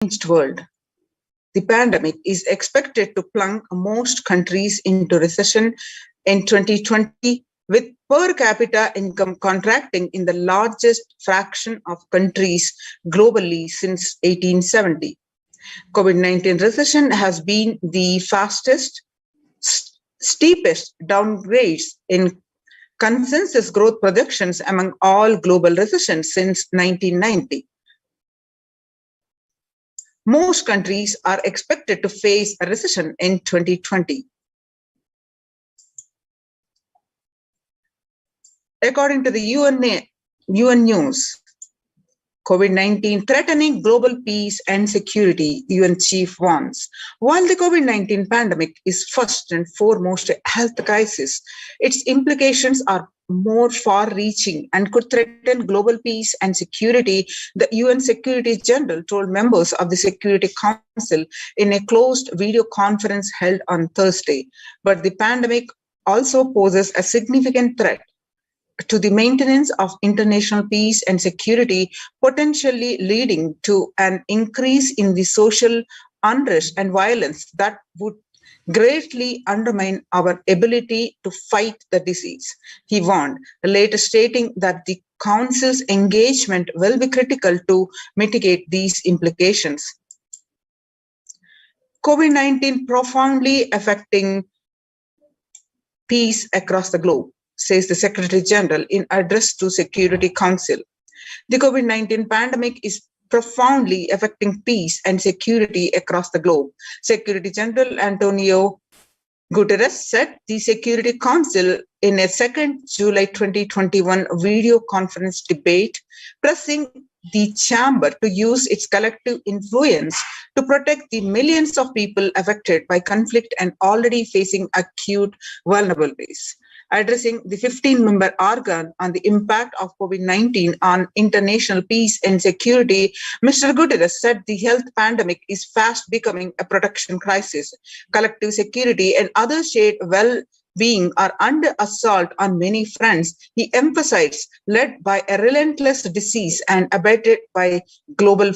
changed world. The pandemic is expected to plunge most countries into recession in 2020, with per capita income contracting in the largest fraction of countries globally since 1870. COVID-19 recession has been the fastest, steepest downgrades in consensus growth projections among all global recessions since 1990. Most countries are expected to face a recession in 2020. According to the UN News, COVID-19 threatening global peace and security, UN chief warns. While the COVID-19 pandemic is first and foremost a health crisis, its implications are more far-reaching and could threaten global peace and security, the UN Secretary General told members of the Security Council in a closed video conference held on Thursday. But the pandemic also poses a significant threat to the maintenance of international peace and security, potentially leading to an increase in the social unrest and violence that would greatly undermine our ability to fight the disease, he warned, later stating that the Council's engagement will be critical to mitigate these implications. COVID-19 profoundly affecting peace across the globe, says the Secretary General in address to Security Council. The COVID-19 pandemic is profoundly affecting peace and security across the globe. Secretary General Antonio Guterres said the Security Council in a 2nd July 2021 video conference debate, pressing the chamber to use its collective influence to protect the millions of people affected by conflict and already facing acute vulnerabilities. Addressing the 15-member organ on the impact of COVID-19 on international peace and security, Mr. Guterres said the health pandemic is fast becoming a protection crisis. Collective security and other shared well-being are under assault on many fronts, he emphasized, led by a relentless disease and abated by global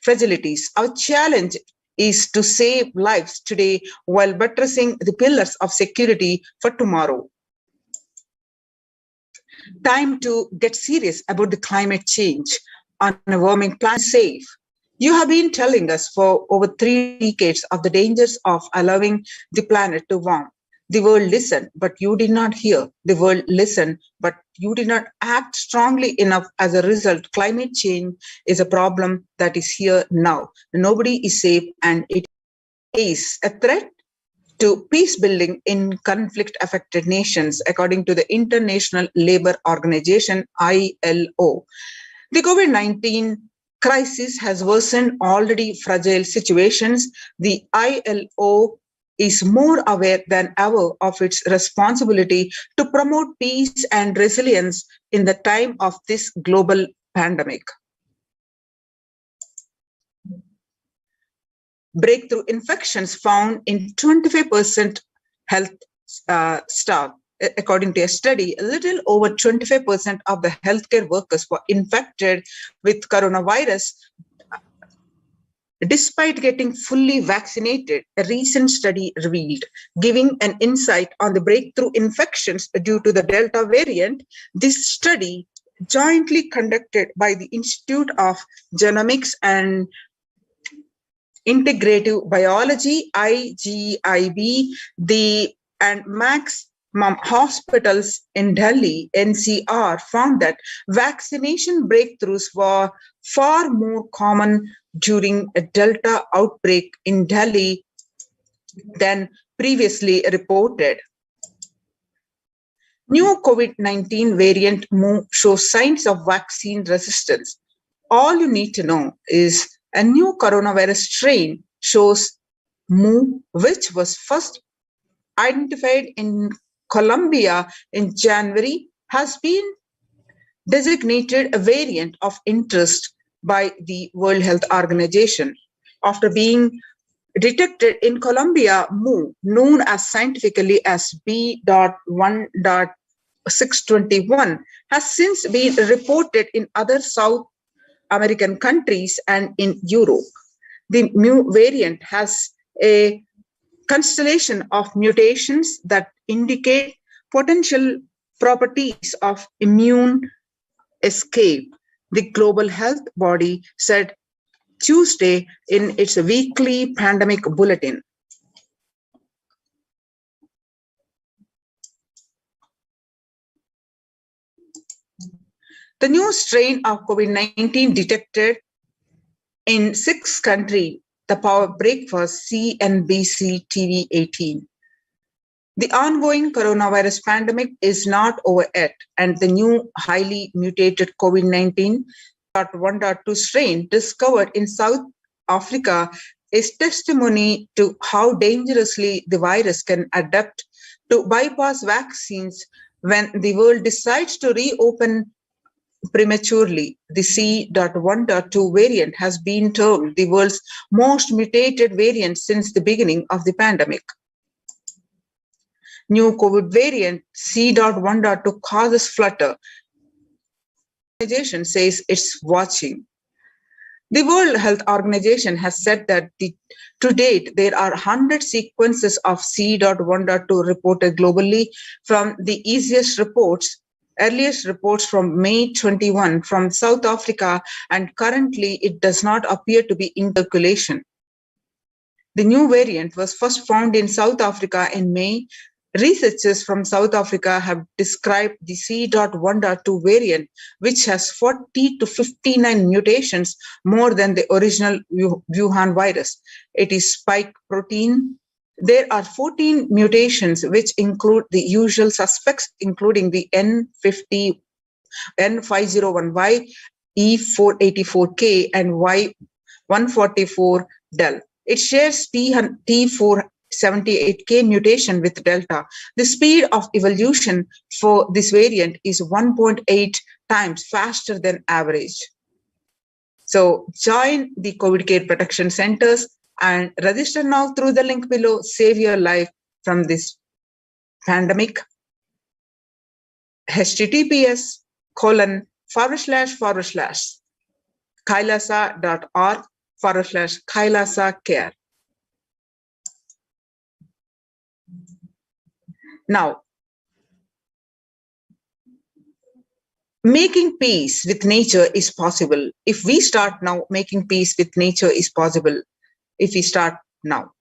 fragilities. Our challenge is to save lives today while buttressing the pillars of security for tomorrow. Time to get serious about the climate change. On a warming planet safe. You have been telling us for over 3 decades of the dangers of allowing the planet to warm. The world listened, but you did not hear. The world listened, but you did not act strongly enough. As a result, climate change is a problem that is here now. Nobody is safe, and it is a threat to peace building in conflict-affected nations, according to the International Labour Organization, ILO. The COVID-19 crisis has worsened already fragile situations. The ILO is more aware than ever of its responsibility to promote peace and resilience in the time of this global pandemic. Breakthrough infections found in 25% health staff. According to a study, a little over 25% of the healthcare workers were infected with coronavirus despite getting fully vaccinated, a recent study revealed. Giving an insight on the breakthrough infections due to the Delta variant, this study, jointly conducted by the Institute of Genomics and Integrative Biology, IGIB, and Max Hospitals in Delhi, NCR, found that vaccination breakthroughs were far more common during a Delta outbreak in Delhi than previously reported. New COVID-19 variant Mu shows signs of vaccine resistance. All you need to know is a new coronavirus strain shows Mu, which was first identified in Colombia in January, has been designated a variant of interest by the World Health Organization. After being detected in Colombia, Mu, known as scientifically as B.1.621, has since been reported in other South American countries and in Europe. The mu variant has a constellation of mutations that indicate potential properties of immune escape, the Global Health Body said Tuesday in its weekly pandemic bulletin. The new strain of COVID-19 detected in 6 countries, the power break was CNBC TV 18. The ongoing coronavirus pandemic is not over yet, and the new highly mutated COVID-19.1.2 strain discovered in South Africa is testimony to how dangerously the virus can adapt to bypass vaccines when the world decides to reopen prematurely. The C.1.2 variant has been termed the world's most mutated variant since the beginning of the pandemic. New COVID variant C.1.2 causes flutter. The organization says it's watching. The World Health Organization has said that to date, there are 100 sequences of C.1.2 reported globally from the earliest reports from May 21 from South Africa, and currently it does not appear to be in circulation. The new variant was first found in South Africa in May. Researchers from South Africa have described the C.1.2 variant, which has 40 to 59 mutations more than the original Wuhan virus. It is spike protein. There are 14 mutations, which include the usual suspects, including the N501Y, E484K, and Y144del. It shares T478K mutation with Delta. The speed of evolution for this variant is 1.8 times faster than average. So join the COVID Care Protection Centers and register now through the link below. Save your life from this pandemic. https://kailasa.org/kailasa care. Now, making peace with nature is possible. If we start now, making peace with nature is possible. If we start now.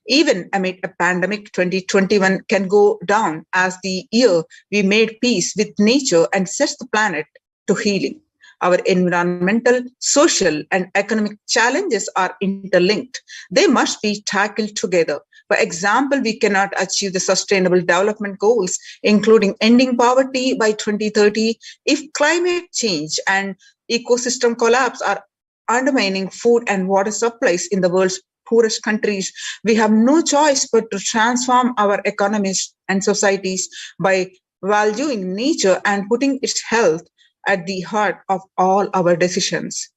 Even amid a pandemic, 2021 can go down as the year we made peace with nature and set the planet to healing. Our environmental, social, and economic challenges are interlinked. They must be tackled together. For example, we cannot achieve the Sustainable Development Goals, including ending poverty by 2030, if climate change and ecosystem collapse are undermining food and water supplies in the world's poorest countries. We have no choice but to transform our economies and societies by valuing nature and putting its health at the heart of all our decisions.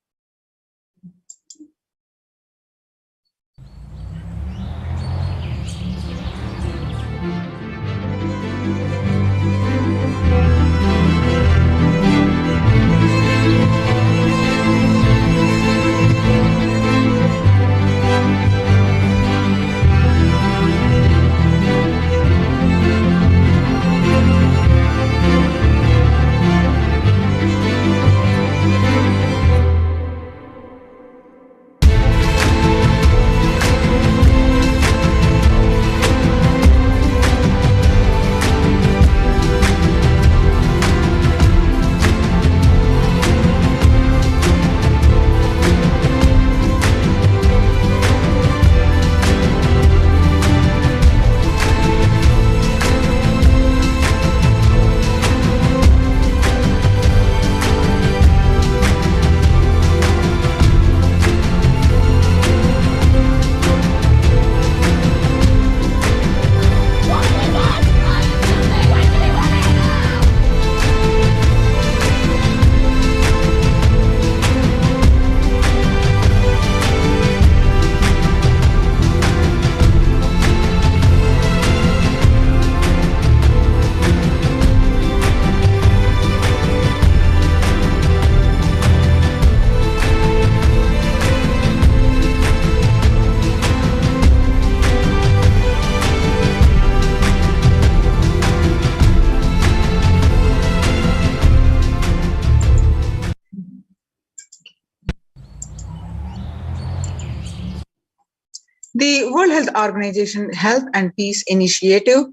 The World Health Organization Health and Peace Initiative.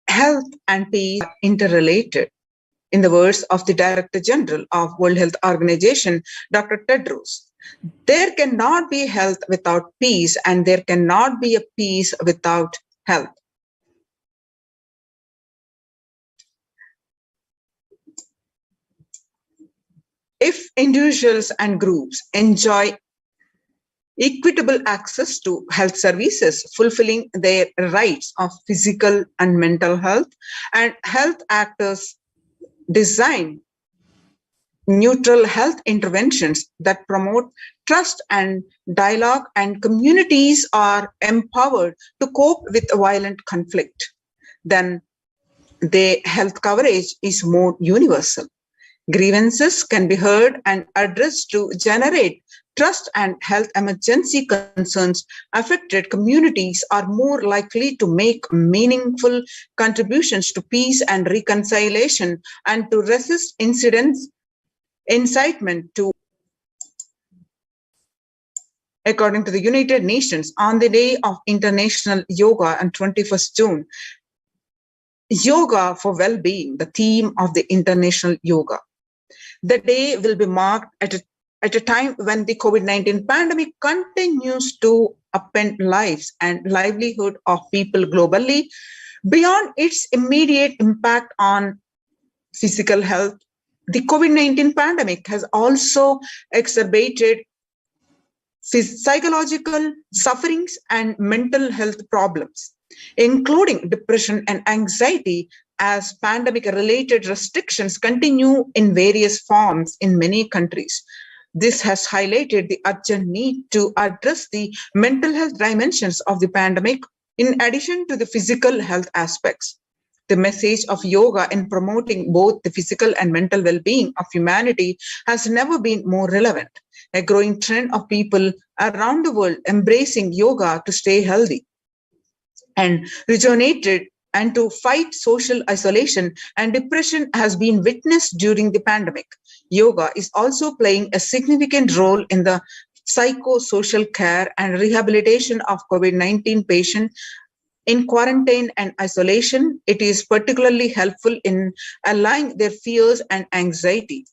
Health and peace are interrelated. In the words of the Director General of World Health Organization, Dr. Tedros, there cannot be health without peace, and there cannot be a peace without health. If individuals and groups enjoy equitable access to health services, fulfilling their rights of physical and mental health, and health actors design neutral health interventions that promote trust and dialogue, and communities are empowered to cope with violent conflict, then the health coverage is more universal. Grievances can be heard and addressed to generate trust, and health emergency concerns affected communities are more likely to make meaningful contributions to peace and reconciliation, and to resist incidents, incitement to. According to the United Nations, on the day of International Yoga on 21st June, Yoga for Well-Being, the theme of the International Yoga. The day will be marked at a time when the COVID-19 pandemic continues to upend lives and livelihood of people globally. Beyond its immediate impact on physical health, the COVID-19 pandemic has also exacerbated psychological sufferings and mental health problems, including depression and anxiety, as pandemic-related restrictions continue in various forms in many countries. This has highlighted the urgent need to address the mental health dimensions of the pandemic in addition to the physical health aspects. The message of yoga in promoting both the physical and mental well-being of humanity has never been more relevant. A growing trend of people around the world embracing yoga to stay healthy and rejuvenated and to fight social isolation and depression has been witnessed during the pandemic. Yoga is also playing a significant role in the psychosocial care and rehabilitation of COVID-19 patients in quarantine and isolation. It is particularly helpful in allaying their fears and anxiety.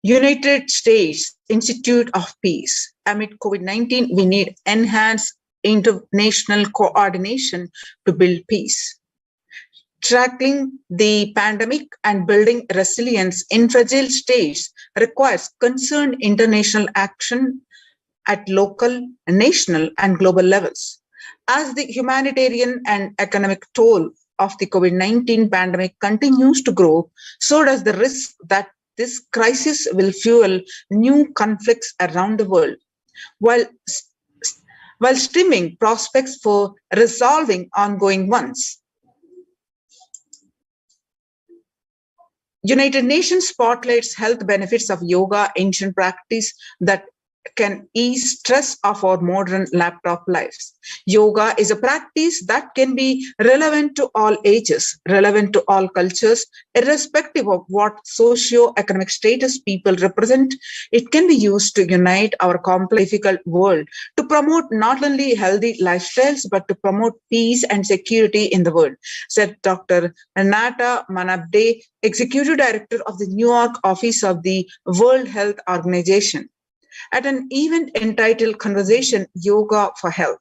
United States Institute of Peace. Amid COVID-19, we need enhanced international coordination to build peace. Tackling the pandemic and building resilience in fragile states requires concerned international action at local, national, and global levels. As the humanitarian and economic toll of the COVID-19 pandemic continues to grow, so does the risk that this crisis will fuel new conflicts around the world, while stemming prospects for resolving ongoing ones. United Nations spotlights health benefits of yoga, ancient practice that can ease stress of our modern laptop lives. Yoga is a practice that can be relevant to all ages, relevant to all cultures, irrespective of what socio-economic status people represent. It can be used to unite our complex, difficult world, to promote not only healthy lifestyles, but to promote peace and security in the world, said Dr. Nata Manabde, Executive Director of the New York office of the World Health Organization, at an event entitled Conversation Yoga for Health.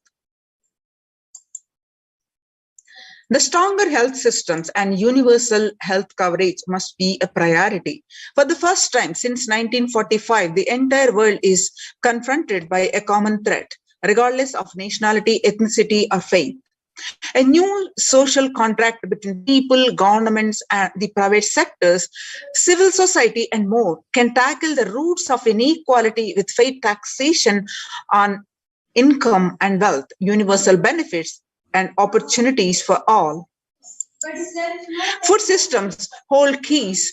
The stronger health systems and universal health coverage must be a priority. For the first time since 1945, the entire world is confronted by a common threat, regardless of nationality, ethnicity, or faith. A new social contract between people, governments, and the private sectors, civil society, and more can tackle the roots of inequality with fair taxation on income and wealth, universal benefits, and opportunities for all. Food systems hold keys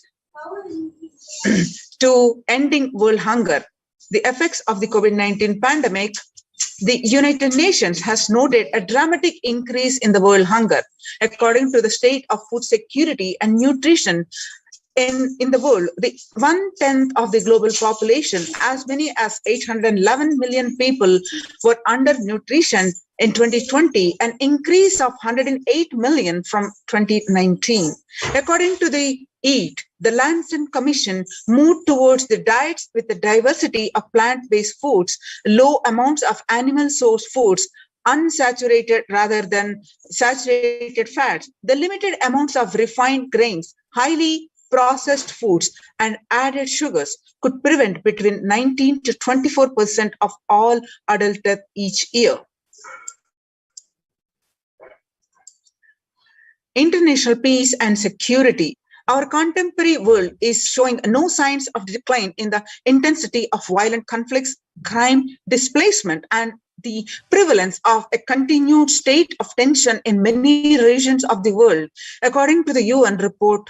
to ending world hunger. The effects of the COVID-19 pandemic. The United Nations has noted a dramatic increase in the world hunger. According to the State of Food Security and Nutrition in the world, the 1/10 of the global population, as many as 811 million people, were undernutrition in 2020, an increase of 108 million from 2019. According to the EAT, the Lancet Commission moved towards the diets with the diversity of plant-based foods, low amounts of animal source foods, unsaturated rather than saturated fats, the limited amounts of refined grains, highly processed foods, and added sugars could prevent between 19 to 24% of all adult death each year. International peace and security. Our contemporary world is showing no signs of decline in the intensity of violent conflicts, crime, displacement, and the prevalence of a continued state of tension in many regions of the world. According to the UN report,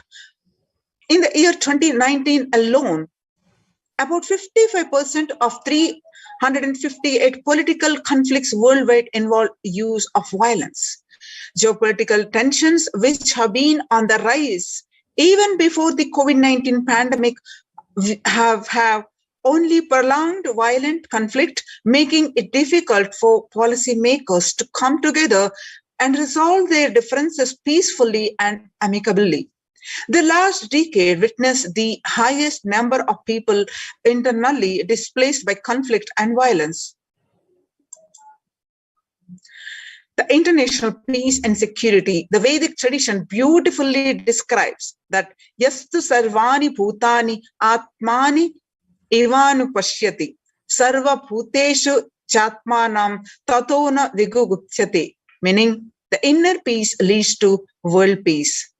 in the year 2019 alone, about 55% of 358 political conflicts worldwide involve use of violence. Geopolitical tensions, which have been on the rise even before the COVID-19 pandemic, have only prolonged violent conflict, making it difficult for policymakers to come together and resolve their differences peacefully and amicably. The last decade witnessed the highest number of people internally displaced by conflict and violence. The international peace and security, the Vedic tradition beautifully describes that yastu sarvani bhutani atmani Ivanu pashyati sarva bhuteshu chatmanam tatona vigugupsyati, meaning the inner peace leads to world peace.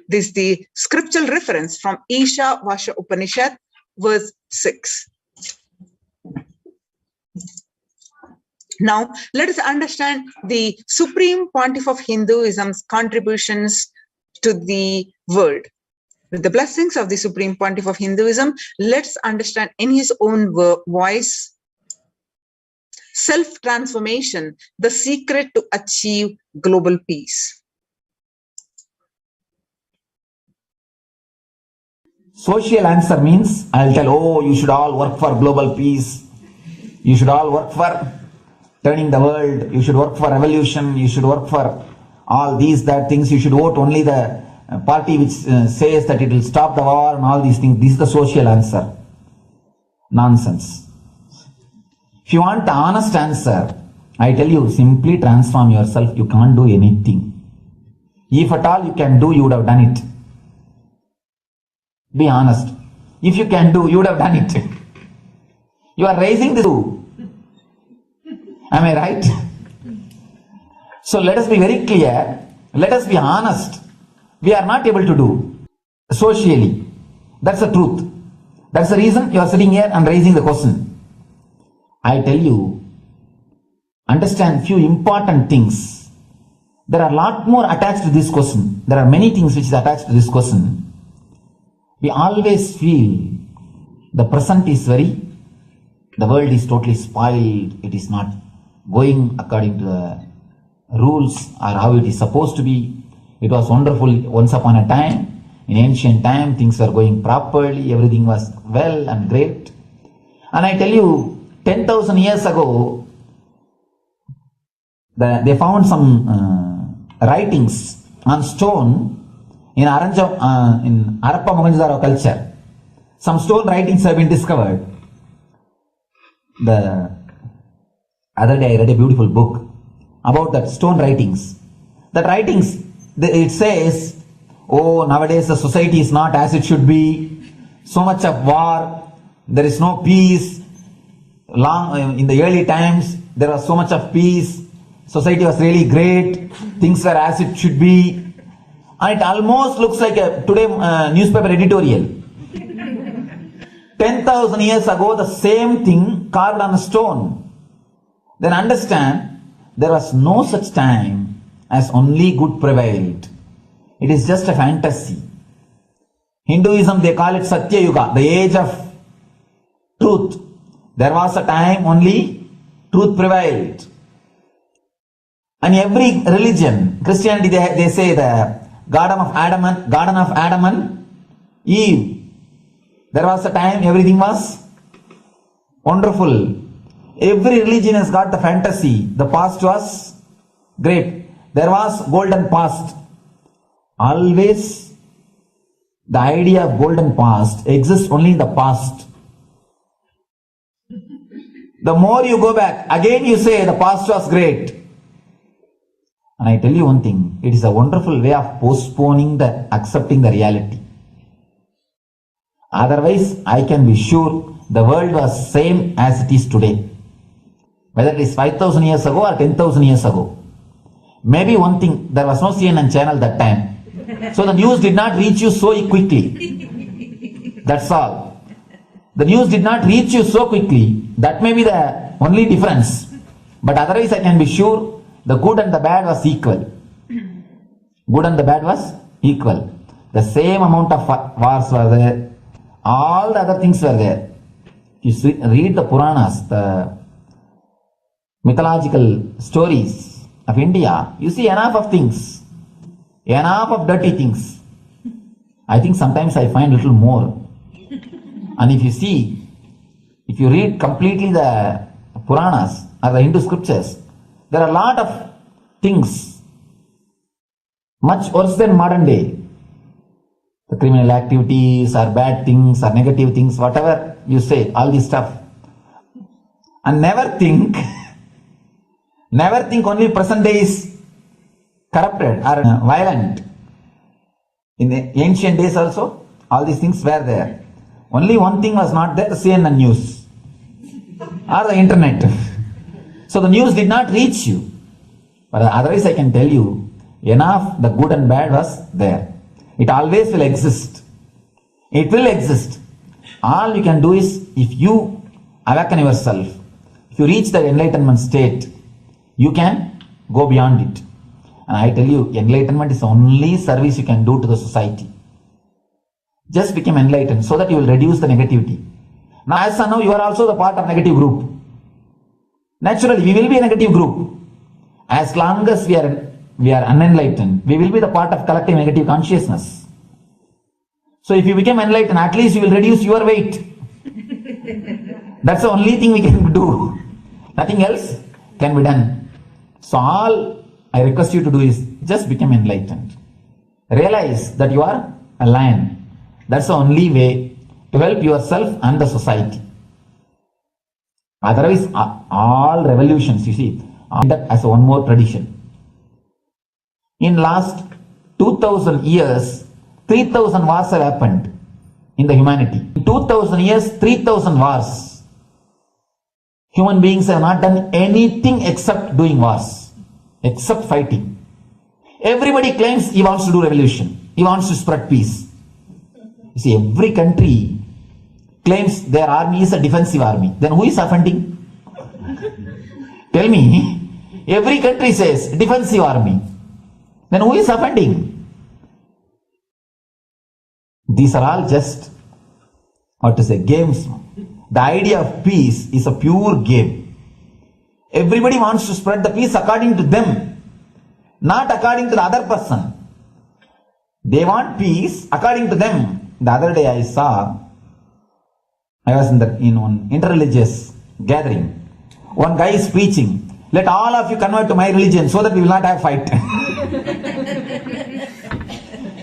This is the scriptural reference from Isha Vasha Upanishad, verse 6. Now, let us understand the Supreme Pontiff of Hinduism's contributions to the world. With the blessings of the Supreme Pontiff of Hinduism, let's understand in his own voice, self-transformation, the secret to achieve global peace. Social answer means, I'll tell, oh, you should all work for global peace. You should all work for turning the world. You should work for revolution. You should work for all these, that things. You should vote only the party which says that it will stop the war and all these things. This is the social answer. Nonsense. If you want the honest answer, I tell you, simply transform yourself. You can't do anything. If at all you can do, you would have done it. Be honest. If you can do, you would have done it. You are raising the two. Am I right? So let us be very clear. Let us be honest. We are not able to do socially. That's the truth. That's the reason you are sitting here and raising the question. I tell you, understand few important things. There are a lot more attached to this question. There are many things which is attached to this question. We always feel the present is the world is totally spoiled. It is not going according to the rules or how it is supposed to be. It was wonderful once upon a time. In ancient time, things were going properly. Everything was well and great. And I tell you, 10,000 years ago, they found some writings on stone in Harappa Mohenjo-daro culture. Some stone writings have been discovered. The other day I read a beautiful book about that stone writings. That writings, it says, oh, nowadays the society is not as it should be. So much of war. There is no peace. In the early times, there was so much of peace. Society was really great. Things were as it should be. And it almost looks like a today newspaper editorial. 10,000 years ago, the same thing carved on a stone. Then understand, there was no such time as only good prevailed. It is just a fantasy. Hinduism, they call it Satya Yuga, the age of truth. There was a time only truth prevailed. And every religion, Christianity, they say the Garden of Adam Eve, there was a time everything was wonderful. Every religion has got the fantasy. The past was great. There was golden past. Always the idea of golden past exists only in the past. The more you go back, again you say the past was great. And I tell you one thing, it is a wonderful way of postponing the accepting the reality. Otherwise, I can be sure the world was same as it is today. Whether it is 5,000 years ago or 10,000 years ago. Maybe one thing, there was no CNN channel that time. So the news did not reach you so quickly. That's all. The news did not reach you so quickly. That may be the only difference. But otherwise, I can be sure the good and the bad was equal. Good and the bad was equal. The same amount of wars were there. All the other things were there. You see, read the Puranas, the mythological stories of India. You see enough of things. Enough of dirty things. I think sometimes I find a little more. And if you see, if you read completely the Puranas or the Hindu scriptures, there are a lot of things much worse than modern day. The criminal activities or bad things or negative things, whatever you say, all this stuff. And never think only present day is corrupted or violent. In the ancient days also, all these things were there. Only one thing was not there, the CNN news or the internet. So the news did not reach you. But otherwise I can tell you, enough the good and bad was there. It always will exist. It will exist. All you can do is, if you awaken yourself, if you reach the enlightenment state, you can go beyond it. And I tell you, enlightenment is the only service you can do to the society. Just become enlightened so that you will reduce the negativity. Now, as I know, you are also the part of negative group. Naturally, we will be a negative group. As long as we are unenlightened, we will be the part of collective negative consciousness. So if you become enlightened, at least you will reduce your weight. That's the only thing we can do. Nothing else can be done. So all I request you to do is just become enlightened. Realize that you are a lion. That's the only way to help yourself and the society. Otherwise, all revolutions, you see, end up as one more tradition. In last 2000 years, 3000 wars have happened in the humanity. In 2000 years, 3000 wars. Human beings have not done anything except doing wars, except fighting. Everybody claims he wants to do revolution. He wants to spread peace. You see, every country claims their army is a defensive army. Then who is offending? Tell me. Every country says defensive army. Then who is offending? These are all just, games. The idea of peace is a pure game. Everybody wants to spread the peace according to them, not according to the other person. They want peace according to them. The other day I was in one interreligious gathering. One guy is preaching, let all of you convert to my religion so that we will not have fight.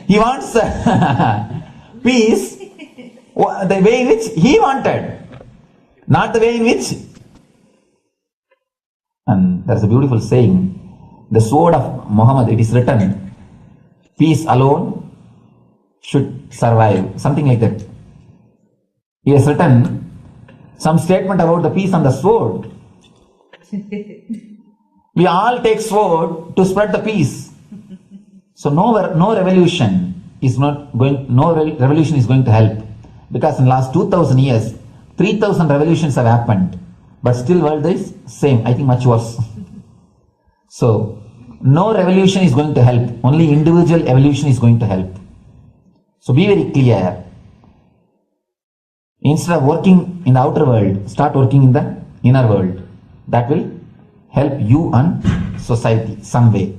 He wants peace the way in which he wanted, not the way in which. And there's a beautiful saying, the sword of Muhammad, it is written, peace alone should survive, something like that. He has written some statement about the peace on the sword. We all take sword to spread the peace. So no revolution is going to help, because in the last 2000 years 3000 revolutions have happened, but still world is same, I think much worse. So no revolution is going to help, only individual evolution is going to help. So be very clear. Instead of working in the outer world, start working in the inner world. That will help you and society some way.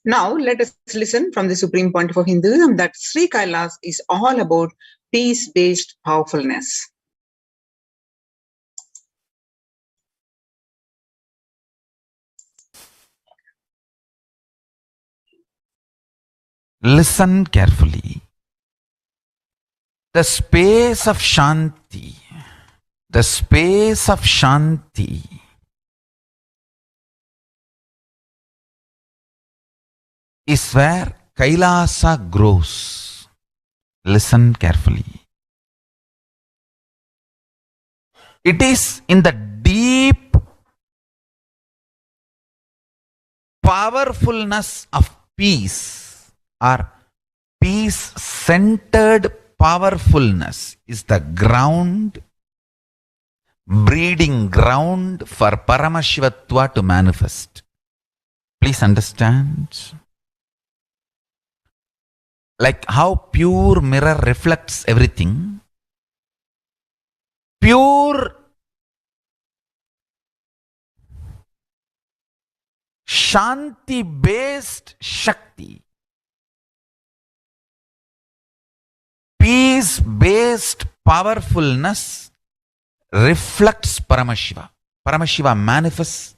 Now, let us listen from the supreme point of Hinduism that Sri Kailas is all about peace-based powerfulness. Listen carefully. The space of Shanti, the space of Shanti is where Kailasa grows. Listen carefully. It is in the deep powerfulness of peace, or peace-centered powerfulness is the ground, breeding ground for Paramashivatva to manifest. Please understand. Like how pure mirror reflects everything, pure Shanti-based Shakti, peace-based powerfulness reflects Paramashiva. Paramashiva manifests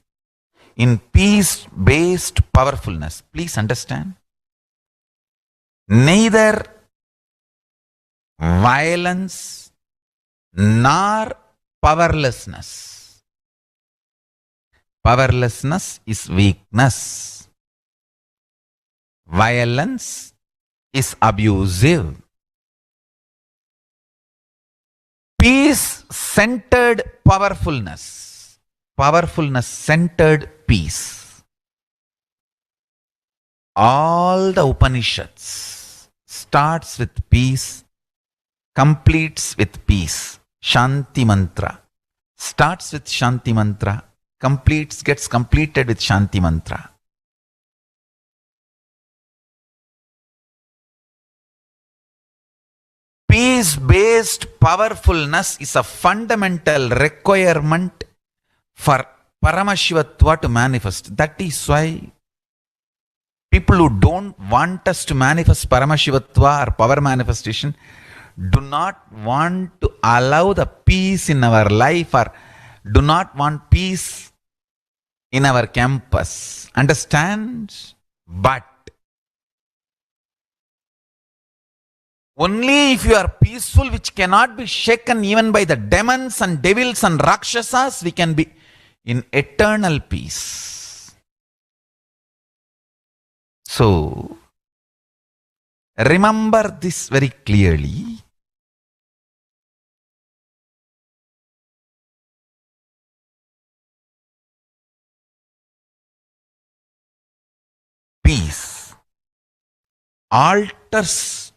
in peace-based powerfulness. Please understand. Neither violence nor powerlessness. Powerlessness is weakness. Violence is abusive. Peace-centered powerfulness. Powerfulness-centered peace. All the Upanishads starts with peace, completes with peace. Shanti mantra. Starts with Shanti mantra, gets completed with Shanti mantra. Peace-based powerfulness is a fundamental requirement for Paramashivatva to manifest. That is why people who don't want us to manifest Paramashivatva or power manifestation do not want to allow the peace in our life, or do not want peace in our campus. Understand? But only if you are peaceful, which cannot be shaken even by the demons and devils and rakshasas, we can be in eternal peace. So, remember this very clearly. Peace alters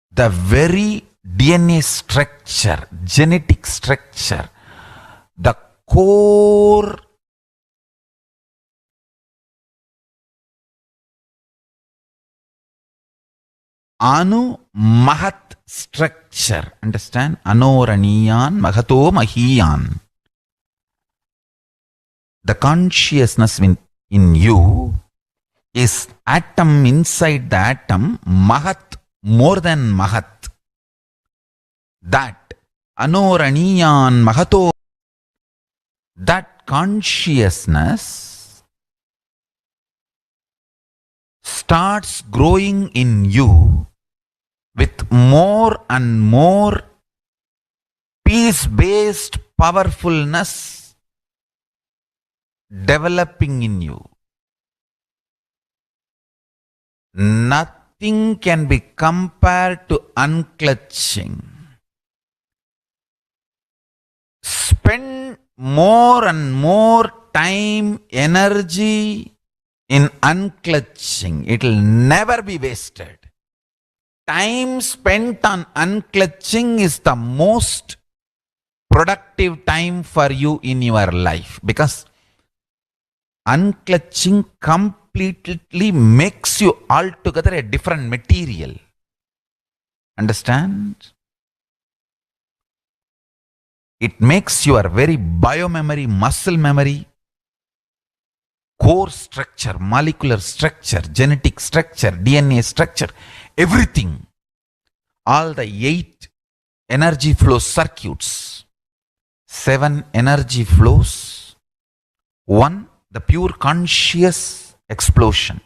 the very DNA structure, genetic structure, the core Anu Mahat structure. Understand? Anoraniyan Mahato Mahiyan. The consciousness in you is atom inside the atom, Mahat, more than Mahat. That Anoraniyan Mahato, that consciousness starts growing in you with more and more peace-based powerfulness developing in you. Nothing can be compared to unclutching. Spend more and more time, energy in unclutching. It will never be wasted. Time spent on unclutching is the most productive time for you in your life, because unclutching completely makes you altogether a different material. Understand? It makes your very biomemory, muscle memory core structure, molecular structure, genetic structure, DNA structure, everything. All the 8 energy flow circuits, 7 energy flows, 1 the pure conscious explosion.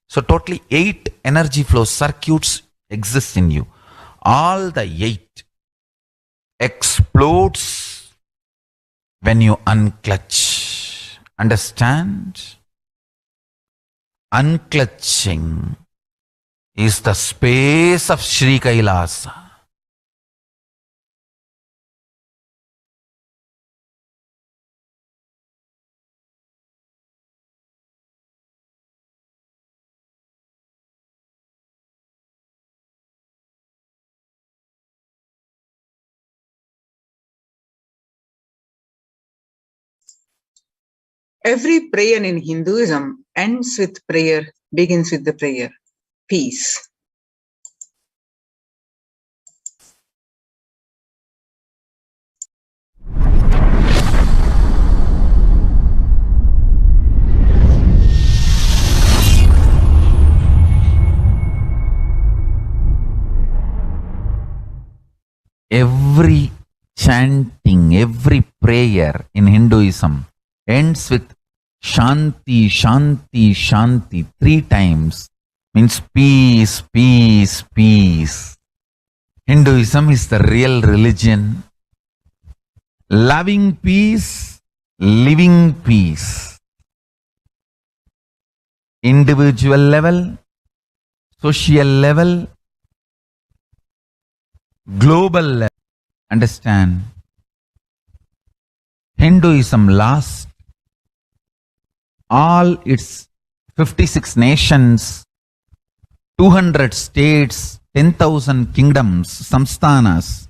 So totally 8 energy flow circuits exist in you. All the 8 explodes when you unclutch. Understand? Unclutching is the space of Sri Kailasa. Every prayer in Hinduism ends with prayer, begins with the prayer. Peace. Every chanting, every prayer in Hinduism ends with Shanti, Shanti, Shanti 3 times. Means peace, peace, peace. Hinduism is the real religion. Loving peace, living peace. Individual level, social level, global level. Understand? Hinduism lost all its 56 nations, 200 states, 10,000 kingdoms, samsthanas,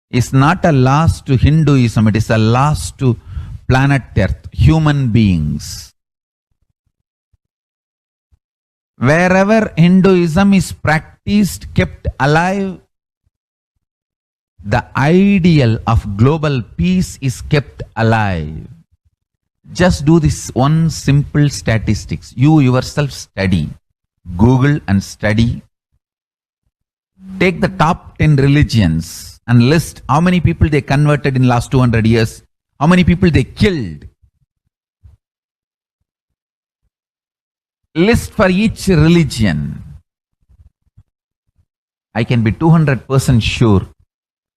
is not a loss to Hinduism, it is a loss to planet Earth, human beings. Wherever Hinduism is practiced, kept alive, the ideal of global peace is kept alive. Just do this one simple statistics. You yourself study. Google and study. Take the top 10 religions and list how many people they converted in last 200 years, how many people they killed. List for each religion. I can be 200% sure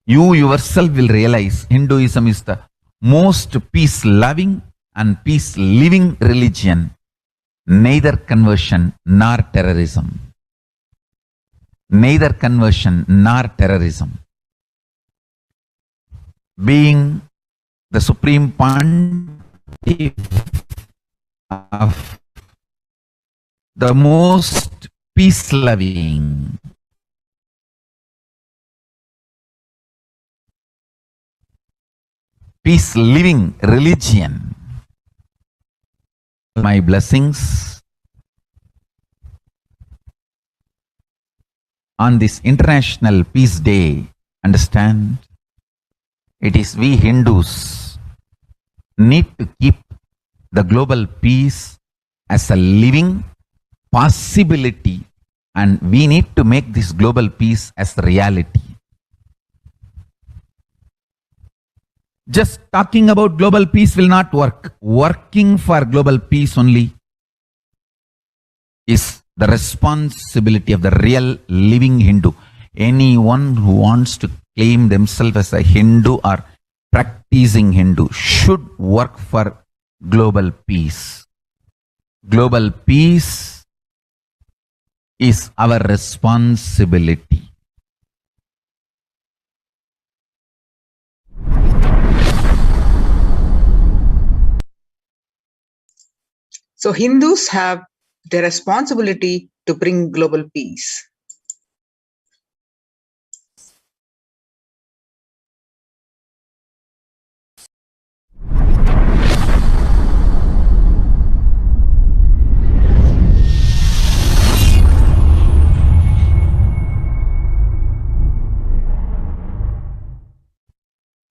you yourself will realize Hinduism is the most peace-loving and peace-living religion, neither conversion nor terrorism. Neither conversion nor terrorism. Being the supreme pontiff of the most peace-loving, peace-living religion. My blessings on this International Peace Day. Understand? It is we Hindus need to keep the global peace as a living possibility, and we need to make this global peace as the reality. Just talking about global peace will not work. Working for global peace only is the responsibility of the real living Hindu. Anyone who wants to claim themselves as a Hindu or practicing Hindu should work for global peace. Global peace is our responsibility. So Hindus have the responsibility to bring global peace.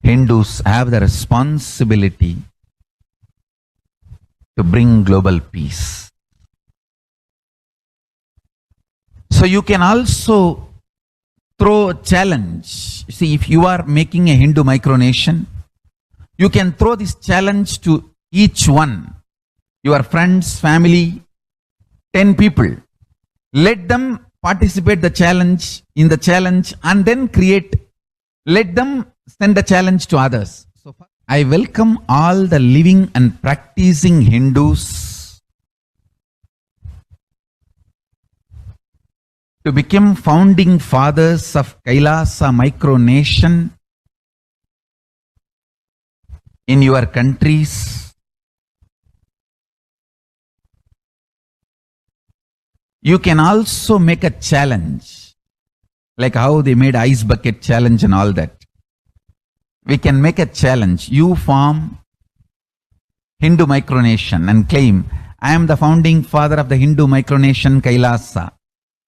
Hindus have the responsibility to bring global peace. So you can also throw a challenge. See, if you are making a Hindu micronation, you can throw this challenge to each one, your friends, family, 10 people. Let them participate in the challenge and then let them send the challenge to others. So I welcome all the living and practicing Hindus to become founding fathers of Kailasa micronation in your countries. You can also make a challenge, like how they made ice bucket challenge and all that. We can make a challenge. You form Hindu micronation and claim, I am the founding father of the Hindu micronation Kailasa.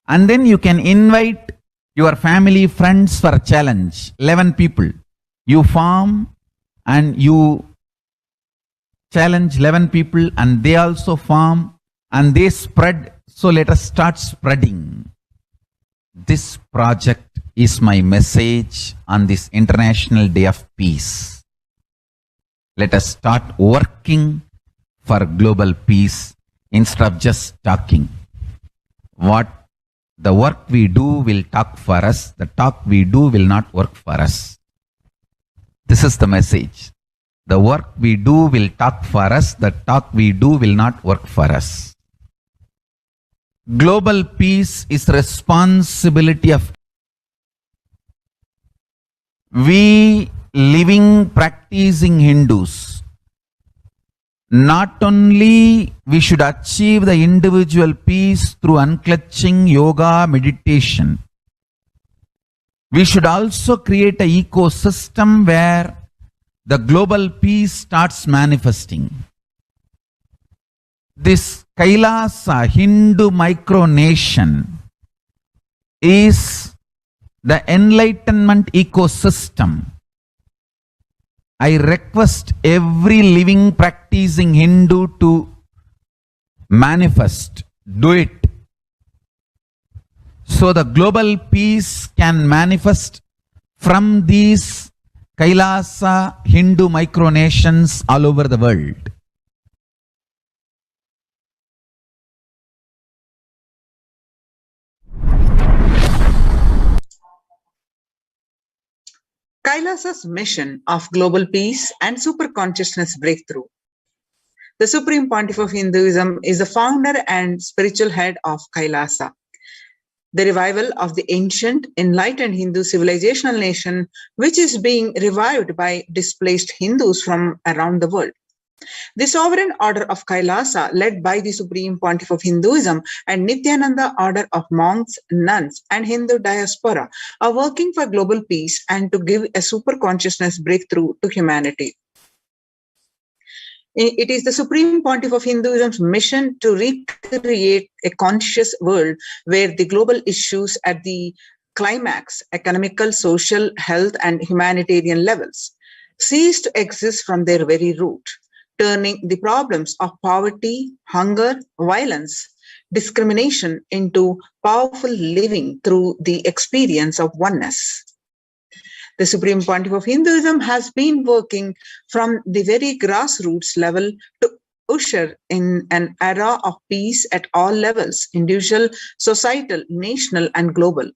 And then you can invite your family, friends for a challenge. 11 people. You form and you challenge 11 people and they also form and they spread. So let us start spreading. This project is my message on this International Day of Peace. Let us start working for global peace instead of just talking. The work we do will talk for us. The talk we do will not work for us. This is the message. The work we do will talk for us. The talk we do will not work for us. Global peace is responsibility of we living, practicing Hindus. Not only we should achieve the individual peace through unclutching, yoga, meditation. We should also create an ecosystem where the global peace starts manifesting. This Kailasa Hindu micronation is the enlightenment ecosystem. I request every living practicing Hindu to manifest, do it. So the global peace can manifest from these Kailasa Hindu micronations all over the world. Kailasa's mission of global peace and superconsciousness breakthrough. The Supreme Pontiff of Hinduism is the founder and spiritual head of Kailasa, the revival of the ancient, enlightened Hindu civilizational nation, which is being revived by displaced Hindus from around the world. The sovereign order of Kailasa, led by the Supreme Pontiff of Hinduism and Nithyananda order of monks, nuns, and Hindu diaspora, are working for global peace and to give a super consciousness breakthrough to humanity. It is the Supreme Pontiff of Hinduism's mission to recreate a conscious world where the global issues at the climax, economical, social, health, and humanitarian levels, cease to exist from their very root, turning the problems of poverty, hunger, violence, discrimination into powerful living through the experience of oneness. The Supreme Pontiff of Hinduism has been working from the very grassroots level to usher in an era of peace at all levels, individual, societal, national, and global.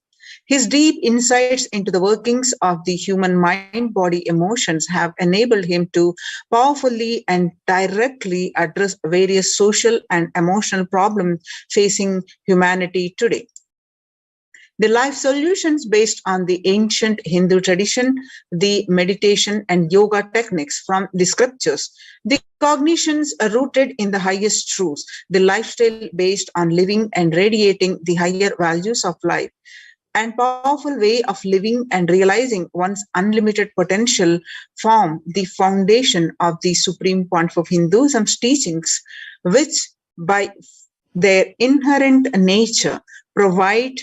His deep insights into the workings of the human mind, body, emotions have enabled him to powerfully and directly address various social and emotional problems facing humanity today. The life solutions based on the ancient Hindu tradition, the meditation and yoga techniques from the scriptures, the cognitions rooted in the highest truths, the lifestyle based on living and radiating the higher values of life, and powerful way of living and realizing one's unlimited potential form the foundation of the Supreme Pontiff of Hinduism's teachings, which by their inherent nature provide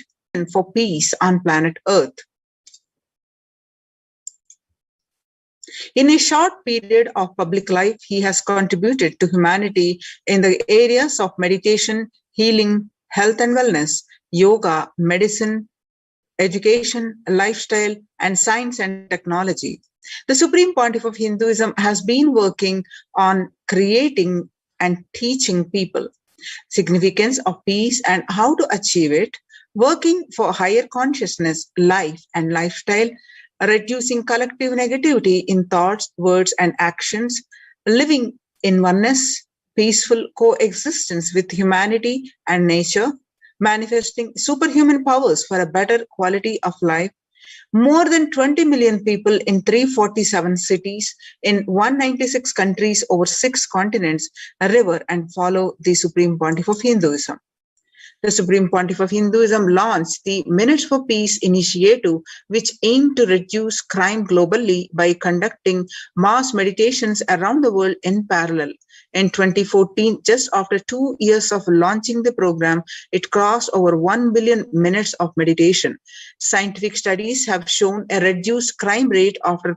for peace on planet Earth. In a short period of public life, he has contributed to humanity in the areas of meditation, healing, health and wellness, yoga, medicine, education, lifestyle, and science and technology. The Supreme Pontiff of Hinduism has been working on creating and teaching people significance of peace and how to achieve it, working for higher consciousness, life and lifestyle, reducing collective negativity in thoughts, words, and actions, living in oneness, peaceful coexistence with humanity and nature, manifesting superhuman powers for a better quality of life. More than 20 million people in 347 cities in 196 countries over 6 continents revere and follow the Supreme Pontiff of Hinduism. The Supreme Pontiff of Hinduism launched the Minutes for Peace initiative, which aimed to reduce crime globally by conducting mass meditations around the world in parallel. In 2014, just after 2 years of launching the program, it crossed over 1 billion minutes of meditation. Scientific studies have shown a reduced crime rate after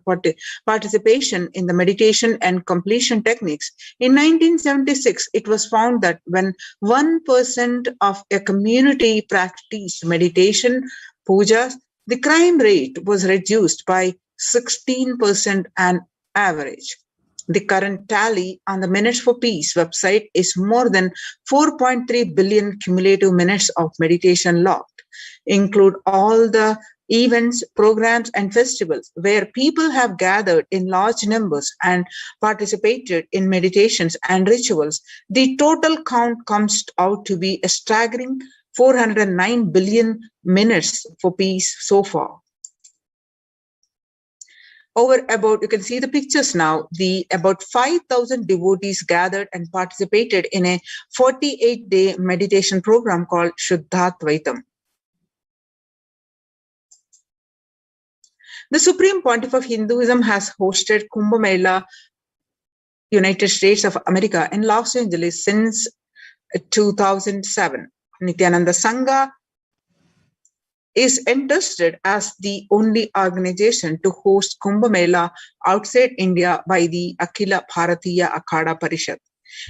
participation in the meditation and completion techniques. In 1976, it was found that when 1% of a community practiced meditation, pujas, the crime rate was reduced by 16% on average. The current tally on the Minutes for Peace website is more than 4.3 billion cumulative minutes of meditation logged, include all the events, programs, and festivals where people have gathered in large numbers and participated in meditations and rituals. The total count comes out to be a staggering 409 billion minutes for peace so far. You can see the pictures now, about 5,000 devotees gathered and participated in a 48-day meditation program called Shuddhatvaitam. The Supreme Pontiff of Hinduism has hosted Kumbh Mela, United States of America in Los Angeles since 2007. Nithyananda Sangha is entrusted as the only organization to host Kumbh Mela outside India by the Akhila Bharatiya Akhada Parishad.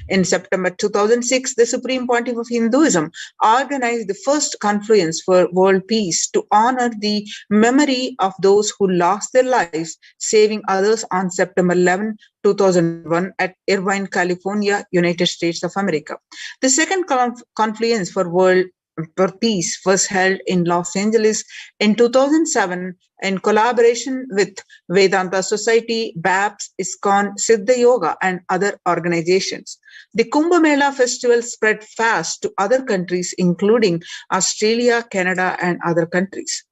In September 2006, the Supreme Pontiff of Hinduism organized the first confluence for world peace to honor the memory of those who lost their lives saving others on September 11, 2001 at Irvine, California, United States of America. The second confluence for peace was held in Los Angeles in 2007 in collaboration with Vedanta Society, BAPS, ISKCON, Siddha Yoga, and other organizations. The Kumbh Mela festival spread fast to other countries, including Australia, Canada, and other countries.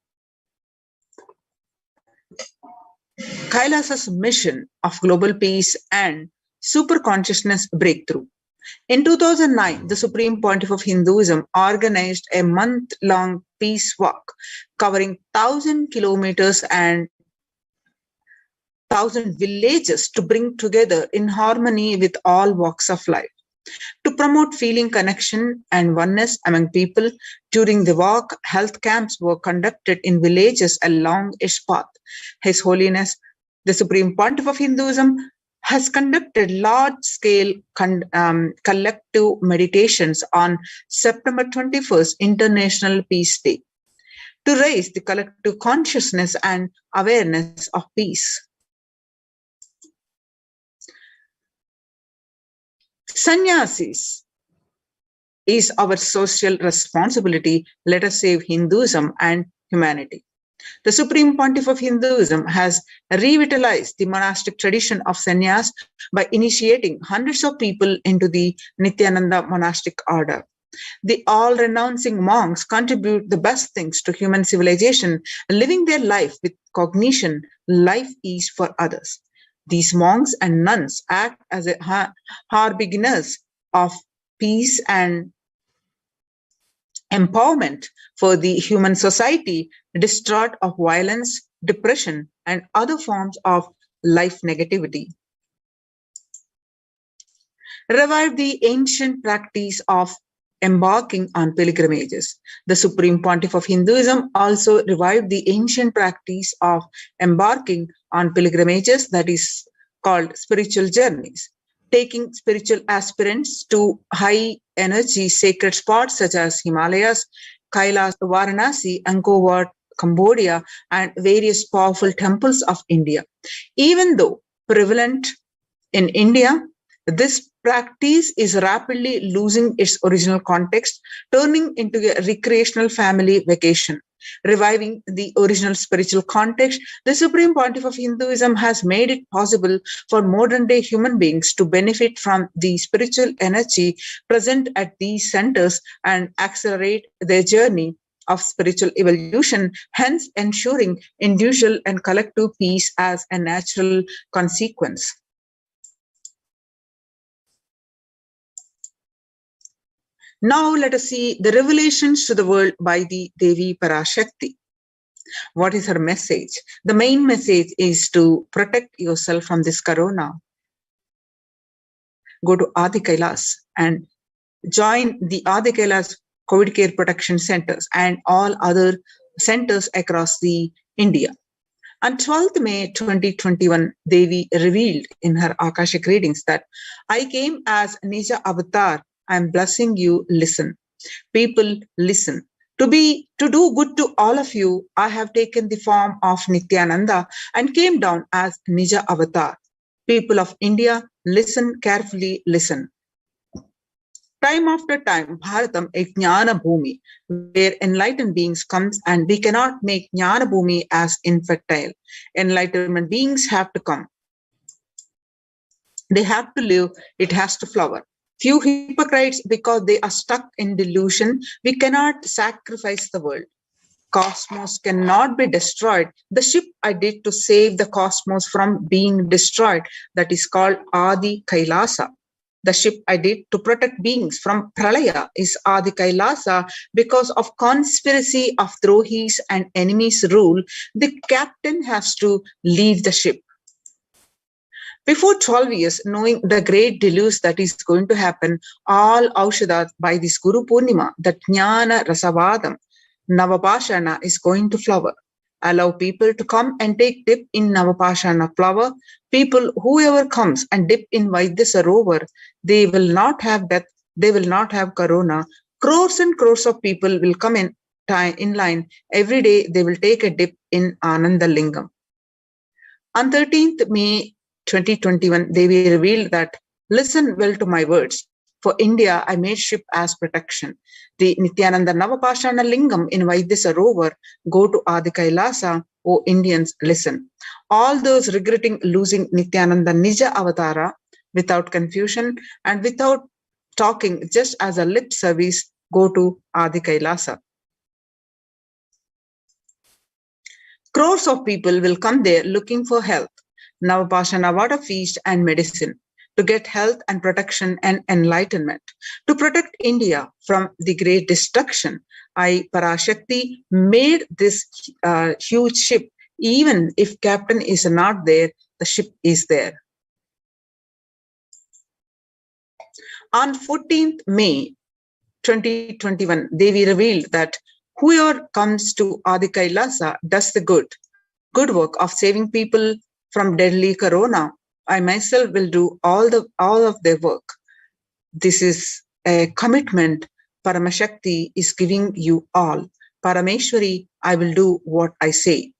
Kailasa's mission of global peace and superconsciousness breakthrough. In 2009, the Supreme Pontiff of Hinduism organized a month-long peace walk covering 1,000 kilometers and 1,000 villages to bring together in harmony with all walks of life. To promote feeling connection and oneness among people, during the walk, health camps were conducted in villages along its path. His Holiness, the Supreme Pontiff of Hinduism, has conducted large-scale collective meditations on September 21st, International Peace Day, to raise the collective consciousness and awareness of peace. Sannyasis is our social responsibility. Let us save Hinduism and humanity. The Supreme Pontiff of Hinduism has revitalized the monastic tradition of sannyas by initiating hundreds of people into the Nithyananda monastic order. The all-renouncing monks contribute the best things to human civilization, living their life with cognition, life is for others. These monks and nuns act as harbingers of peace and empowerment for the human society, distraught of violence, depression, and other forms of life negativity. Revive the ancient practice of embarking on pilgrimages. The Supreme Pontiff of Hinduism also revived the ancient practice of embarking on pilgrimages, that is called spiritual journeys, taking spiritual aspirants to high energy sacred spots such as Himalayas, Kailas, Varanasi, Angkor Wat, Cambodia, and various powerful temples of India. Even though prevalent in India, this practice is rapidly losing its original context, turning into a recreational family vacation. Reviving the original spiritual context, the Supreme Pontiff of Hinduism has made it possible for modern day human beings to benefit from the spiritual energy present at these centers and accelerate their journey of spiritual evolution, hence ensuring individual and collective peace as a natural consequence. Now let us see the revelations to the world by the Devi Parashakti. What is her message? The main message is to protect yourself from this corona. Go to Adi Kailas and join the Adi Kailas COVID care protection centers and all other centers across the India. On 12th May 2021, Devi revealed in her Akashic readings that I came as Nija Avatar. I am blessing you. Listen. People, listen. To do good to all of you, I have taken the form of Nithyananda and came down as Nija Avatar. People of India, listen carefully, listen. Time after time, Bharatam a Jnana Bhumi, where enlightened beings comes, and we cannot make Jnana Bhumi as infertile. Enlightenment beings have to come. They have to live, it has to flower. Few hypocrites, because they are stuck in delusion, we cannot sacrifice the world. Cosmos cannot be destroyed. The ship I did to save the cosmos from being destroyed, that is called Adi Kailasa. The ship I did to protect beings from Pralaya is Adi Kailasa. Because of conspiracy of Drohis and enemies rule, the captain has to leave the ship. Before 12 years, knowing the great deluge that is going to happen, all Aushadas by this Guru Purnima, the Jnana Rasavadam, Navapashana is going to flower. Allow people to come and take dip in Navapashana flower. People, whoever comes and dip in Vaidya Sarovar, they will not have death, they will not have corona. Crores and crores of people will come in line. Every day they will take a dip in Ananda Lingam. On 13th May 2021, Devi revealed that, listen well to my words. For India, I made ship as protection. The Nithyananda Navapashana Lingam in Vaidya Sarovar, go to Adi Kailasa, O Indians, listen. All those regretting losing Nithyananda Nija Avatara, without confusion and without talking, just as a lip service, go to Adi Kailasa. Crores of people will come there looking for health, Navapashana water feast and medicine, to get health and protection and enlightenment. To protect India from the great destruction, I, Parashakti, made this huge ship. Even if captain is not there, the ship is there. On 14th May 2021, Devi revealed that whoever comes to Adi Kailasa does the good work of saving people from deadly corona. I myself will do all of their work. This is a commitment Paramashakti is giving you all. Parameshwari, I will do what I say.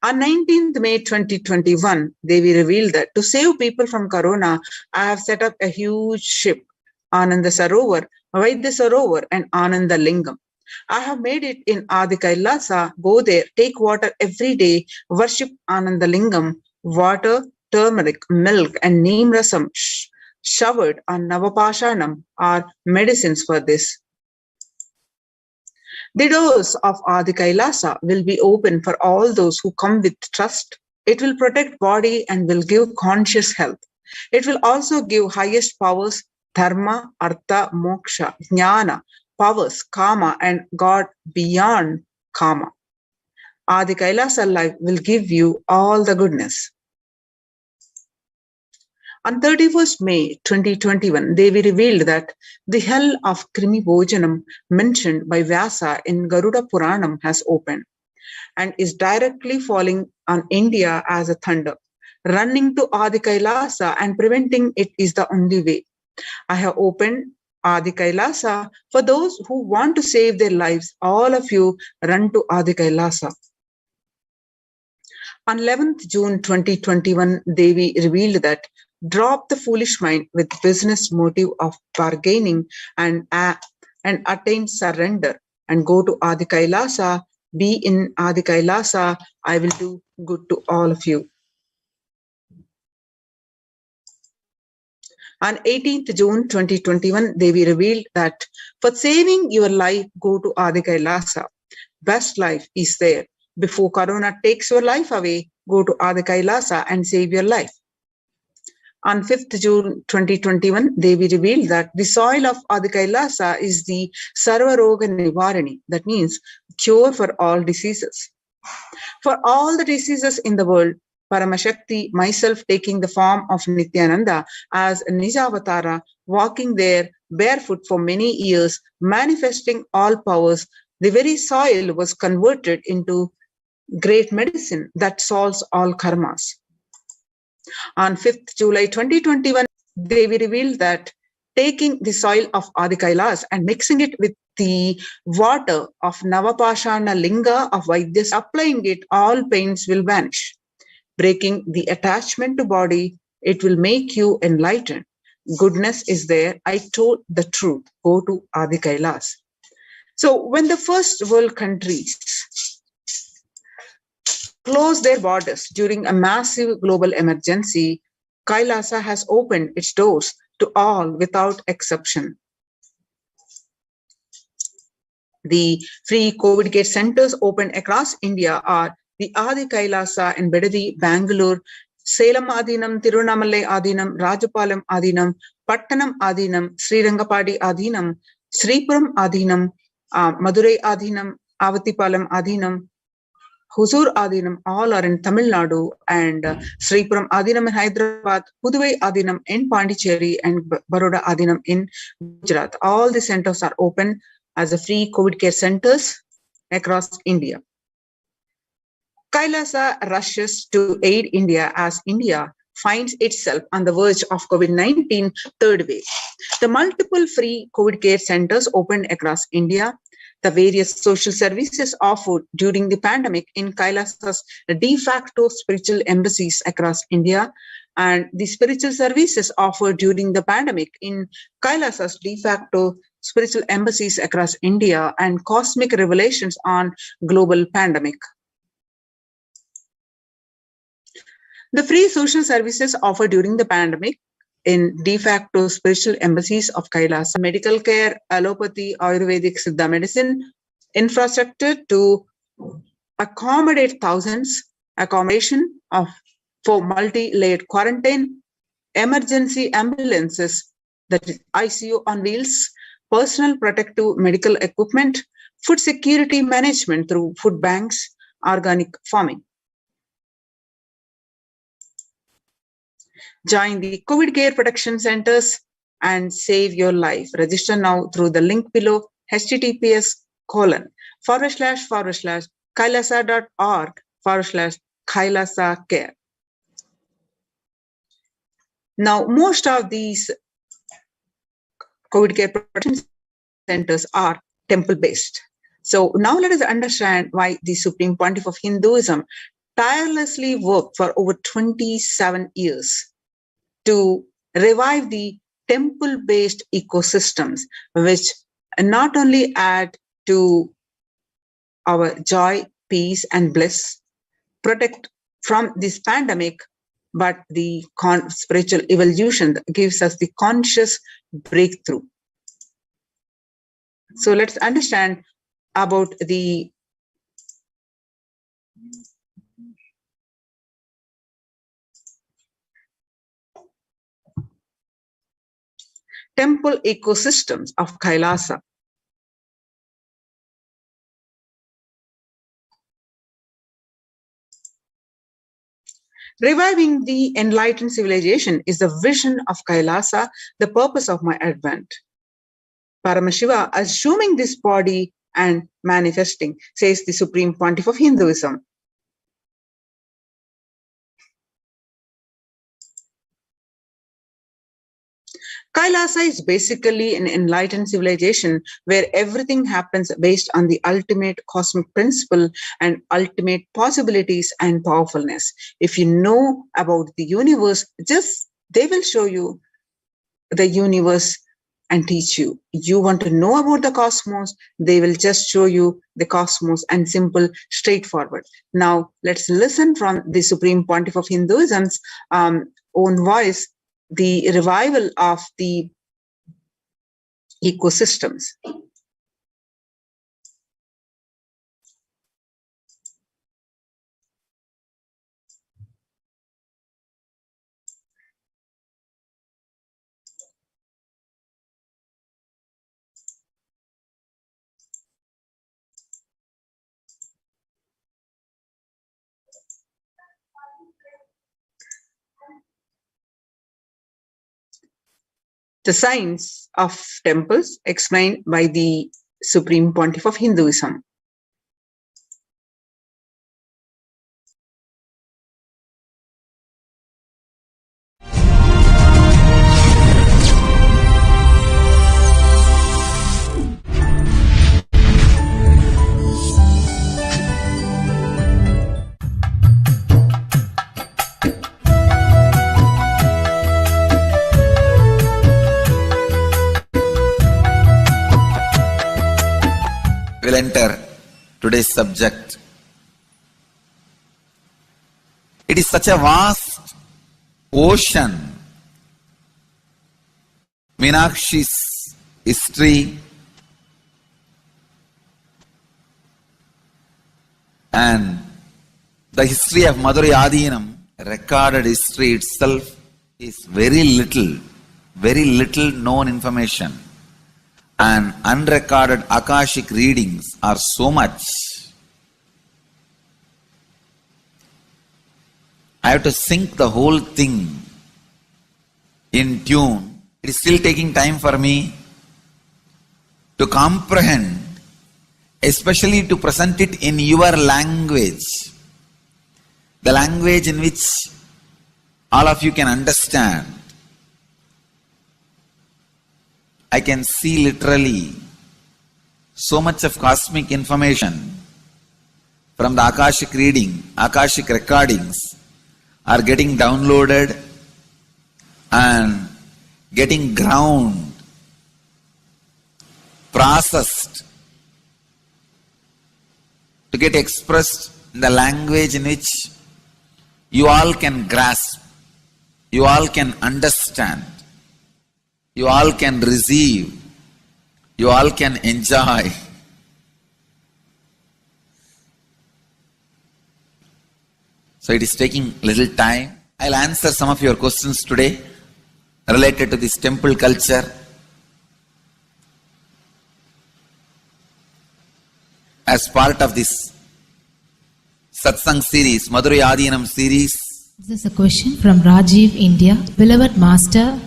On 19th May 2021, Devi revealed that to save people from corona, I have set up a huge ship, Ananda Sarovar, Vaidya Sarovar, and Ananda Lingam. I have made it in Adi Kailasa. Go there, take water every day, worship Ananda Lingam. Water, turmeric, milk, and neem rasam showered on Navapashanam are medicines for this. The doors of Adi Kailasa will be open for all those who come with trust. It will protect body and will give conscious health. It will also give highest powers, dharma, artha, moksha, jnana, powers, karma, and God beyond karma. Adi Kailasa life will give you all the goodness. On 31st May 2021, Devi revealed that the hell of Krimi Bhojanam mentioned by Vyasa in Garuda Puranam has opened and is directly falling on India as a thunder. Running to Adi Kailasa and preventing it is the only way. I have opened Adi Kailasa for those who want to save their lives. All of you run to Adi Kailasa. On 11th June 2021, Devi revealed that drop the foolish mind with business motive of bargaining and attain surrender and go to Adi Kailasa. Be in Adi Kailasa. I will do good to all of you. On 18th June 2021, Devi revealed that for saving your life, go to Adi Kailasa. Best life is there. Before Corona takes your life away, go to Adi Kailasa and save your life. On 5th June 2021, Devi revealed that the soil of Adi Kailasa is the Sarva Roga Nivarani, that means cure for all diseases. For all the diseases in the world, Paramashakti, myself taking the form of Nithyananda as a Nijavatara, walking there barefoot for many years, manifesting all powers, the very soil was converted into great medicine that solves all karmas. On 5th July 2021, Devi revealed that taking the soil of Adi Kailas and mixing it with the water of Navapashana Linga of Vaidyas, applying it, all pains will vanish. Breaking the attachment to body, it will make you enlightened. Goodness is there. I told the truth. Go to Adi Kailas. So when the first world countries closed their borders during a massive global emergency, Kailasa has opened its doors to all without exception. The free COVID care centers opened across India are the Adi Kailasa in Bedadi, Bangalore, Salem Adinam, Tirunamalai Adinam, Rajapalam Adinam, Pattanam Adinam, Srirangapadi Adinam, Sripuram Adinam, Madurai Adinam, Avatipalam Adinam, Huzur Adinam, all are in Tamil Nadu, and Sripuram Adinam in Hyderabad, Puduvai Adinam in Pondicherry, and Baroda Adinam in Gujarat. All the centers are open as a free COVID care centers across India. Kailasa rushes to aid India as India finds itself on the verge of COVID-19 third wave. The multiple free COVID care centers opened across India. The various social services offered during the pandemic in Kailasa's de facto spiritual embassies across India, and the spiritual services offered during the pandemic in Kailasa's de facto spiritual embassies across India, and cosmic revelations on global pandemic. The free social services offered during the pandemic in de facto spiritual embassies of Kailasa: medical care, allopathy, Ayurvedic Siddha medicine, infrastructure to accommodate thousands, accommodation for multi-layered quarantine, emergency ambulances, that is ICU on wheels, personal protective medical equipment, food security management through food banks, organic farming. Join the COVID Care Protection Centers and save your life. Register now through the link below, https://kailasa.org/kailasa care. Now, most of these COVID Care Protection Centers are temple-based. So now let us understand why the Supreme Pontiff of Hinduism tirelessly worked for over 27 years to revive the temple-based ecosystems, which not only add to our joy, peace, and bliss, protect from this pandemic, but the spiritual evolution that gives us the conscious breakthrough. So let's understand about the temple ecosystems of Kailasa. Reviving the enlightened civilization is the vision of Kailasa, the purpose of my advent. Paramashiva assuming this body and manifesting, says the Supreme Pontiff of Hinduism. Kailasa is basically an enlightened civilization where everything happens based on the ultimate cosmic principle and ultimate possibilities and powerfulness. If you know about the universe, they will show you the universe and teach you. You want to know about the cosmos, they will just show you the cosmos, and simple, straightforward. Now, let's listen from the Supreme Pontiff of Hinduism's own voice, the revival of the ecosystems. The science of temples explained by the Supreme Pontiff of Hinduism. We'll enter today's subject. It is such a vast ocean. Meenakshi's history and the history of Madurai Adinam, recorded history itself, is very little known information. And unrecorded Akashic readings are so much. I have to sync the whole thing in tune. It is still taking time for me to comprehend, especially to present it in your language, the language in which all of you can understand. I can see literally so much of cosmic information from the Akashic reading, Akashic recordings are getting downloaded and getting ground, processed to get expressed in the language in which you all can grasp, you all can understand. You all can receive, you all can enjoy. So it is taking little time. I'll answer some of your questions today related to this temple culture. As part of this Satsang series, Madurai Adinam series. This is a question from Rajiv, India. Beloved Master,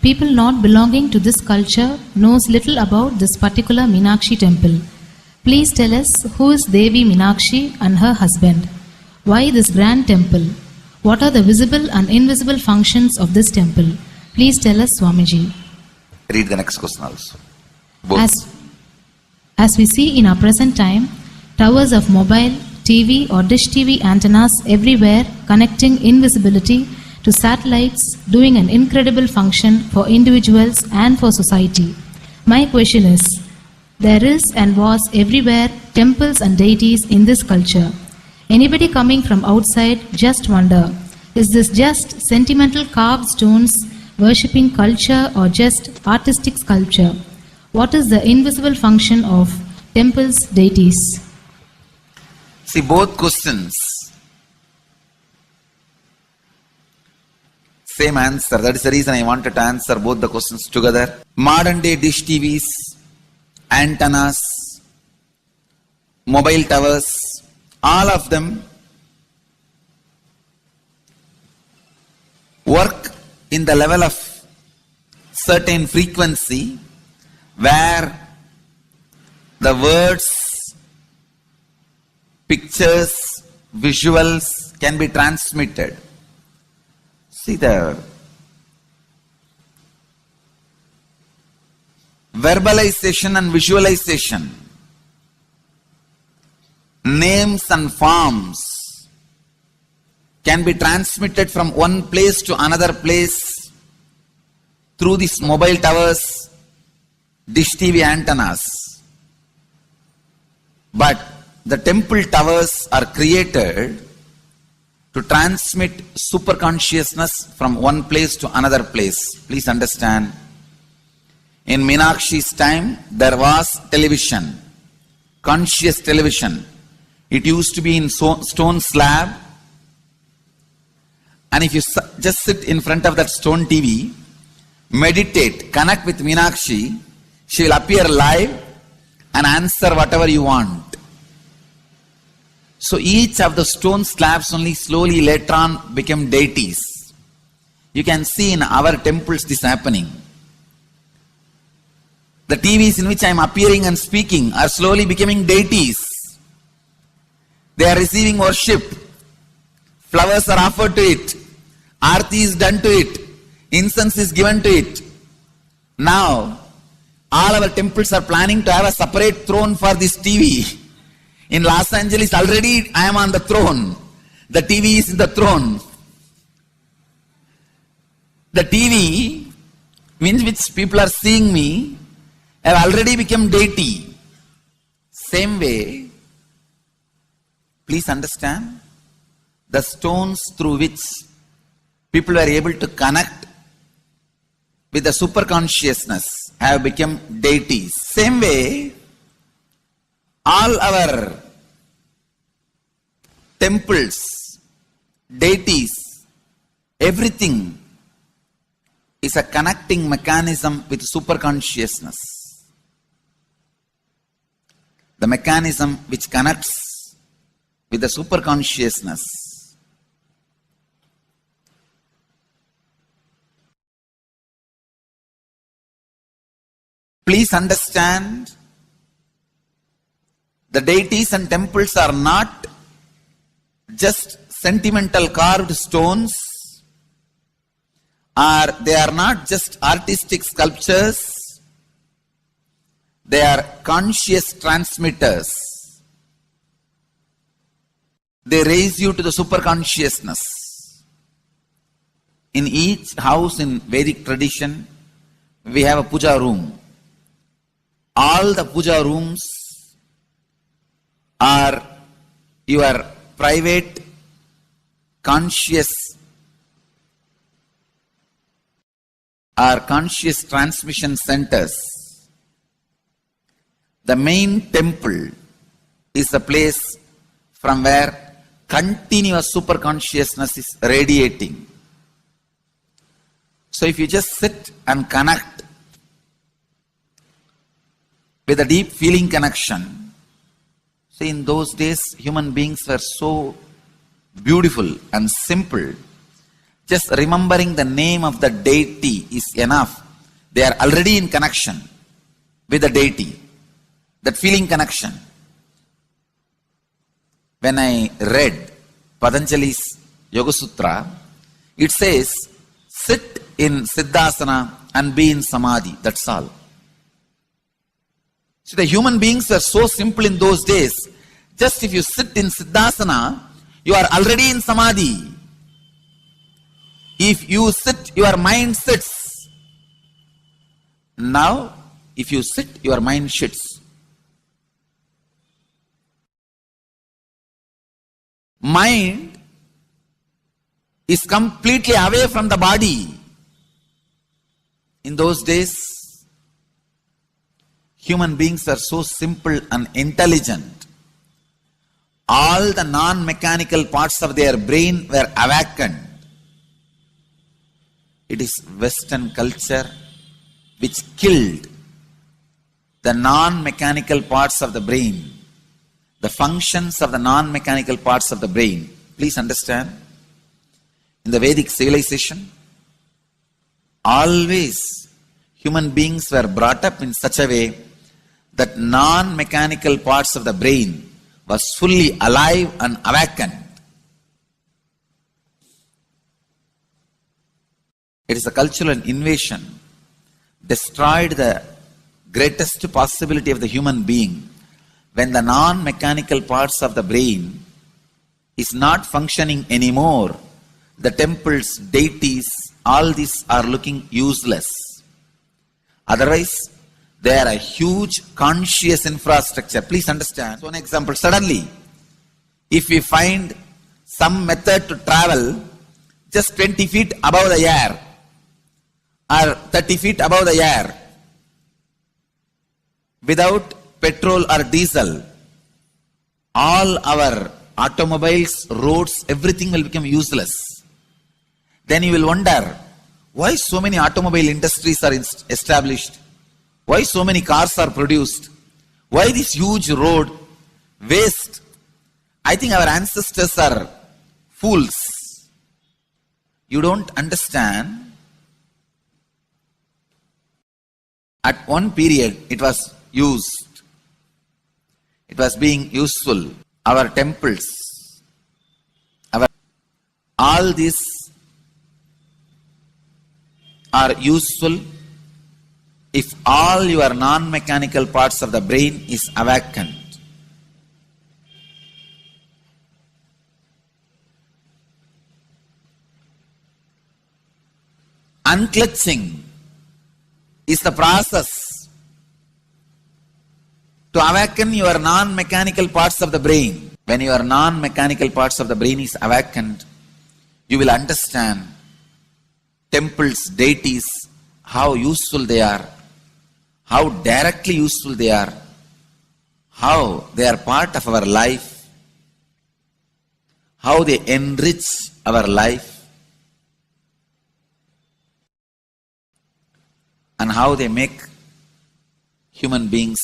people not belonging to this culture knows little about this particular Meenakshi temple. Please tell us who is Devi Meenakshi and her husband. Why this grand temple? What are the visible and invisible functions of this temple? Please tell us, Swamiji. Read the next question also. Both. As we see in our present time, towers of mobile, TV or dish TV antennas everywhere connecting invisibility to satellites, doing an incredible function for individuals and for society. My question is, there is and was everywhere temples and deities in this culture. Anybody coming from outside just wonder, is this just sentimental carved stones, worshipping culture or just artistic sculpture? What is the invisible function of temples, deities? See, both questions, same answer. That is the reason I wanted to answer both the questions together. Modern day dish TVs, antennas, mobile towers, all of them work in the level of certain frequency where the words, pictures, visuals can be transmitted. See, the verbalization and visualization, names and forms can be transmitted from one place to another place through these mobile towers, dish TV antennas. But the temple towers are created to transmit superconsciousness from one place to another place. Please understand. In Meenakshi's time, there was television, conscious television. It used to be in stone slab. And if you just sit in front of that stone TV, meditate, connect with Meenakshi, she will appear live and answer whatever you want. So each of the stone slabs only slowly later on became deities. You can see in our temples this happening. The TVs in which I am appearing and speaking are slowly becoming deities. They are receiving worship. Flowers are offered to it. Aarti is done to it. Incense is given to it. Now, all our temples are planning to have a separate throne for this TV. In Los Angeles, already I am on the throne. The TV is in the throne. The TV, in which people are seeing me, have already become deity. Same way, please understand, the stones through which people were able to connect with the superconsciousness have become deities. Same way, all our temples, deities, everything is a connecting mechanism with superconsciousness. The mechanism which connects with the superconsciousness. Please understand, the deities and temples are not just sentimental carved stones, or they are not just artistic sculptures. They are conscious transmitters. They raise you to the superconsciousness. In each house in Vedic tradition, we have a puja room. All the puja rooms are your private, conscious transmission centers. The main temple is the place from where continuous superconsciousness is radiating. So if you just sit and connect with a deep feeling connection, see, in those days human beings were so beautiful and simple. Just remembering the name of the deity is enough. They are already in connection with the deity. That feeling connection. When I read Patanjali's Yoga Sutra, it says, sit in Siddhasana and be in Samadhi. That's all. So the human beings were so simple in those days. Just if you sit in Siddhasana, you are already in Samadhi. If you sit, your mind sits. Now, if you sit, your mind sits. Mind is completely away from the body. In those days, human beings are so simple and intelligent. All the non-mechanical parts of their brain were awakened. It is Western culture which killed the non-mechanical parts of the brain, the functions of the non-mechanical parts of the brain. Please understand, in the Vedic civilization, always human beings were brought up in such a way that non-mechanical parts of the brain was fully alive and awakened. It is a cultural invasion, destroyed the greatest possibility of the human being when the non-mechanical parts of the brain is not functioning anymore. The temples, deities, all these are looking useless. Otherwise, they are a huge conscious infrastructure. Please understand. One example, suddenly, if we find some method to travel just 20 feet above the air or 30 feet above the air without petrol or diesel, all our automobiles, roads, everything will become useless. Then you will wonder, why so many automobile industries are established? Why so many cars are produced? Why this huge road? Waste. I think our ancestors are fools. You don't understand. At one period, it was used. It was being useful. Our temples, all these are useful if all your non-mechanical parts of the brain is awakened. Unclutching is the process to awaken your non-mechanical parts of the brain. When your non-mechanical parts of the brain is awakened, you will understand temples, deities, how useful they are, how directly useful they are, how they are part of our life, how they enrich our life, and how they make human beings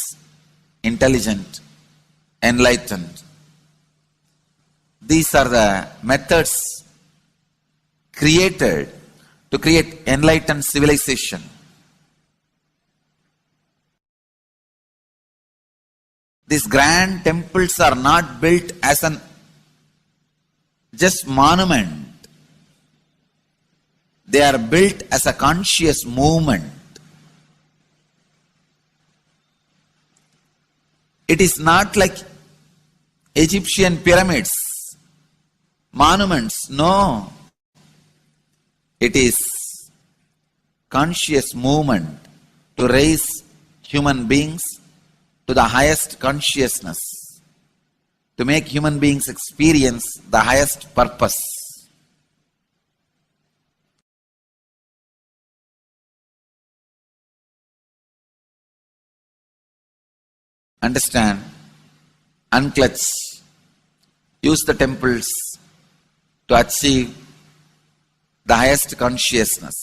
intelligent, enlightened. These are the methods created to create enlightened civilization. These grand temples are not built as an just monument. They are built as a conscious movement. It is not like Egyptian pyramids, monuments. No. It is conscious movement to raise human beings to the highest consciousness, to make human beings experience the highest purpose. Understand, unclutch, use the temples to achieve the highest consciousness.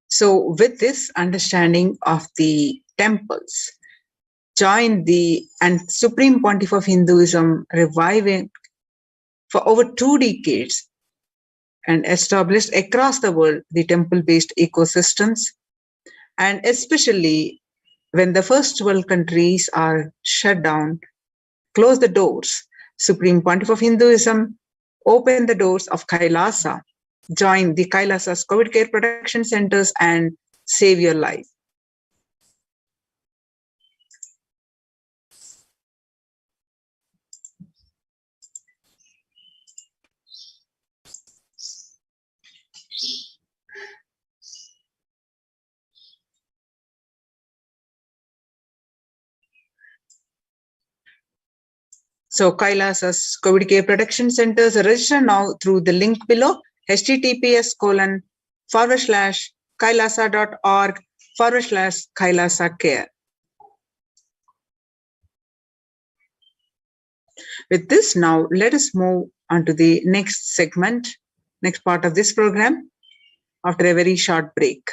So with this understanding of the temples, joined the and Supreme Pontiff of Hinduism reviving for over 2 decades and established across the world the temple-based ecosystems, and especially when the first world countries are shut down, close the doors, Supreme Pontiff of Hinduism opened the doors of Kailasa, join the Kailasa's COVID care protection centers and save your life. So Kailasa's COVID care protection centers register now through the link below, https://kailasa.org/Kailasa care. With this, now let us move on to the next segment, next part of this program, after a very short break.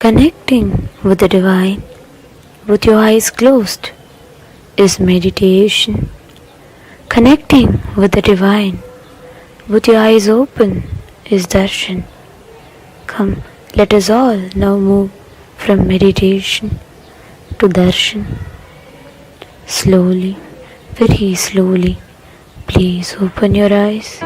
Connecting with the Divine with your eyes closed is meditation. Connecting with the Divine with your eyes open is darshan. Come, let us all now move from meditation to darshan. Slowly, very slowly, please open your eyes.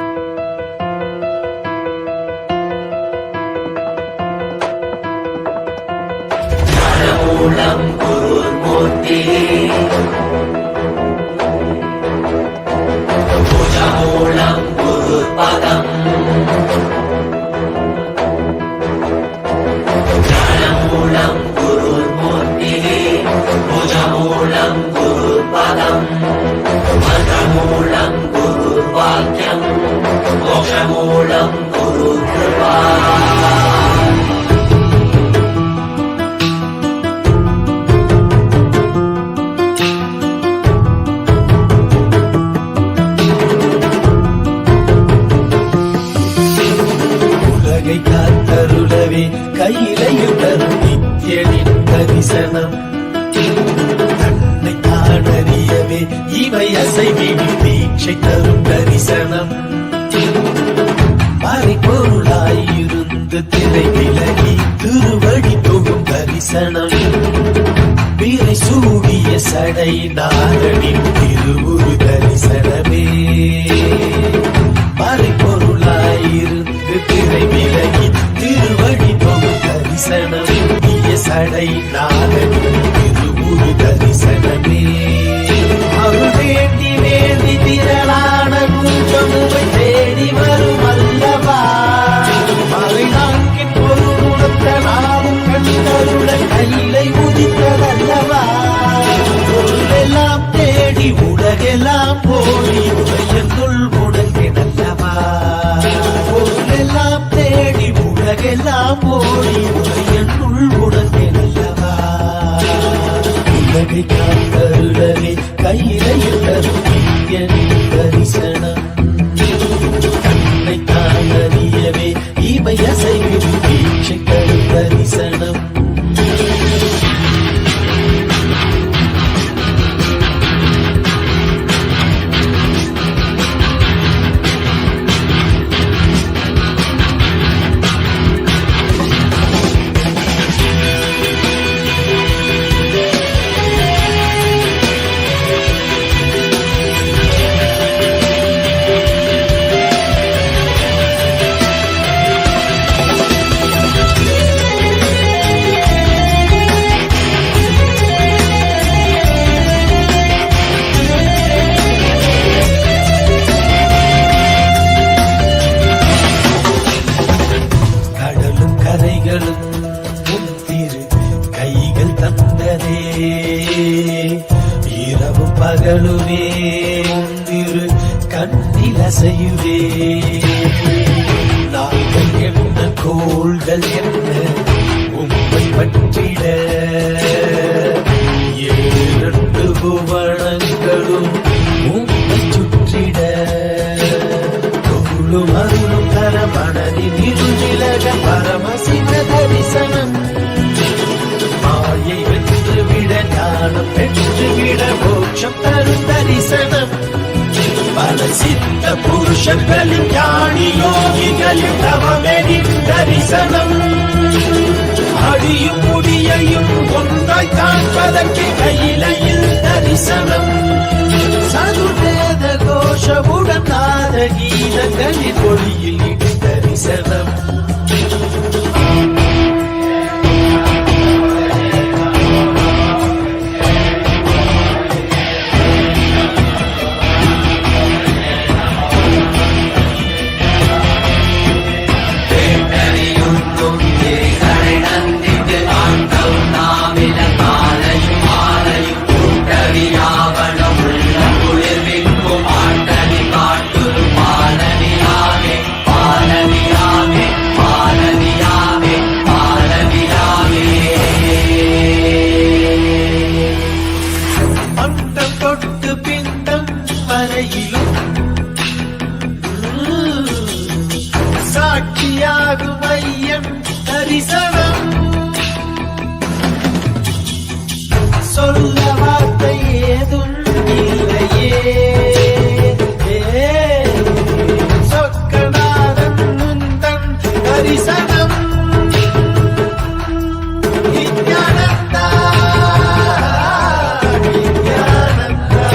காத்தருளவே கையிலையுடரும் நித்யனின் தரிசனம் தன்னை காணறியவே இவை அசைவின் தீட்சை தரும் தரிசனம் மறைபொருளாயிருந்து திரை விலகி திருவடி தொகும் தரிசனம் பிறை சூடிய சடை நாரனின் திருவுரு தரிசனமே மறைபொருளாயிருந்து திரை விலகி திருவடி தொகும் தரிசனம் சடை நாரனின் திருவுரு தரிசனமே அருள் வேண்டி வேண்டி திரளான குஞ்சமுவை தேடி வரும் அல்லவா மறை நான்கின் பொருளுணர்த்த நாமும் கண்டருள கையிலை உதித்ததல்லவா பொருளெல்லாம் தேடி உலகெல்லாம் போடி உரையனுள் முடங்கினல்லவா பொருளெல்லாம் தேடி உலகெல்லாம் போடி உரையனுள் முடங்கினல்லவா உலகை காத்தருளவே கையிலையில் தரும் தரிசனம் தன்னை காணறியவே இவை அசைவின் தீட்சை தரும் தரிசனம் பாடல் என்ன உம்மை பற்றிட ஏழு புவனங்களும் உம்மை சுற்றிட பொருளும் அருளும் தர மனதின் இருவிலக பரமசிவ தரிசனம் மாயை வென்றுவிட ஞானம் பெற்றுவிட மோட்சம் தரும் தரிசனம் பல சித்த புருஷர்களின் ஞானி யோகிகளின் தவமெனின் தரிசனம் அடியும் முடியையும் ஒன்றாய் காண்பதற்கு கையிலையில் தரிசனம் சதுர்வேத கோஷவுடன் நாத கீதங்களின் ஒளியில் இடி தரிசனம் சாட்சியாகும் ஐயன் தரிசனம் சொல்ல வார்த்தை ஏதும் இல்லையே சொக்கநாதன் முந்தன் தரிசனம் நித்யானந்தா நித்யானந்தா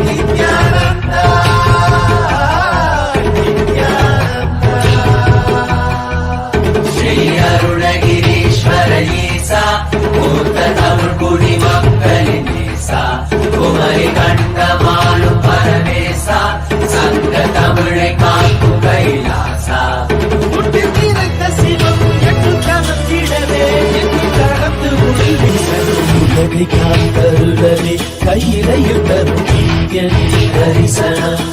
நித்யானந்தா குமரி கண்டமாலும் பரமேசா சங்க தமிழை காக்கும் கைலாசா சிவம் என்று கலந்திடவே என்று கடந்து உலகை காத்தருளவே கையிலையில் தரும் தரிசனம்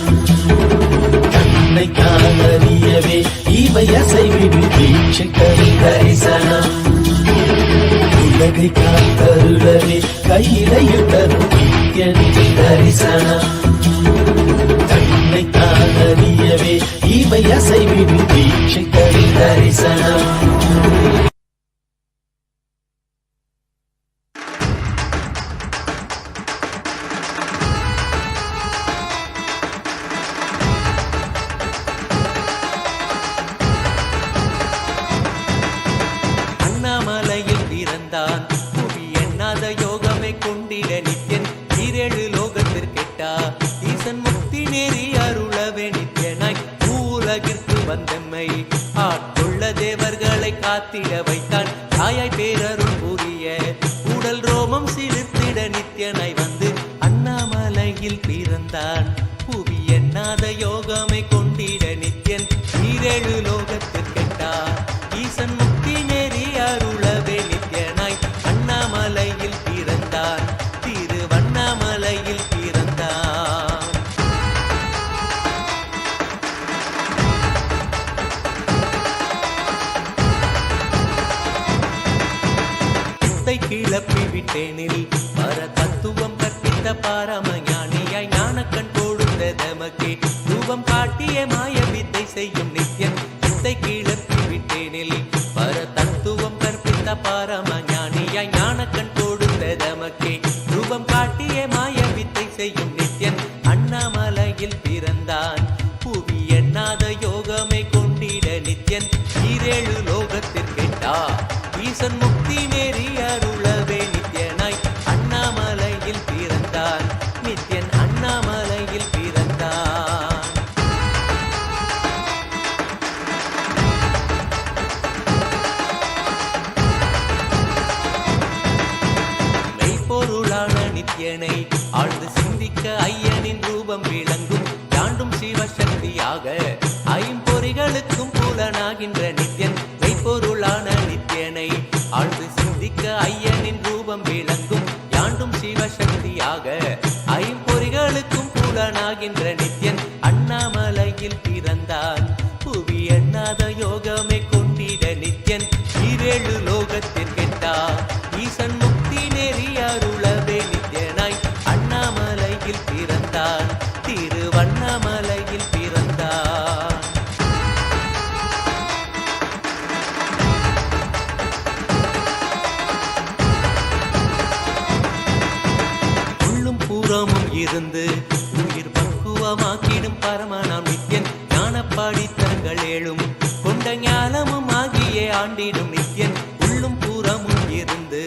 கண்ணை காணறியவே இவை அசைவிடு தீட்சை தரும் தரிசனம் உலகை காத்தருளவே கையிலையில் தரும் தரிசனம் கண்ணை காணறியவே இவை அசைவிடு தீட்சை தரும் தரிசனம் அண்ணாமலையில் பிறந்தான் புவி எண்ணாத யோகமை கொண்டிட நித்யன் ஈரேழு லோகத்திற்கெட்டா ஈசன் முக்தி நேரி அருளவே நித்யனாய் பூலகிற்கு வந்தம்மை ஆட்கொள்ள தேவர்களை காத்திட வைத்தான் தாயாய் பேரருள் புரிய உடல் ரோமம் சிலிர்த்திட நித்யனாய் வந்து அண்ணாமலையில் பிறந்தான் புவி எண்ணாத யோகமை கொண்டிட நித்யன் ஈரேழு லோகத்திற்கெட்டா ஈசன் முக்தி நேரி அருளவே நித்யனாய் அண்ணாமலையில் பிறந்தான் திருவண்ணாமலையில் பிறந்தான் சித்தை கிளப்பி விட்டேனில் பர தத்துவம் கற்பித்த பாரமஞானியாய் ஞானக்கண் கொடுத்த தமக்கே ரூபம் காட்டிய மாய வித்தை செய்யும் நித்யன் சித்தை கிளப்பி விட்டேனில் பர தத்துவம் கற்பித்த பாரமஞானியாய் ஞானக்கண் கொடுத்த தமக்கே ரூபம் காட்டிய மாய வித்தை செய்யும் நித்யன் அண்ணாமலையில் பிறந்தான் புவி எண்ணாத யோகமை கொண்டிட நித்யன் ஈரேழு லோகத்திற்கெட்டா ஈசன் முக்தி நேரி அருளவே நித்யனாய் அண்ணாமலையில் பிறந்தான் நித்யன் அண்ணாமலையில் பிறந்தான் மெய்ப்பொருளான நித்யனை ஆழ்ந்து சிந்திக்க ஐயனின் ரூபம் விளங்கும் யாண்டும் சிவசக்தியாக ஐம்பொறிகளுக்கும் புலனாகின்ற நித்யன் மெய்ப்பொருளான நித்யனை ஆழ்ந்து சிந்திக்க ஐயனின் ரூபம் விளங்கும் யாண்டும் சிவசக்தியாக ஐம்பொறிகளுக்கும் புலனாகின்ற நித்யன் அண்ணாமலையில் பிறந்தான் புவி எண்ணாத யோகமே இருந்து உயிர் பக்குவமாக்கிடும் பரமனாம் நித்யன் ஞானப்பாடித்தங்கள் ஏழும் கொண்ட ஞானமும் ஆகியே ஆண்டிடும் நித்யன் உள்ளும் பூரமும் இருந்து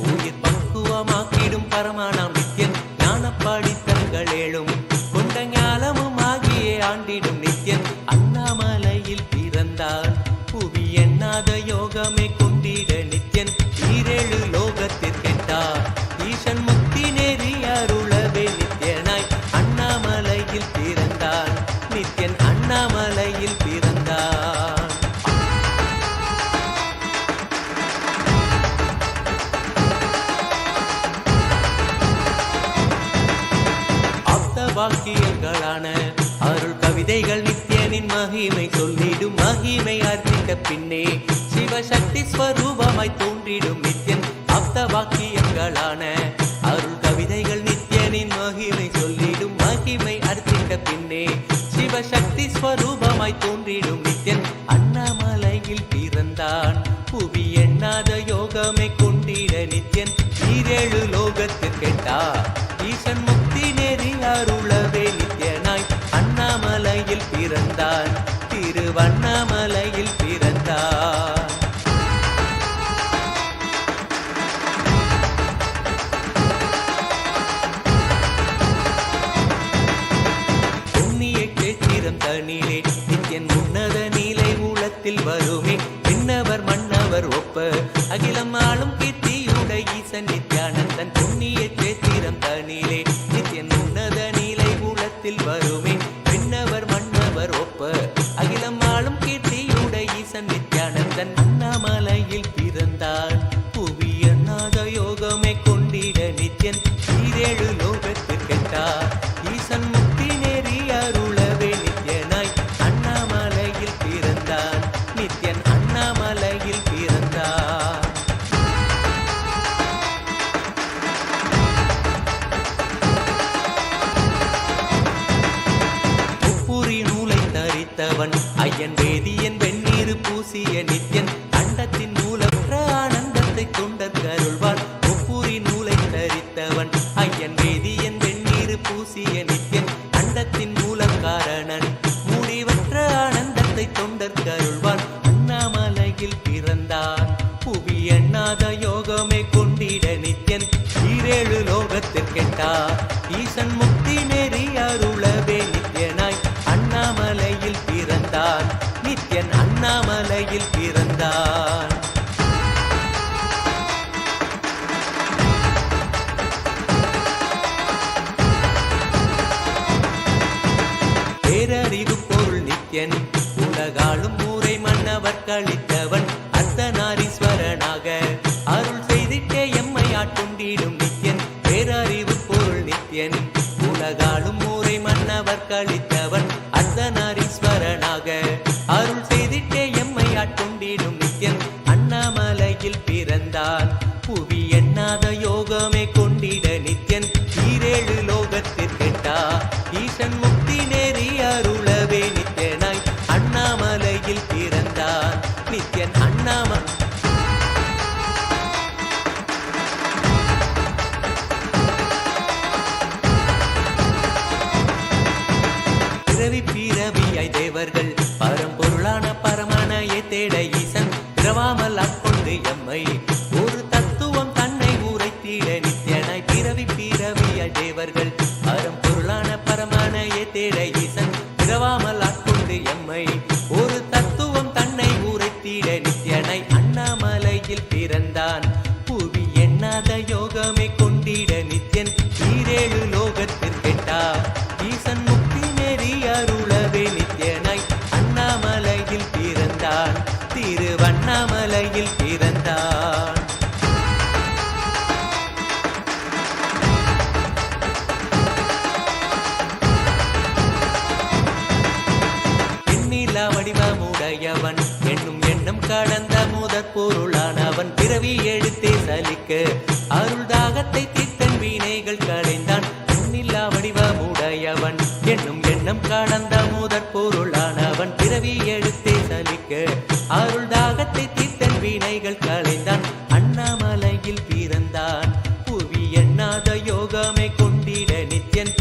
உயிர் பக்குவமாக்கிடும் பரமனாம் நித்யன் ஞானப்பாடித்தங்கள் ஏழும் கொண்ட ஞானமும் ஆகியே ஆண்டிடும் நித்யன் அண்ணாமலையில் பிறந்தான் புவி எண்ணாத யோகமே கொண்டிட நித்யன் ஈரேழு லோகத்திற்கெட்டார் ஈசன் முக்தி நெறி அருளவே நித்யனாய் அண்ணாமலையில் பிறந்தான் நித்யன் அண்ணாமலையில் பிறந்தான். ஆப்த வாக்கியங்களான அருள் கவிதைகள் நித்யனின் மகிமை சொல்லிடும் மகிமை அர்ப்பித்த பின்னே சிவசக்தி ஸ்வரூபமாய் தோன்றிடும் நித்யன் ஆப்த வாக்கியங்களான அருள் கவிதைகள் நித்யனின் மகிமை சொல்லிடும் மகிமை அர்ப்பித்த பின்னே சிவசக்தி ஸ்வரூபமாய் தோன்றிடும் நித்யன் அண்ணாமலையில் பிறந்தான் புவி எண்ணாத யோகமே கொண்டிட நித்யன் ஈரேழு லோகத்திற்கெட்டா ஈசன் முக்தி நெறி அருளவே நித்யனாய் அண்ணாமலையில் பிறந்தான் திருவண்ணாமலையில் பிறந்தான். புண்ணிய கேத்திரம் தனிலே நித்யன் உன்னத நீலை ஊழத்தில் வருமே விண்ணவர் மன்னவர் ஒப்ப அகிலம் ஆளும் கீர்த்தியுடை ஈசன் நித்யானந்தன் புண்ணிய கேத்திரம் தனிலே நித்யன் உன்னத நீலை ஊழத்தில் வருமே விண்ணவர் மன்னவர் ஒப்ப அகிலம் ஆளும் கீர்த்தியுடை ஈசன் நித்யானந்தன் அண்ணாமலையில் பிறந்தான் புவி எண்ணாத யோகமே கொண்டிட நித்யன் ஈரேழு லோகத்திற்கெட்டார் ஈசன் முக்தி நெறி அருளவே நித்யனாய் அண்ணாமலையில் பிறந்தான் நித்யன் அண்ணாமலையில் பிறந்தான். முப்புரி நூலை தரித்தவன் ஐயன் வேதியன் வெந்நீர் பூசிய நித்யன் அண்டத்தின் மூலற்ற ஆனந்தத்தை தொண்டற்கு அருள்வான் முப்புரி நூலை தரித்தவன் ஐயன் வேதியன் வெந்நீர் பூசிய நித்யன் அண்டத்தின் மூலக்காரணன் முடிவற்ற ஆனந்தத்தை தொண்டற்கு அருள்வான் அண்ணாமலையில் பிறந்தான் புவி எண்ணாத யோகமே கொண்டிட நித்யன் ஈரேழு லோகத்திற்கெட்டா ஈசன் முக்தி நெறி அருளவே நித்யனாய் அண்ணாமலையில் பிறந்தான் நித்யன் அண்ணாமலையில் பிறந்தான். பேரறிவு பொருள் நித்யன் உலகாளும் ஊரை மன்னவர் கழித்தவன் அர்த்தநாரீஸ்வரனாக அருள் செய்திட்டே எம்மை ஆட்கொண்டிடும் நித்யன் பேரறிவு பொருள் நித்யன் உலகாளும் ஊரை மன்னவர் கழித்தவன் அர்த்தநாரீஸ்வரனாக அருள் செய்திட்டே எம்மை ஆட்கொண்டிடும் நித்யன் அண்ணாமலையில் பிறந்தான் புவி எண்ணாத யோகமே கொண்டிட நித்யன் ஈரேழு லோகத்திற்கெட்டா ஈசன் முக்தி நெறி அருளவே நித்யனாய் அண்ணாமலையில் பிறந்தான் நித்யன் அண்ணாமலை. பிறவி பிறவியாய் தேவர்கள் பரம்பொருளான பரமனையை தேட ஈசன் பிறவாமல் ஆட்கொண்டு எம்மை ஒரு தத்துவம் தன்னை உரைத்திட நித்யனாய் பிறவி பிறவியாய் தேவர்கள் பரம்பொருளான பரமனையை தேட ஈசன் பிறவாமல் ஆட்கொண்டு எம்மை ஒரு தத்துவம் தன்னை உரைத்திட நித்யனாய் அண்ணாமலையில் பிறந்தான் புவி எண்ணாத யோகமே கொண்டிட நித்யன் ஈரேழு லோகத்திற்கெட்டா ஈசன் முக்தி நெறி அருளவே நித்யனாய் அண்ணாமலையில் பிறந்தான் திருவண்ணாமலையில் பிறந்தான். எண்ணிலா வடிவமுடையவன் என்னும் எண்ணம் கடந்த முதற் பொருளானவன் பிறவி எழுத்தே சலிக்க அருள் தாகத்தை தீர்த்தன் வீணைகள் களைந்தான் எண்ணிலா வடிவமுடையவன் என்னும் எண்ணம் கடந்த முதற் பொருளானவன் பிறவி எழுத்தே சலிக்க அருள் தாகத்தை தீர்த்தன் வீணைகள் களைந்தான் அண்ணாமலையில் பிறந்தான் புவி எண்ணாத யோகமே கொண்டிட நித்யன்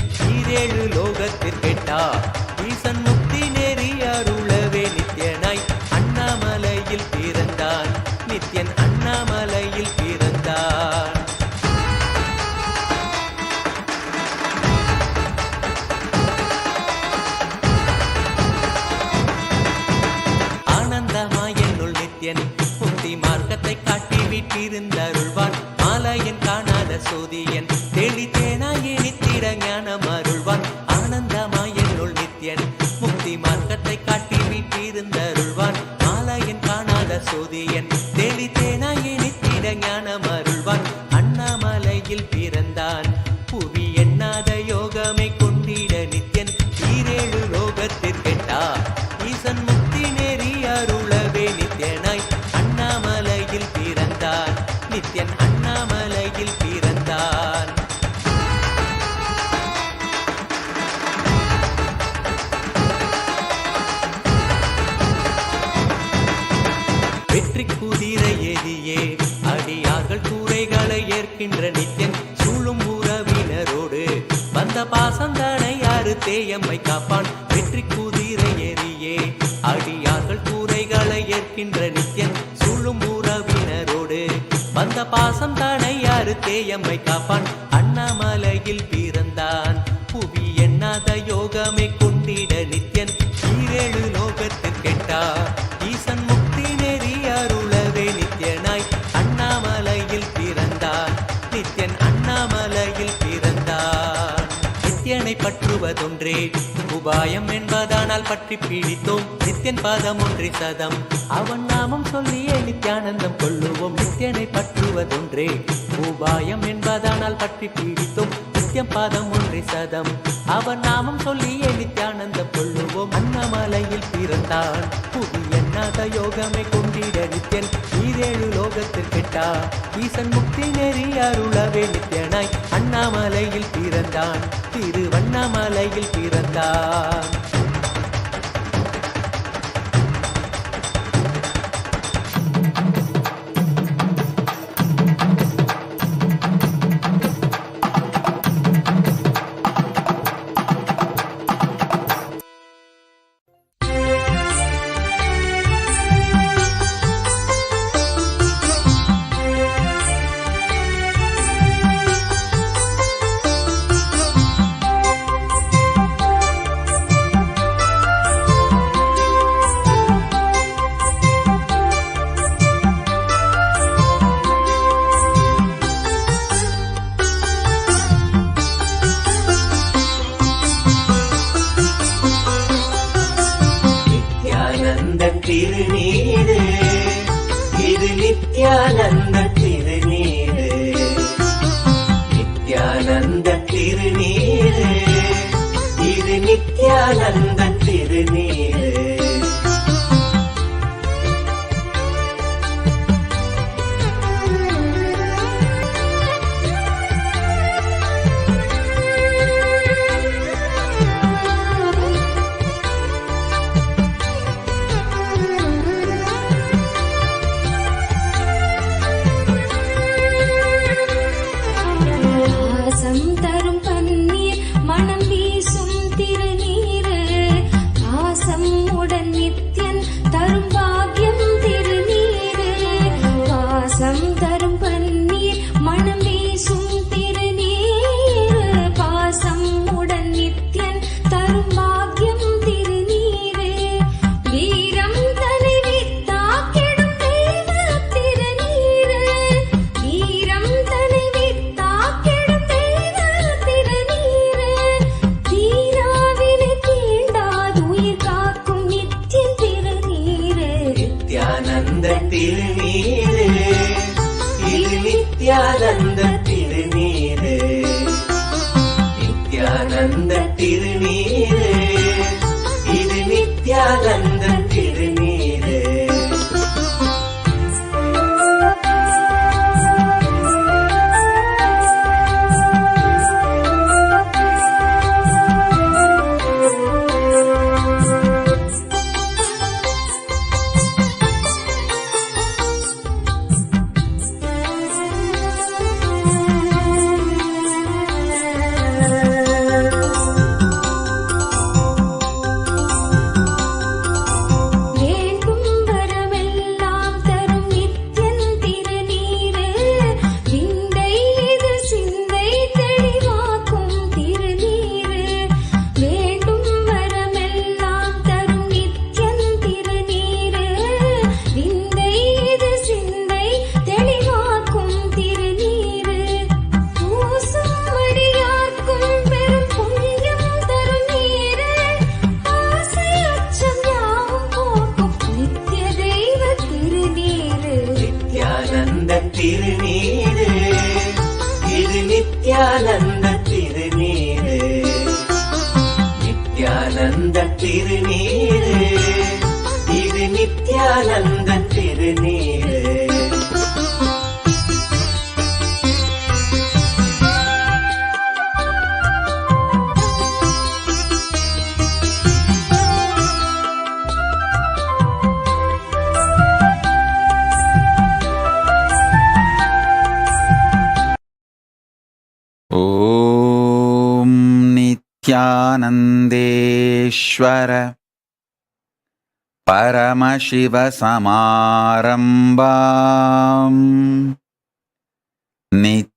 சோதியன் தெளித்தேனாய் இனித்திட ஞானம் அருள்வான் ஆனந்தமாய் என்னுள் நித்யன் முக்தி மார்க்கத்தை காட்டி வீட்டிருந்தருள்வான் மாலையன் காணாத சோதியன் தெளித்தேனாய் இனித்திட ஞானம் அருள்வான் அண்ணாமலையில் பிறந்தான் புவி எண்ணாத யோகமை கொண்டிட நித்யன் ஈரேழு லோகத்திற்கெட்டா ஈசன் முக்தி நெறி அருளவே நித்யனாய் அண்ணாமலையில் பிறந்தான் நித்யன் அண்ணாமலையில் பிறந்தான். வெற்றி குதிரை எதியே அடியார்கள் கூரைகளை ஏற்கின்ற நித்யன் சூழும் உறவினரோடு வந்த பாசந்தனை யாரு தேயம்மை காப்பான். வெற்றி குதிரை எரியே அடியார்கள் கூரைகளை ஏற்கின்ற நித்யன் சூழும் உறவினரோடு வந்த பாசம் தானை யாரு தேயம்மை காப்பான். அண்ணாமலையில் பிறந்தான் புவி எண்ணாத யோகமை கொண்டிட நித்யன் ஈரேழு லோகத்திற்கெட்டா ஈசன் முக்தி நெறி அருளவே நித்யனாய் அண்ணாமலையில் பிறந்தான் நித்யன் அண்ணாமலையில் பிறந்தான். நித்யனை பற்றுவதொன்றே உபாயம் என்பதானால் பற்றி பீடித்தோம் நித்யன் பாதம் ஒன்றி சதம் அவன் நாமம் சொல்லியே நித்யானந்தம் கொள்ளுவோம். நித்யனை பற்றுவதொன்றே உபாயம் என்பதானால் பற்றி பீடித்தோம் நித்யம் பாதம் ஒன்றி சதம் அவன் நாமம் சொல்லியே நித்யானந்தம் கொள்ளுவோம். அண்ணாமலையில் பிறந்தான் புவி எண்ணாத யோகமை கொண்டிட நித்யன் ஈரேழு லோகத்திற்கெட்டா ஈசன் முக்தி நெறி அருளவே நித்யனாய் அண்ணாமலையில் பிறந்தான் திருவண்ணாமலையில் பிறந்தான். நித்யானந்த திருநீரு நித்யானந்த திருநீரு இது நித்யானந்த திருநீரு. நித்யானந்த திருநீரு நித்யானந்த திருநீரு இது நித்யானந்த திருநீரு. நித்யானந்த திருநீரு ॐ नित्यानन्देश्वर परमशिवसमारम्भाम् नित्यानन्देश्वरि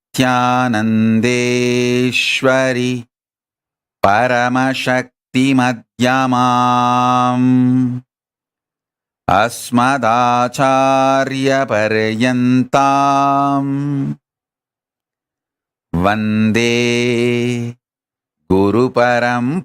परमशक्तिमध्यमाम् अस्मदाचार्यपर्यन्ताम् वन्दे गुरुपरम्पराम्.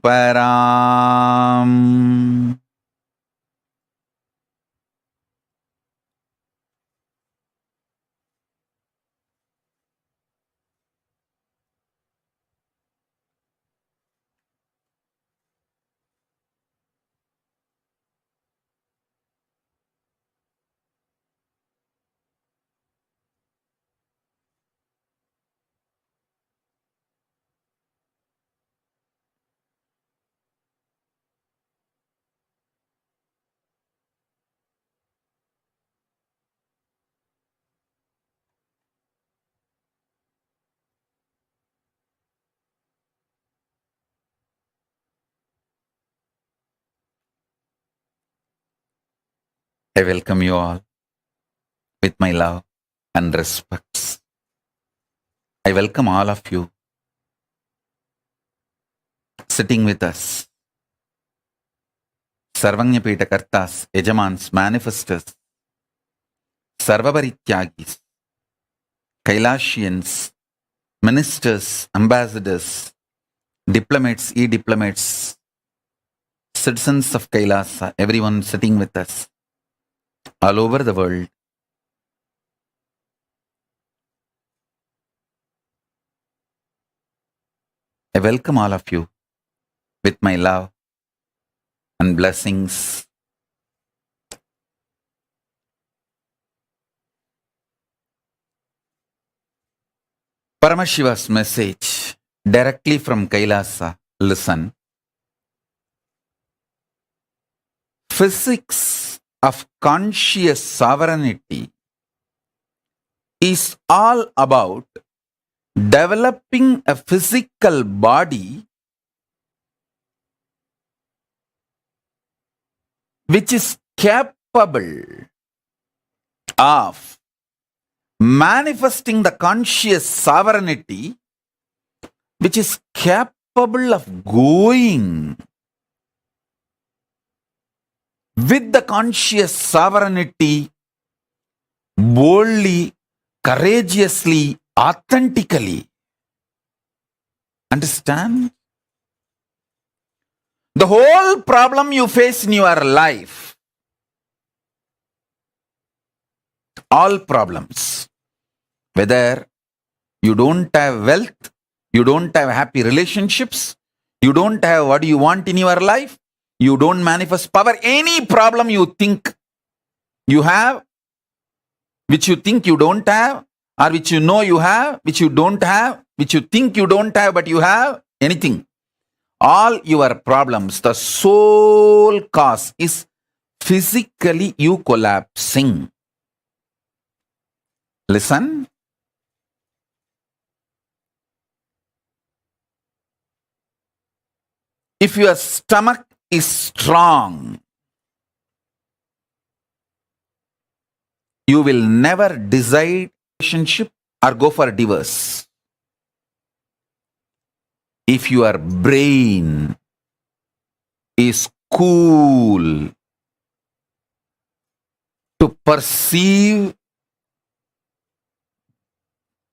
I welcome you all with my love and respects. I welcome all of you sitting with us. Sarvanyapeta Kartas, Yajamans, Manifestors, Sarvaparityagis, Kailashians, Ministers, Ambassadors, Diplomats, E-Diplomats, citizens of Kailasa, everyone sitting with us all over the world. I welcome all of you with my love and blessings. Paramashiva's message directly from Kailasa. Listen. Physics of conscious sovereignty is all about developing a physical body which is capable of manifesting the conscious sovereignty, which is capable of going with the conscious sovereignty boldly, courageously, authentically. Understand? The whole problem you face in your life, all problems, whether you don't have wealth, you don't have happy relationships, you don't have what you want in your life, you don't manifest power, any problem you think you have, which you think you don't have, or which you know you have, which you don't have, which you think you don't have but you have, anything. All your problems, the sole cause is physically you collapsing. Listen. If your stomach is strong, you will never decide relationship or go for divorce. If your brain is cool to perceive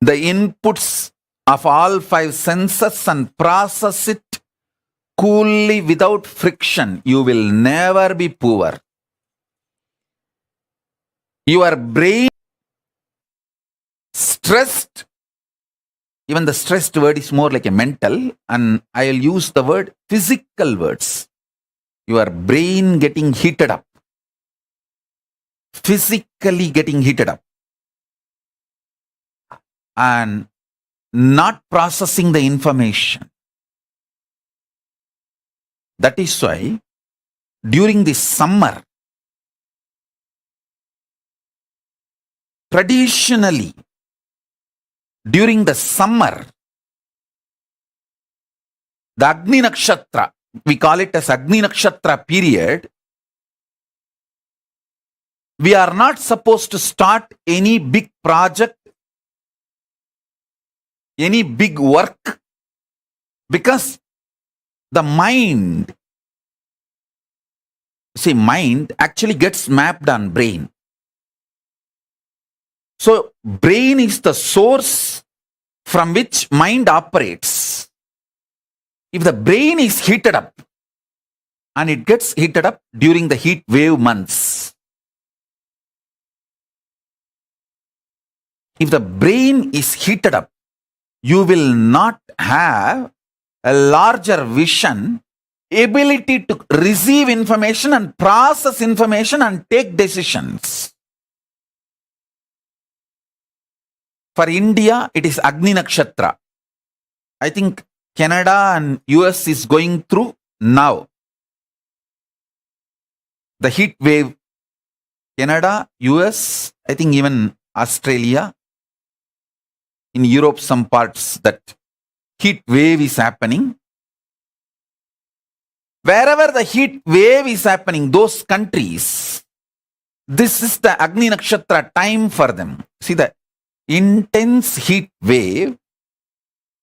the inputs of all five senses and process it coolly without friction, you will never be poor. Your brain stressed, even the stressed word is more like a mental, and I'll use the word physical words. Your brain getting heated up. physically getting heated up and not processing the information. That is why during the summer, traditionally, during the summer, the Agni Nakshatra, we call it as Agni Nakshatra period, we are not supposed to start any big project, any big work, because the mind actually gets mapped on brain. So brain is the source from which mind operates. If the brain is heated up, and it gets heated up during the heat wave months, if the brain is heated up, you will not have a larger vision, ability to receive information and process information and take decisions. For India, it is Agni Nakshatra. I think Canada and US is going through now the heat wave. Canada, US, I think even Australia, in Europe, some parts, that heat wave is happening. Wherever the heat wave is happening, those countries, this is the Agni Nakshatra time for them. See, the intense heat wave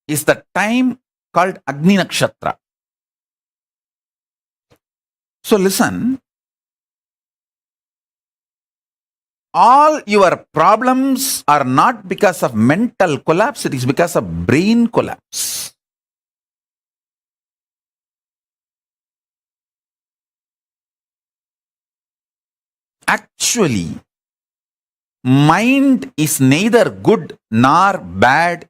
is the time called Agni Nakshatra. So listen, all your problems are not because of mental collapse, it is because of brain collapse. Actually, mind is neither good nor bad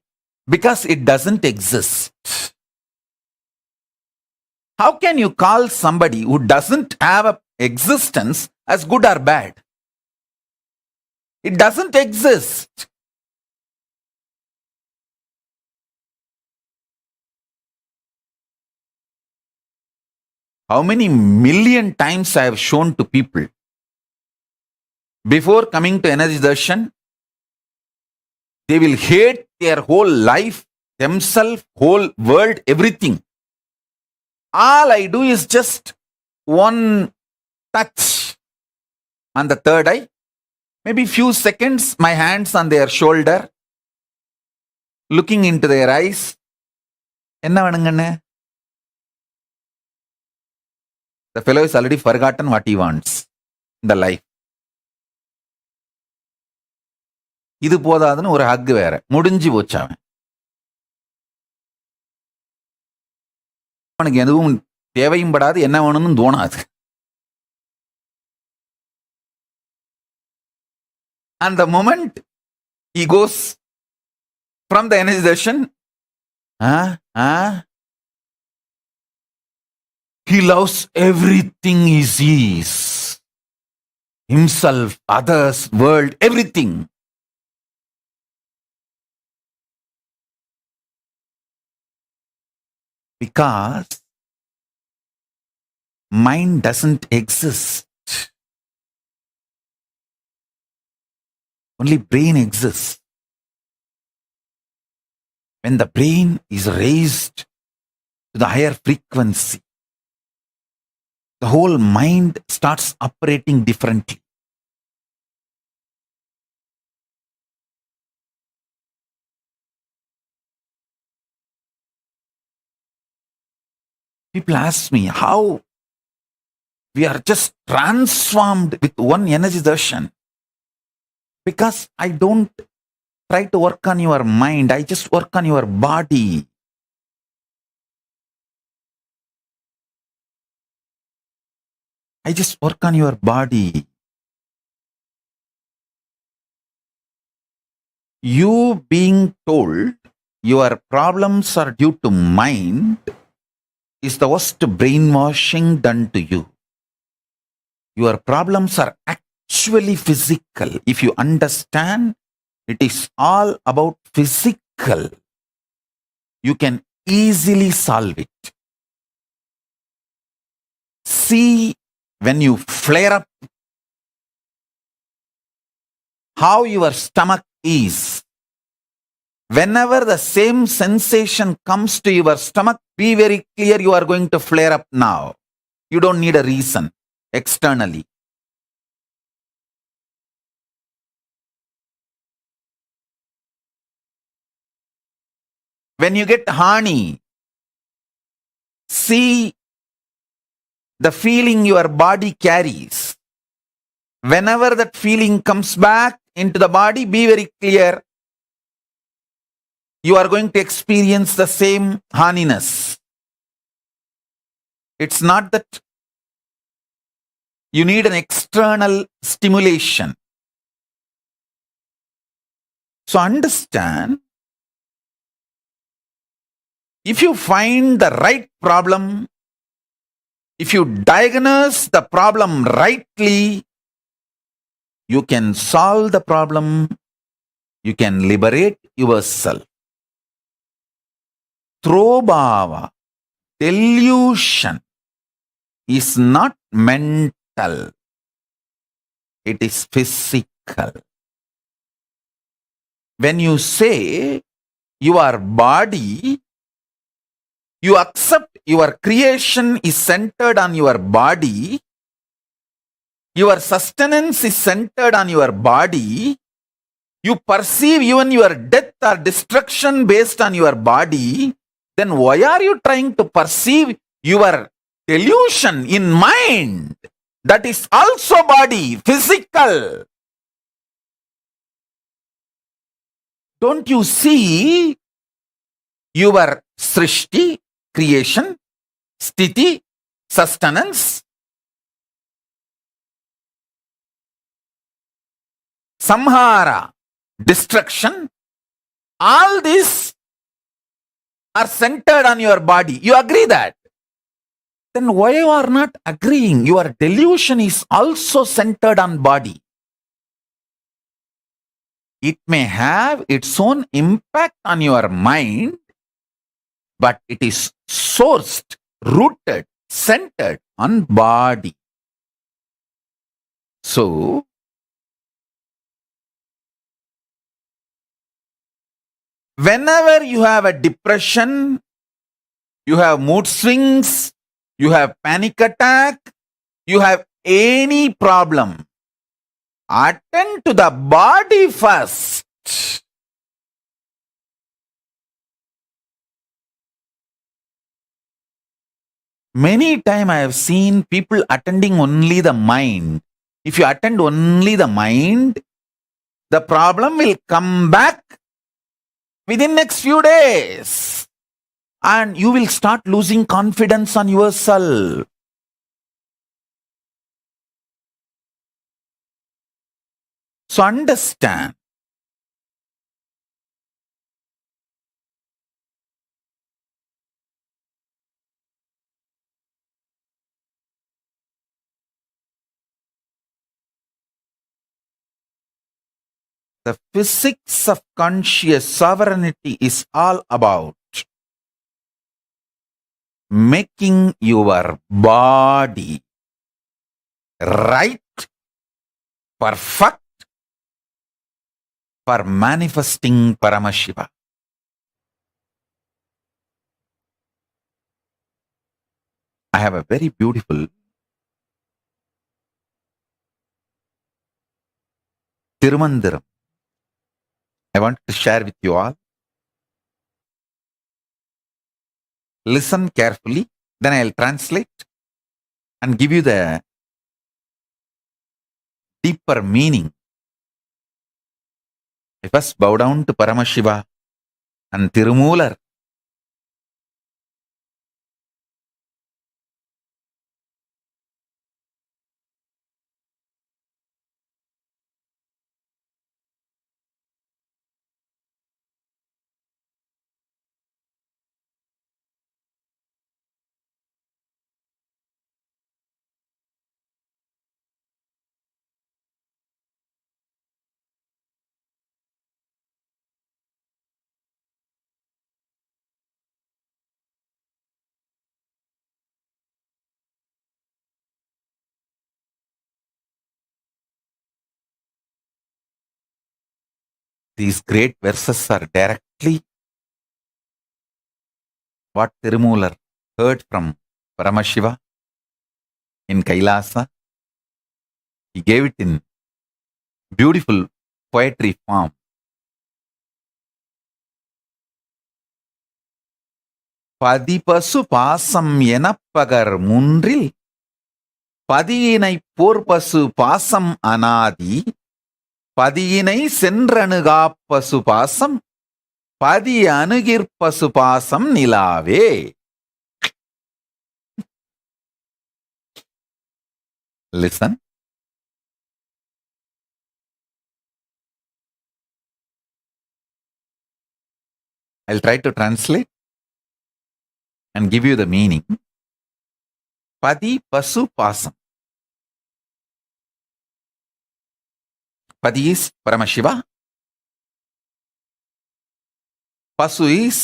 because it doesn't exist. How can you call somebody who doesn't have an existence as good or bad? It doesn't exist. How many million times I have shown to people, before coming to energy darshan, they will hate their whole life, themselves, whole world, everything. All I do is just one touch on the third eye, maybe few seconds, my hands on their shoulder, looking into their eyes. Enna vanunganne? The fellow is already forgotten what he wants in the life. இது போதாதுன்னு ஒரு ஹக் வேற, முடிஞ்சு போச்சு அவன். அவனுக்கு எதுவும் தேவையும் படாது, என்ன வேணும்னு தோணாது. And the moment he goes from the energy darshan, he loves everything he sees. Himself, others, world, everything. Because mind doesn't exist. Only brain exists. When the brain is raised to the higher frequency, the whole mind starts operating differently. People ask me how we are just transformed with one energy darshan. Because I don't try to work on your mind, I just work on your body. I just work on your body. You being told your problems are due to mind is the worst brainwashing done to you. Your problems are actually physical. If you understand, it is all about physical. You can easily solve it. See, when you flare up, how your stomach is. Whenever the same sensation comes to your stomach, be very clear you are going to flare up now. You don't need a reason externally. When you get honey, see the feeling your body carries. Whenever that feeling comes back into the body, be very clear. You are going to experience the same honeyness. It's not that you need an external stimulation. So understand, if you find the right problem, if you diagnose the problem rightly, you can solve the problem, you can liberate yourself. Throbhava, delusion, is not mental, it is physical. When you say your body, you accept your creation is centered on your body, your sustenance is centered on your body, you perceive even your death or destruction based on your body, then why are you trying to perceive your delusion in mind? That is also body, physical. Don't you see your srishti, creation, sthiti, sustenance, samhara, destruction, all these are centered on your body. You agree that? Then why you are not agreeing? Your delusion is also centered on body. It may have its own impact on your mind, but it is sourced, rooted, centered on body. So, whenever you have a depression, you have mood swings, you have panic attack, you have any problem, attend to the body first. Many times I have seen people attending only the mind. If you attend only the mind, the problem will come back within next few days. And you will start losing confidence on yourself. So understand, the physics of conscious sovereignty is all about making your body right, perfect for manifesting Paramashiva. I have a very beautiful Tirumandiram I want to share with you all. Listen carefully, then I'll translate and give you the deeper meaning. I first bow down to Paramashiva and Tirumular. These great verses are directly what Tirumular heard from Paramashiva in Kailasa. He gave it in beautiful poetry form. பதிபசு பாசம் எனப்பகர் மூன்றில் பதியினை போர்பசு பாசம் அனாதி பதியினை சென்றணுகா பசு பாசம் பதி அணுகிற்பசு பாசம் நிலாவே. Listen. I'll try to translate and give you the meaning. Padi pasu pasam. Padi is Paramashiva. Pasu is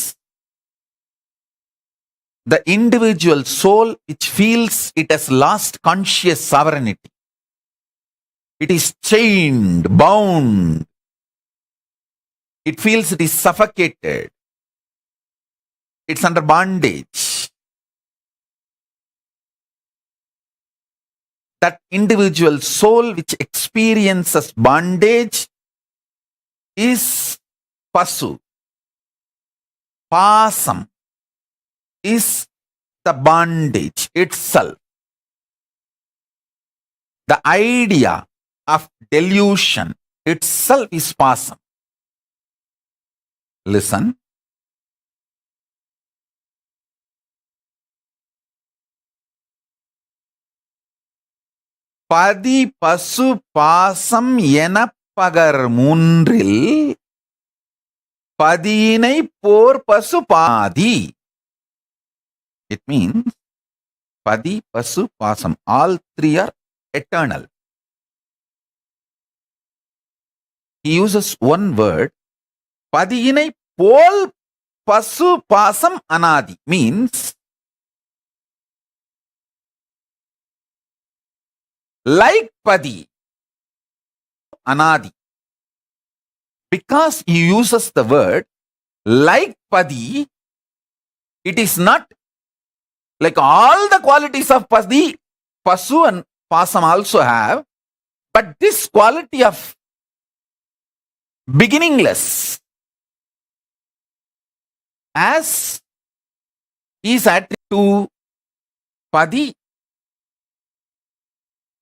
the individual soul which feels it has lost conscious sovereignty. It is chained, bound. It feels it is suffocated. It's under bondage. That individual soul which experiences bondage is pasu. Pasam is the bondage itself. The idea of delusion itself is pasam. Listen. பதி பசு பாசம் எனப்பகர் மூன்றில் பதியினை போர் பசு பாதி. It means padi, pasu, pasam. All three are eternal. He uses one word. Padiyinai pol pasu pasam anadi means like padi, anadi. Because he uses the word like padi, it is not like all the qualities of padi, pasu and pasam also have, but this quality of beginningless as is attributed to padi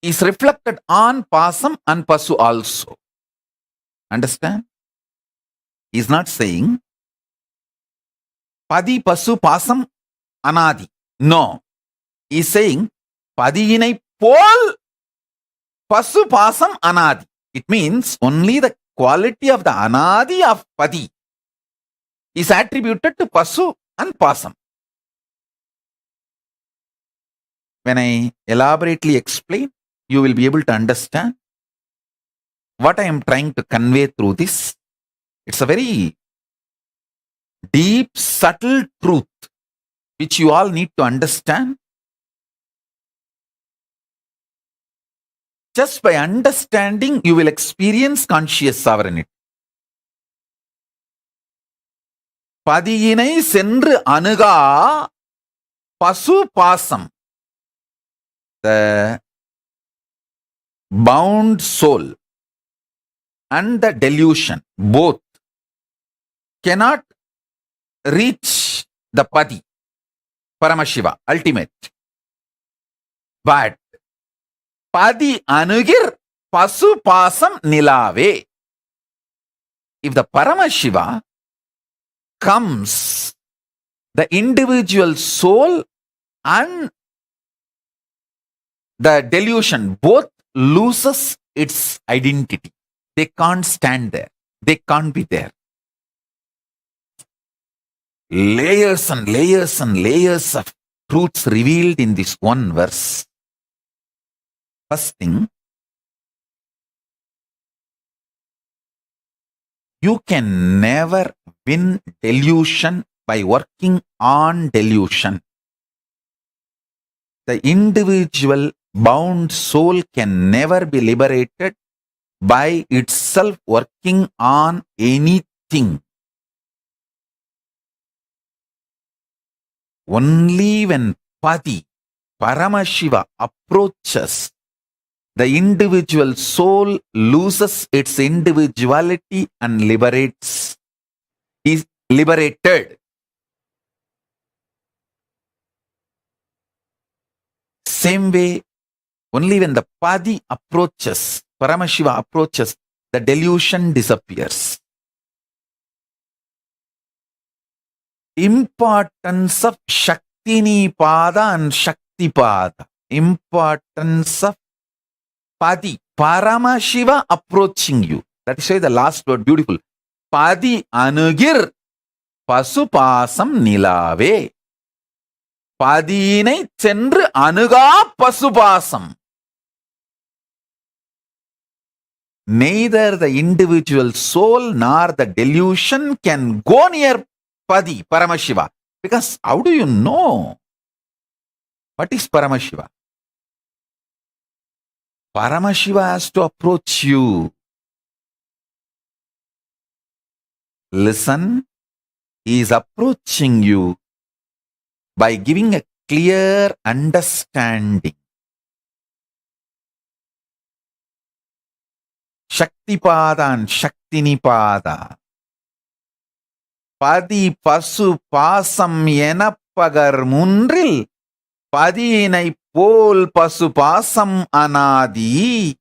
is reflected on pasam and pasu also. Understand? He is not saying padi, pasu, pasam, anadi. No. He is saying padiyinai pol pasu, pasam, anadi. It means only the quality of the anadi of padi is attributed to pasu and pasam. When I elaborately explain, you will be able to understand what I am trying to convey through this. It's a very deep, subtle truth which you all need to understand. Just by understanding, you will experience conscious sovereignty. Padiyinai sendru anuga pasu pasam. The bound soul and the delusion both cannot reach the padi, Paramashiva, ultimate. But padi anugir pasu pasam nilave. If the Paramashiva comes, the individual soul and the delusion both loses its identity. They can't stand there. They can't be there. Layers and layers and layers of truths revealed in this one verse. First thing, you can never win delusion by working on delusion. The individual bound soul can never be liberated by itself working on anything. Only when Pati, Paramashiva approaches, the individual soul loses its individuality and is liberated. Same way, only when the Padi approaches, Paramashiva approaches, the delusion disappears. Importance of Shaktini Pada and Shakti Pada. Importance of Padi, Paramashiva approaching you. That is why the last word beautiful. Padi Anugir Pasupasam Nilave. Padinai Chendru Anuga Pasupasam. Neither the individual soul nor the delusion can go near Padi, Paramashiva. Because how do you know? What is Paramashiva? Paramashiva has to approach you. Listen, he is approaching you by giving a clear understanding. Shaktipada and Shaktinipada. Padi Pasu Pasam Yenapagar Mundril. Padinai Pol Pasu Pasam Anadi.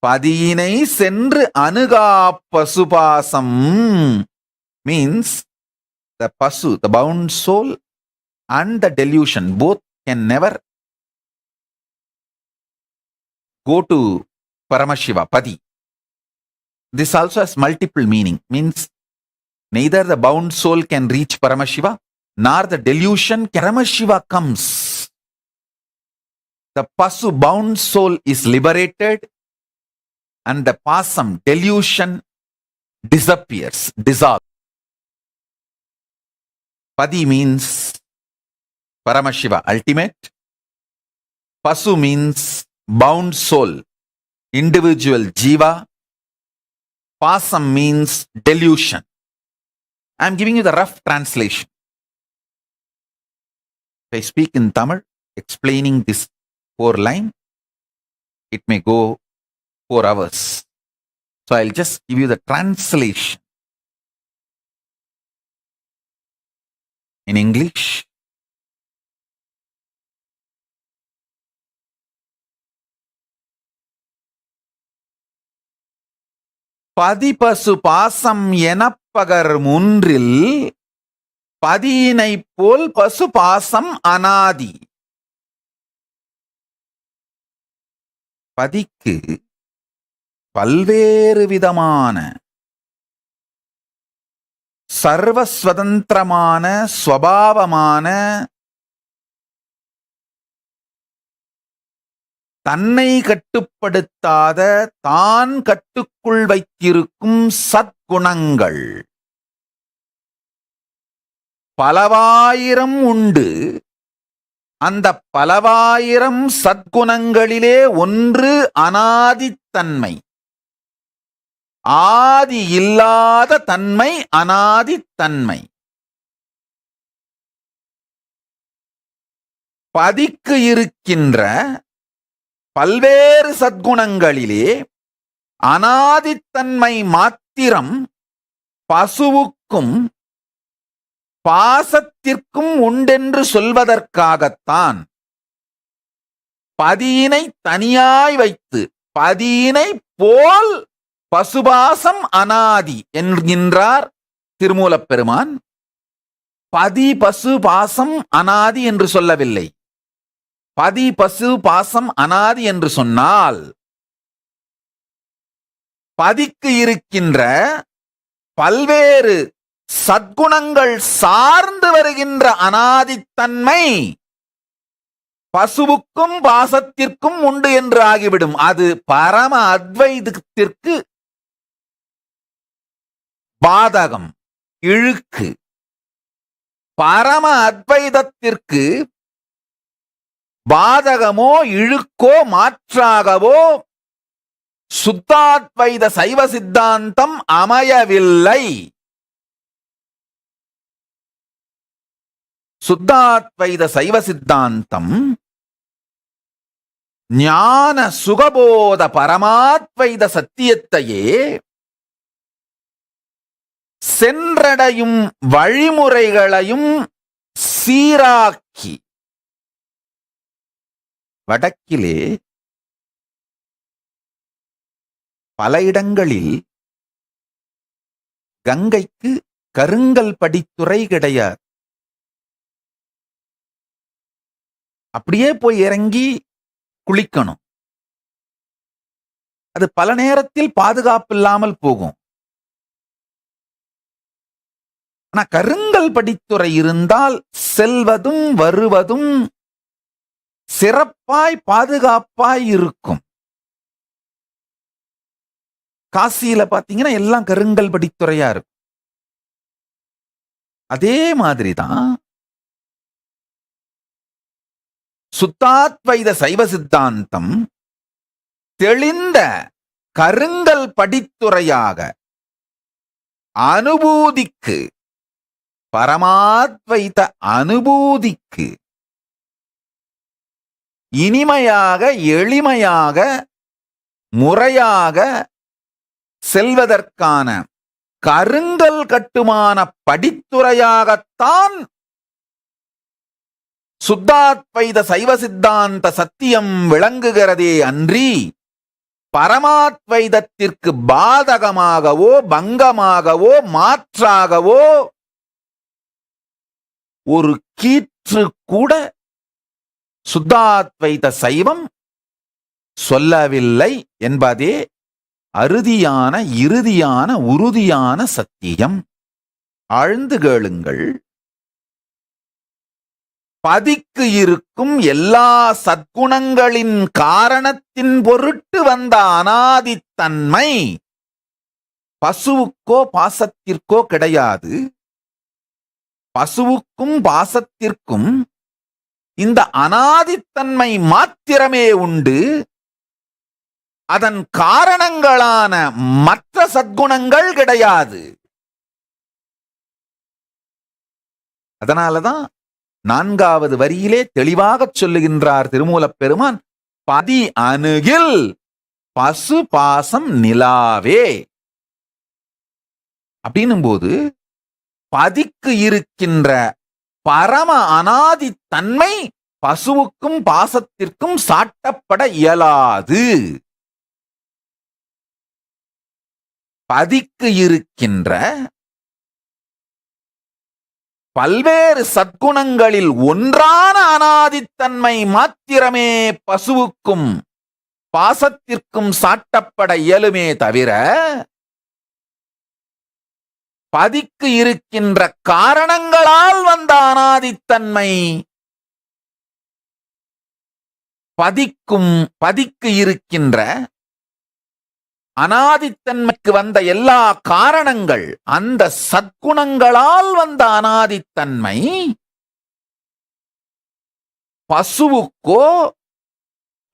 Padinai Sendru Anuga Pasupasam. Means the Pasu, the bound soul, and the delusion, both can never go to Paramashiva, Padi. This also has multiple meaning. Means neither the bound soul can reach Paramashiva, nor the delusion. Paramashiva comes. The Pasu, bound soul, is liberated, and the Pasam, delusion, disappears, dissolves. Padi means Paramashiva, ultimate. Pasu means bound soul, individual jiva. Pasam means delusion. I am giving you the rough translation. If I speak in Tamil, explaining this 4 line, it may go 4 hours. So I'll just give you the translation. In English, Padipasu Pasam Yenapagar Mundril. Padinai Pol Pasu Pasam Anadi. Padikku பல்வேறு விதமான சர்வஸ்வதந்திரமான ஸ்வபாவமான தன்னை கட்டுப்படுத்தாத தான் கட்டுக்குள் வைத்திருக்கும் சத்குணங்கள் பலவாயிரம் உண்டு. அந்த பலவாயிரம் சத்குணங்களிலே ஒன்று அனாதித்தன்மை. ஆதி இல்லாத தன்மை அனாதித்தன்மை. பதிக்கு இருக்கின்ற பல்வேறு சத்குணங்களிலே அனாதித்தன்மை மாத்திரம் பசுவுக்கும் பாசத்திற்கும் உண்டென்று சொல்வதற்காகத்தான் பதியினை தனியாய் வைத்து பதியினை போல் பசுபாசம் அனாதி என்கின்றார் திருமூலப் பெருமான். பதி பசு பாசம் அனாதி என்று சொல்லவில்லை. பதி பசு பாசம் அனாதி என்று சொன்னால் பதிக்கு இருக்கின்ற பல்வேறு சத்குணங்கள் சார்ந்து வருகின்ற அனாதித்தன்மை பசுவுக்கும் பாசத்திற்கும் உண்டு என்று ஆகிவிடும். அது பரம அத்வைதத்திற்கு பாதகம், இழுக்கு. பரம அத்வைதத்திற்கு பாதகமோ இழுக்கோ மாற்றாகவோ சுத்தாத்வைத சைவ சித்தாந்தம் அமையவில்லை. சுத்தாத்வைத சைவ சித்தாந்தம் ஞான சுகபோத பரமாத்வைத சத்தியத்தையே சென்றடையும் வழிமுறைகளையும் சீராக்கி வடக்கிலே பல இடங்களில் கங்கைக்கு கருங்கல் படித்துறை கிடையாது. அப்படியே போய் இறங்கி குளிக்கணும். அது பல நேரத்தில் பாதுகாப்பு இல்லாமல் போகும். ஆனா கருங்கல் படித்துறை இருந்தால் செல்வதும் வருவதும் சிறப்பாய் பாதுகாப்பாய் இருக்கும். காசியில பாத்தீங்கன்னா எல்லாம் கருங்கல் படித்துறையா இருக்கும். அதே மாதிரிதான் சுத்தாத்வைத சைவ சித்தாந்தம் தெளிந்த கருங்கல் படித்துறையாக அனுபூதிக்கு, பரமாத்வைத அனுபூதிக்கு இனிமையாக எளிமையாக முறையாக செல்வதற்கான கருங்கல் கட்டுமான படித்துறையாகத்தான் சுத்தாத்வைத சைவ சித்தாந்த சத்தியம் விளங்குகிறதே அன்றி பரமாத்வைதத்திற்கு பாதகமாகவோ பங்கமாகவோ மாற்றாகவோ ஒரு கீற்று கூட சுத்தாத்வைத சைவம் சொல்லவில்லை என்பதே அறுதியான இறுதியான உறுதியான சத்தியம். ஆழ்ந்து கேளுங்கள். பதிக்கு இருக்கும் எல்லா சத்குணங்களின் காரணத்தின் பொருட்டு வந்த அனாதித்தன்மை பசுவுக்கோ பாசத்திற்கோ கிடையாது. பசுவுக்கும் பாசத்திற்கும் இந்த அனாதித்தன்மை மாத்திரமே உண்டு. அதன் காரணங்களான மற்ற சத்குணங்கள் கிடையாது. அதனாலதான் 4வது வரியிலே தெளிவாக சொல்லுகின்றார் திருமூலப் பெருமான், பதி அணுகில் பசு பாசம் நிலாவே. அப்படின்னும் போது பதிக்கு இருக்கின்ற பரம அனாதித்தன்மை பசுவுக்கும் பாசத்திற்கும் சாட்டப்பட இயலாது. பதிக்கு இருக்கின்ற பல்வேறு சத்குணங்களில் ஒன்றான அனாதித்தன்மை மாத்திரமே பசுவுக்கும் பாசத்திற்கும் சாட்டப்பட இயலுமே தவிர பதிக்கு இருக்கின்ற காரணங்களால் வந்த அனாதித்தன்மை பதிக்கு இருக்கின்ற அனாதித்தன்மைக்கு வந்த எல்லா காரணங்கள் அந்த சத்குணங்களால் வந்த அனாதித்தன்மை பசுவுக்கோ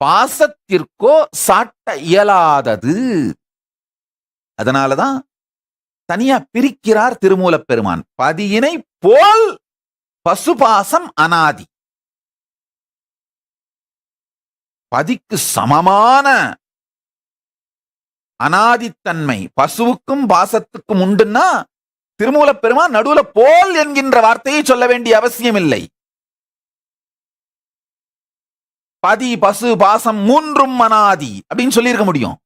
பாசத்திற்கோ சாட்ட இயலாதது. அதனாலதான் தனியா பிரிக்கிறார் திருமூலப் பெருமான். பதியினை போல் பசுபாசம் அனாதி. பதிக்கு சமமான அனாதித்தன்மை பசுவுக்கும் பாசத்துக்கும் உண்டுன்னா திருமூலப் பெருமான் நடுவுல போல் என்கின்ற வார்த்தையை சொல்ல வேண்டிய அவசியம் இல்லை. பதி பசு பாசம் மூன்றும் அனாதி அப்படின்னு சொல்லியிருக்க முடியும்.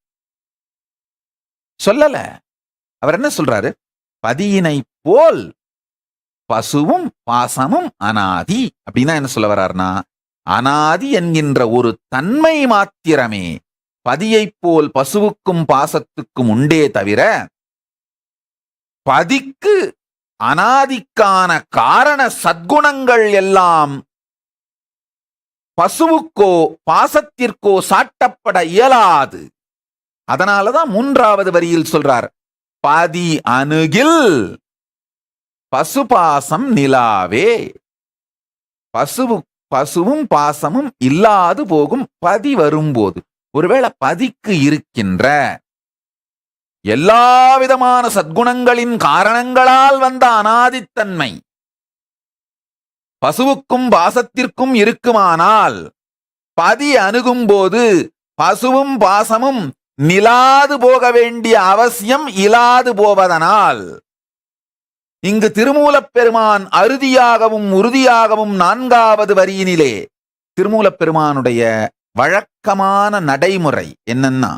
சொல்லல. அவர் என்ன சொல்றாரு? பதியினை போல் பசுவும் பாசமும் அனாதி. அப்படின்னா என்ன சொல்ல வர்றாருன்னா, அனாதி என்கின்ற ஒரு தன்மை மாத்திரமே பதியைப் போல் பசுவுக்கும் பாசத்துக்கும் உண்டே தவிர பதிக்கு அனாதிக்கான காரண சத்குணங்கள் எல்லாம் பசுவுக்கோ பாசத்திற்கோ சாட்டப்பட இயலாது. அதனாலதான் 3வது வரியில் சொல்றார், பதி அணுகில் பசுபாசம் நிலாவே. பசுவும் பாசமும் இல்லாது போகும் பதி வரும்போது. ஒருவேளை பதிக்கு இருக்கின்ற எல்லா விதமான சத்குணங்களின் காரணங்களால் வந்த அனாதித்தன்மை பசுவுக்கும் பாசத்திற்கும் இருக்குமானால் பதி அணுகும் போது பசுவும் பாசமும் நிலாது போக வேண்டிய அவசியம் இலாது போவதனால் இங்கு திருமூலப் பெருமான் அறுதியாகவும் உறுதியாகவும் 4வது வரியினிலே திருமூலப் பெருமானுடைய வழக்கமான நடைமுறை என்னன்னா,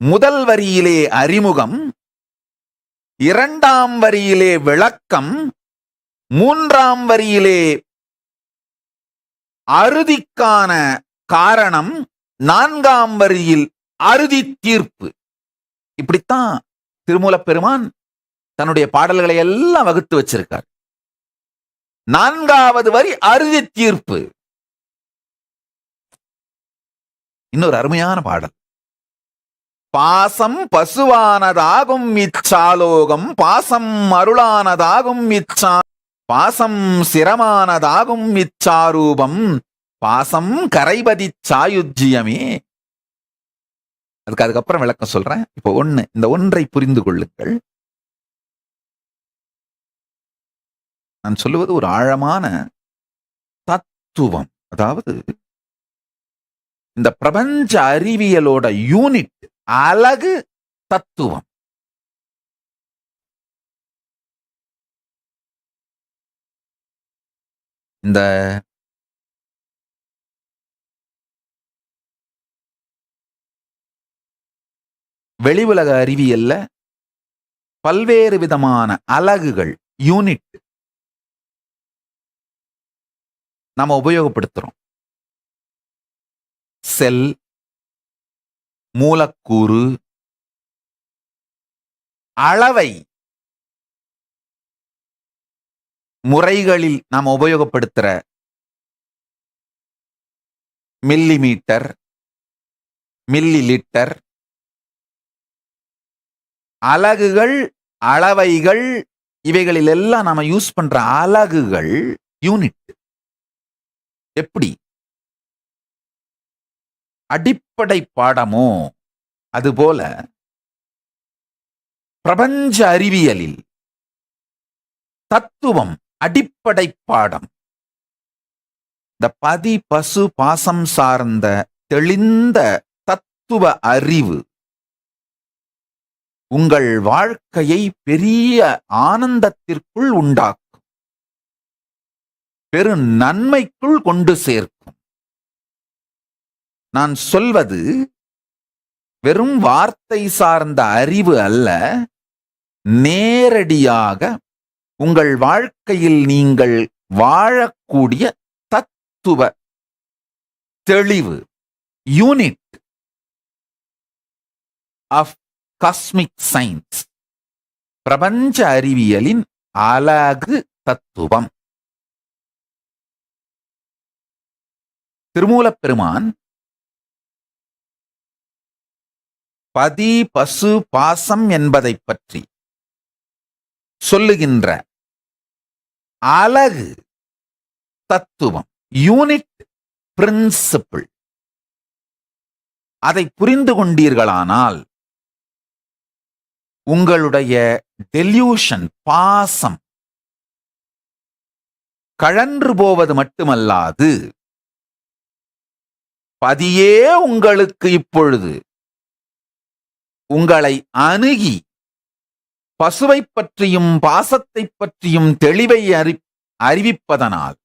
முதல் வரியிலே அறிமுகம், 2ஆம் வரியிலே விளக்கம், 3ஆம் வரியிலே அறுதிக்கான காரணம், 4ஆம் வரியில் அறுதி தீர்ப்பு. இப்படித்தான் திருமூலப் பெருமான் தன்னுடைய பாடல்களை எல்லாம் வகுத்து வச்சிருக்கார். 4வது வரி அறுதி தீர்ப்பு. இன்னொரு அருமையான பாடல். பாசம் பசுவானதாகும் இச்சாலோகம், பாசம் அருளானதாகும் இச்சா, பாசம் சிரமானதாகும் இச்சாரூபம், பாசம் கரைபதி சாயுஜ்யமே. அதுக்கப்புறம் விளக்கம் சொல்றேன். இப்போ இந்த ஒன்றை புரிந்து கொள்ளுங்கள். நான் சொல்லுவது ஒரு ஆழமான தத்துவம். அதாவது இந்த பிரபஞ்ச அறிவியலோட யூனிட், அலகு தத்துவம். இந்த வெளி உலக அறிவியல்ல பல்வேறு விதமான அலகுகள், யூனிட் நாம உபயோகப்படுத்துறோம். செல், மூலக்கூறு, அளவை முறைகளில் நாம் உபயோகப்படுத்துற மில்லிமீட்டர், மில்லி லிட்டர், அலகுகள், அளவைகள், இவைகளில் எல்லாம் நாம யூஸ் பண்ற அலகுகள் யூனிட். எப்படி அடிப்படை பாடமோ அதுபோல பிரபஞ்ச அறிவியலில் தத்துவம் அடிப்படை பாடம். இந்த பதி பசு பாசம் சார்ந்த தெளிந்த தத்துவ அறிவு உங்கள் வாழ்க்கையை பெரிய ஆனந்தத்திற்குள் உண்டாக்கும், பெரு நன்மைக்குள் கொண்டு சேர்க்கும். நான் சொல்வது வெறும் வார்த்தை சார்ந்த அறிவு அல்ல, நேரடியாக உங்கள் வாழ்க்கையில் நீங்கள் வாழக்கூடிய தத்துவ தெளிவு, யூனிட் ஆஃப் காஸ்மிக் சயின்ஸ், பிரபஞ்ச அறிவியலின் அலகு தத்துவம். திருமூலப் பெருமான் பதி பசு பாசம் என்பதை பற்றி சொல்லுகின்ற அலகு தத்துவம், யூனிட் பிரின்சிபிள், அதை புரிந்து கொண்டீர்களானால் உங்களுடைய டெல்யூஷன், பாசம் கழன்று போவது மட்டுமல்லாது, பதியே உங்களுக்கு இப்பொழுது உங்களை அணுகி பசுவை பற்றியும் பாசத்தை பற்றியும் தெளிவை அறிவிப்பதனால்,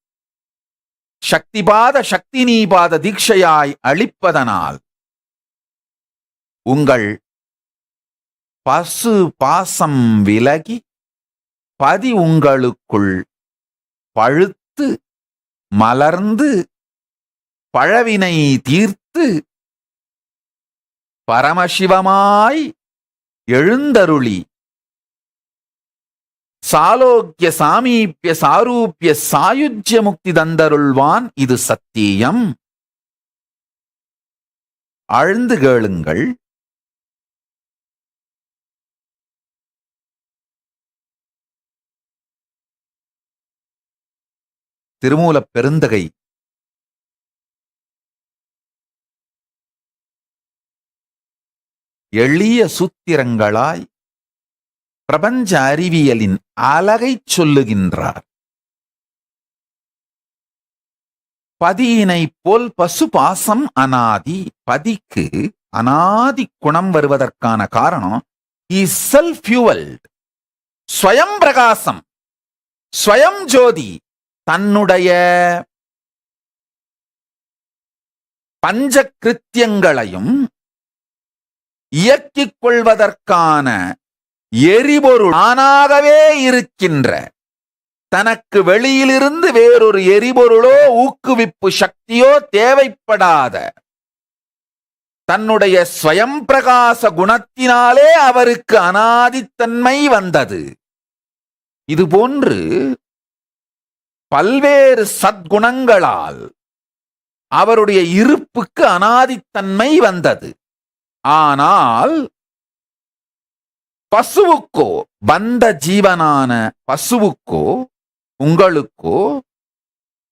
சக்திபாத சக்தி நீபாத தீட்சையாய் அளிப்பதனால் உங்கள் பசு பாசம் விலகி பதி உங்களுக்குள் பழுத்து மலர்ந்து பழவினை தீர்த்து பரமசிவமாய் எழுந்தருளி சாலோக்கிய சாமீபிய சாரூபிய சாயுஜ்ய முக்தி தந்தருள்வான். இது சத்தியம். ஆழ்ந்து கேளுங்கள். திருமூலப் பெருந்தகை எளிய சூத்திரங்களாய் பிரபஞ்ச அறிவியலின் அழகைச் சொல்லுகின்றார். பதியினை போல் பசு பாசம் அனாதி. பதிக்கு அனாதி குணம் வருவதற்கான காரணம் இஸ் செல்ஃப் ஃபியூவல்ட், ஸ்வயம் பிரகாசம், ஸ்வயம் ஜோதி. தன்னுடைய பஞ்ச கிருத்தியங்களையும் இயக்கிக் கொள்வதற்கான எரிபொருள் தானாகவே இருக்கின்ற, தனக்கு வெளியிலிருந்து வேறொரு எரிபொருளோ ஊக்குவிப்பு சக்தியோ தேவைப்படாத தன்னுடைய ஸ்வயம் பிரகாச குணத்தினாலே அவருக்கு அனாதித்தன்மை வந்தது. இதுபோன்று பல்வேறு சத்குணங்களால் அவருடைய இருப்புக்கு அனாதித்தன்மை வந்தது. ஆனால் பசுவுக்கோ, பந்த ஜீவனான பசுவுக்கோ, உங்களுக்கோ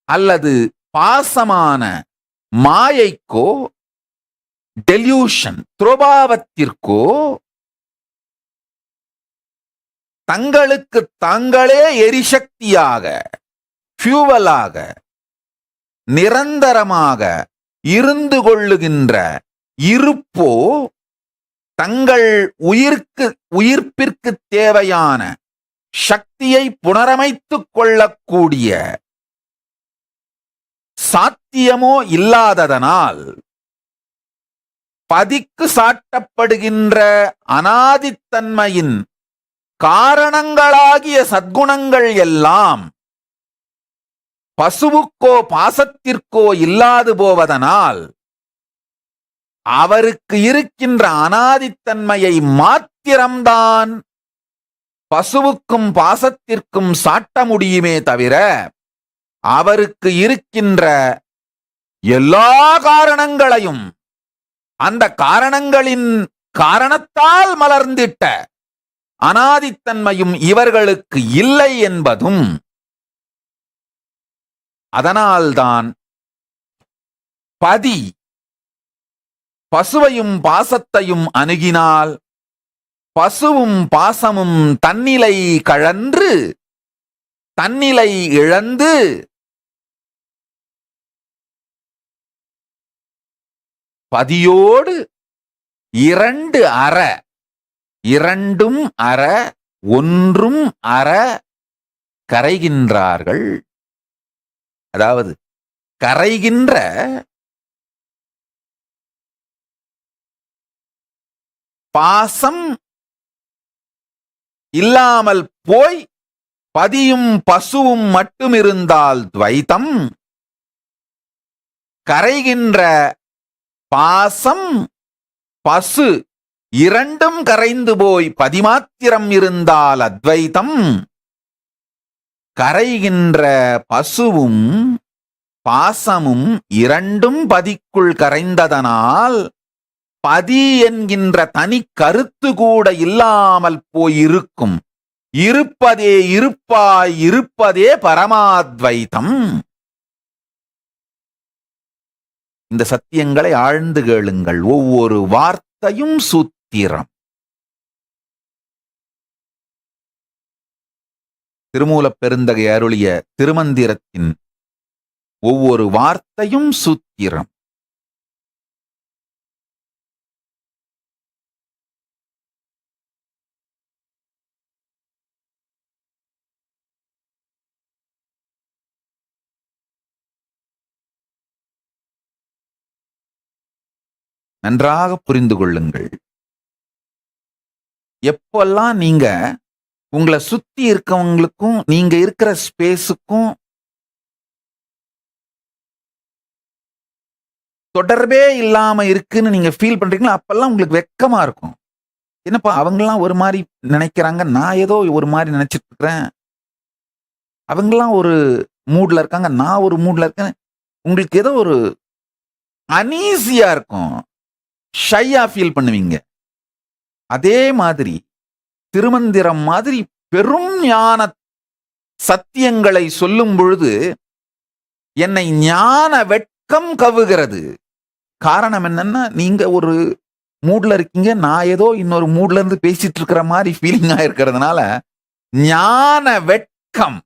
அல்லது பாசமான மாயைக்கோ, டெல்யூஷன் துரோபாவத்திற்கோ தங்களுக்கு தாங்களே எரிசக்தியாக, ஃபியூவலாக, நிரந்தரமாக இருந்து கொள்ளுகின்ற இருப்போ, தங்கள் உயிர்ப்பிற்கு தேவையான சக்தியை புனரமைத்துக் கொள்ளக்கூடிய சாத்தியமோ இல்லாததனால் பதிக்கு சாட்டப்படுகின்ற அனாதித்தன்மையின் காரணங்களாகிய சத்குணங்கள் எல்லாம் பசுவுக்கோ பாசத்திற்கோ இல்லாது போவதனால் அவருக்கு இருக்கின்ற அனாதித்தன்மையை மாத்திரம்தான் பசுவுக்கும் பாசத்திற்கும் சாட்ட முடியுமே தவிர அவருக்கு இருக்கின்ற எல்லா காரணங்களையும் அந்த காரணங்களின் காரணத்தால் மலர்ந்திட்ட அனாதித்தன்மையும் இவர்களுக்கு இல்லை என்பதும், அதனால்தான் பதி பசுவையும் பாசத்தையும் அணுகினால் பசுவும் பாசமும் தன்னிலை கழன்று தன்னிலை இழந்து பதியோடு இரண்டும் அற ஒன்றும் அற கரைகின்றார்கள். அதாவது கரைகின்ற பாசம் இல்லாமல் போய் பதியும் பசுவும் மட்டும் இருந்தால் துவைத்தம், கரைகின்ற பாசம் பசு இரண்டும் கரைந்து போய் பதிமாத்திரம் இருந்தால் அத்வைத்தம், கரைகின்ற பசுவும் பாசமும் இரண்டும் பதிக்குள் கரைந்ததனால் பதி என்கின்ற தனி கருத்து கூட இல்லாமல் போயிருக்கும். இருப்பதே இருப்பாய் இருப்பதே பரமாத்வைத்தம். இந்த சத்தியங்களை ஆழ்ந்து கேளுங்கள். ஒவ்வொரு வார்த்தையும் சூத்திரம். திருமூலப் பெருந்தகை அருளிய திருமந்திரத்தின் ஒவ்வொரு வார்த்தையும் சூத்திரம். நன்றாக புரிந்து கொள்ளுங்கள். எப்பெல்லாம் நீங்க உங்களை சுத்தி இருக்கவங்களுக்கும் நீங்க இருக்கிற ஸ்பேஸுக்கும் தொடர்பே இல்லாம இருக்குன்னு நீங்க ஃபீல் பண்றீங்களோ அப்பெல்லாம் உங்களுக்கு வெக்கமா இருக்கும். என்னப்பா அவங்கெல்லாம் ஒரு மாதிரி நினைக்கிறாங்க, நான் ஏதோ ஒரு மாதிரி நினைச்சிட்டு இருக்கிறேன். அவங்கெல்லாம் ஒரு மூட்ல இருக்காங்க, நான் ஒரு மூட்ல இருக்கேன். உங்களுக்கு ஏதோ ஒரு அனீசியா இருக்கும், ஷையா ஃபீல் பண்ணுவீங்க. அதே மாதிரி திருமந்திரம் மாதிரி பெரும் ஞான சத்தியங்களை சொல்லும் பொழுது என்னை ஞான வெட்கம் கவுகிறது. காரணம் என்னன்னா, நீங்க ஒரு மூட்ல இருக்கீங்க, நான் ஏதோ இன்னொரு மூட்ல இருந்து பேசிட்டு இருக்கிற மாதிரி ஃபீலிங்கா இருக்கிறதுனால ஞான வெட்கம்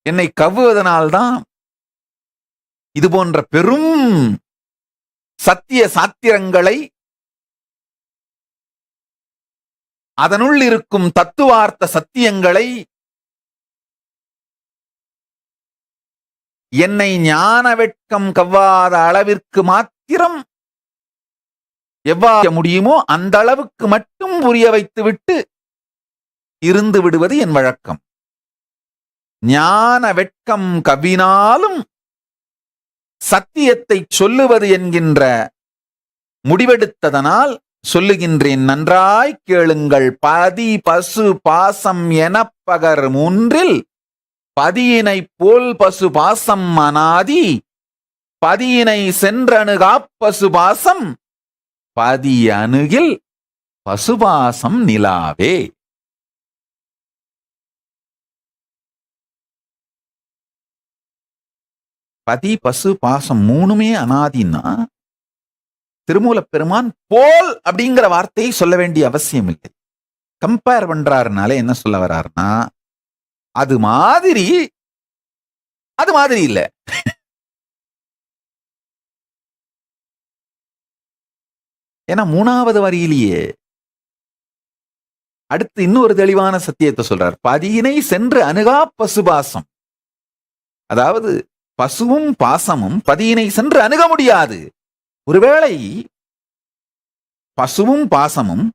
என்னை கவ்வுவதனால்தான் இது போன்ற பெரும் சத்திய சாத்திரங்களை, அதனுள் இருக்கும் தத்துவார்த்த சத்தியங்களை என்னை ஞான வெட்கம் கவ்வாத அளவிற்கு மாத்திரம் எவ்வாறு முடியுமோ அந்த அளவுக்கு மட்டும் புரிய வைத்துவிட்டு இருந்து விடுவது என் வழக்கம். ஞான வெட்கம் கவ்வினாலும் சத்தியத்தை சொல்லுவது என்கின்ற முடிவெடுத்ததனால் சொல்லுகின்றேன், நன்றாய் கேளுங்கள். பதி பசு பாசம் எனப்பகர் மூன்றில் பதியினை போல் பசு பாசம் அனாதி, பதியினை சென்றணுகாப் பசு பாசம், பதி அணுகில் பசுபாசம் நிலாவே. பதி பசு பாசம் மூணுமே அனாதின்னா திருமூலப் பெருமான் போல் அப்படிங்கிற வார்த்தையை சொல்ல வேண்டிய அவசியம் இல்லை. கம்பேர் பண்றாருனால என்ன சொல்ல வர்றாருன்னா, அது மாதிரி இல்ல. ஏன்னா 3வது வரியிலேயே அடுத்து இன்னொரு தெளிவான சத்தியத்தை சொல்றார். பதியினை சென்று அணுகா பசுபாசம். அதாவது பசுவும் பாசமும் பதியினை சென்று அணுக முடியாது. ஒருவேளை பசுவும் பாசமும்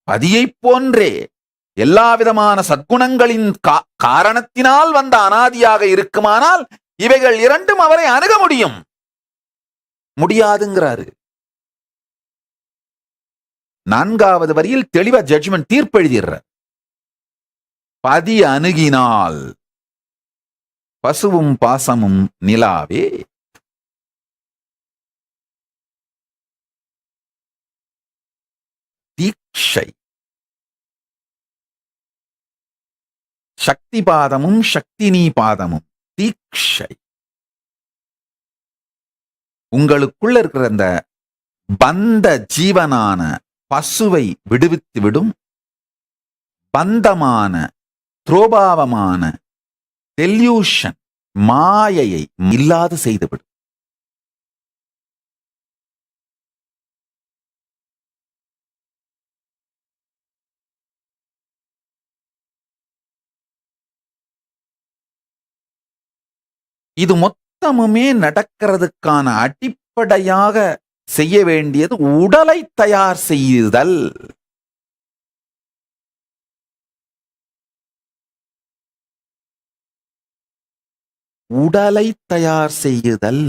பதியைப் போன்றே எல்லா விதமான சத்குணங்களின் காரணத்தினால் வந்த அனாதியாக இருக்குமானால் இவைகள் இரண்டும் அவரை அணுக முடியும். முடியாதுங்கிறாரு. 4வது வரியில் தெளிவா ஜட்ஜ்மெண்ட் தீர்ப்பு எழுதிடுறார். பதி அணுகினால் பசுவும் பாசமும் நிலாவே. தீட்சை சக்தி பாதமும் சக்தினி பாதமும் தீட்சை. உங்களுக்குள்ள இருக்கிற அந்த பந்த ஜீவனான பசுவை விடுவித்து விடும் பந்தமான துரோபாவமான டெல்யூஷன் மாயையை இல்லாது செய்துவிடும். இது மொத்தமுமே நடக்கிறதுக்கான அடிப்படையாக செய்ய வேண்டியது உடலை தயார் செய்யுதல். உடலை தயார் செய்யுதல்.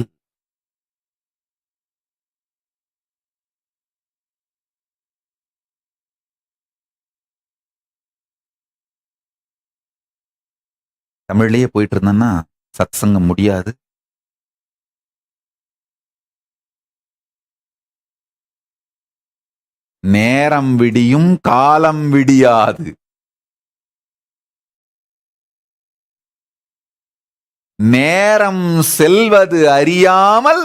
தமிழ்லயே போயிட்டு இருந்தேன்னா சத்சங்கம் முடியாது. நேரம் விடியும் காலம் விடியாது. நேரம் செல்வது அறியாமல்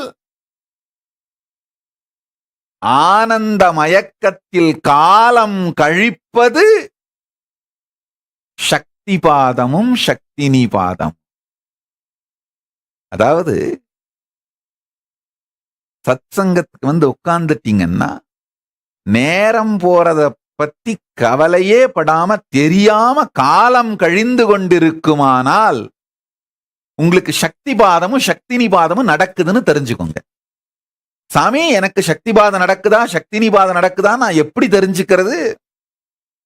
ஆனந்த மயக்கத்தில் காலம் கழிப்பது சக்தி பாதமும் சக்தினி பாதம். அதாவது சத்சங்கத்துக்கு உட்கார்ந்துட்டீங்கன்னா நேரம் போறத பத்தி கவலையே படாம தெரியாம காலம் கழிந்து கொண்டிருக்குமானால் உங்களுக்கு சக்தி பாதமும் சக்தினி பாதமும் நடக்குதுன்னு தெரிஞ்சுக்கோங்க. சாமி, எனக்கு சக்தி பாதம் நடக்குதா சக்தினி பாதம் நடக்குதா நான் எப்படி தெரிஞ்சுக்கிறது?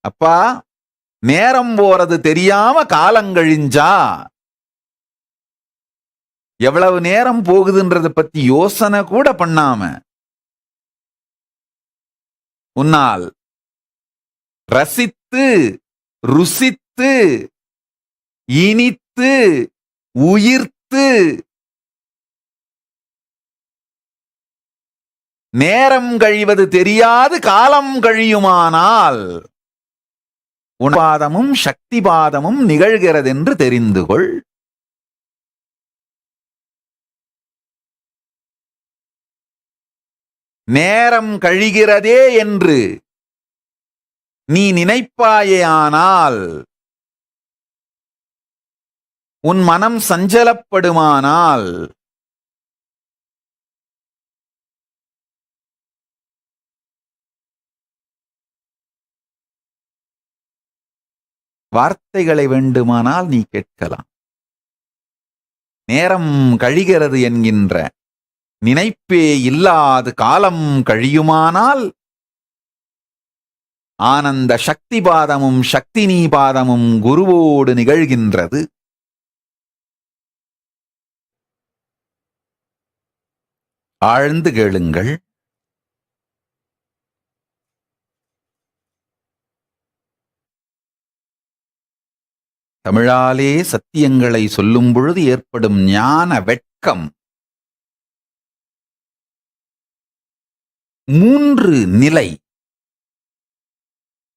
அப்பா, நேரம் போறது தெரியாம காலங்கழிஞ்சா எவ்வளவு நேரம் போகுதுன்றத பத்தி யோசனை கூட பண்ணாம உன்னால் ரசித்து ருசித்து இனித்து உயிர்த்து நேரம் கழிவது தெரியாது காலம் கழியுமானால் உணபாதமும் சக்தி பாதமும் நிகழ்கிறது என்று தெரிந்து கொள். நேரம் கழிகிறதே என்று நீ நினைப்பாயேயானால், உன் மனம் சஞ்சலப்படுமானால், வார்த்தைகளை வேண்டுமானால் நீ கேட்கலாம். நேரம் கழிகிறது என்கின்ற நினைப்பே இல்லாது காலம் கழியுமானால், ஆனந்த சக்தி பாதமும் சக்தினி பாதமும் குருவோடு நிகழ்கின்றது. ஆழ்ந்து கேளுங்கள். தமிழாலே சத்தியங்களை சொல்லும் பொழுது ஏற்படும் ஞான வெட்கம் 3 நிலை.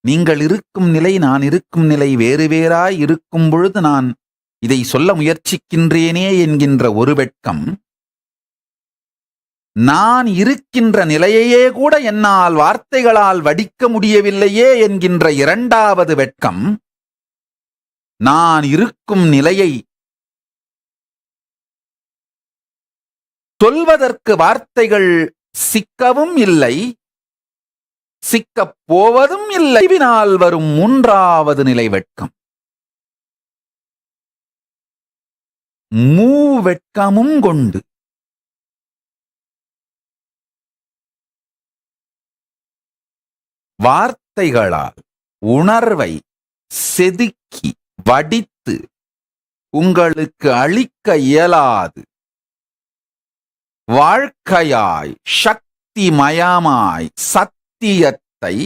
நீங்கள் இருக்கும் நிலை, நான் இருக்கும் நிலை வேறு வேறாய் இருக்கும் பொழுது நான் இதை சொல்ல முயற்சிக்கின்றேனே என்கின்ற ஒரு வெட்கம், நான் இருக்கின்ற நிலையையே கூட என்னால் வார்த்தைகளால் வடிக்க முடியவில்லையே என்கின்ற 2வது வெட்கம், நான் இருக்கும் நிலையை சொல்வதற்கு வார்த்தைகள் சிக்கவும் இல்லை, சிக்கப் போவதும் இல்லை. வினால் வரும் 3வது நிலை வெட்கம். மூவெட்கமும் கொண்டு வார்த்தைகளால் உணர்வை செதுக்கி வடித்து உங்களுக்கு அளிக்க இயலாது வாழ்க்கையாய் சக்திமயமாய் சத்தியத்தை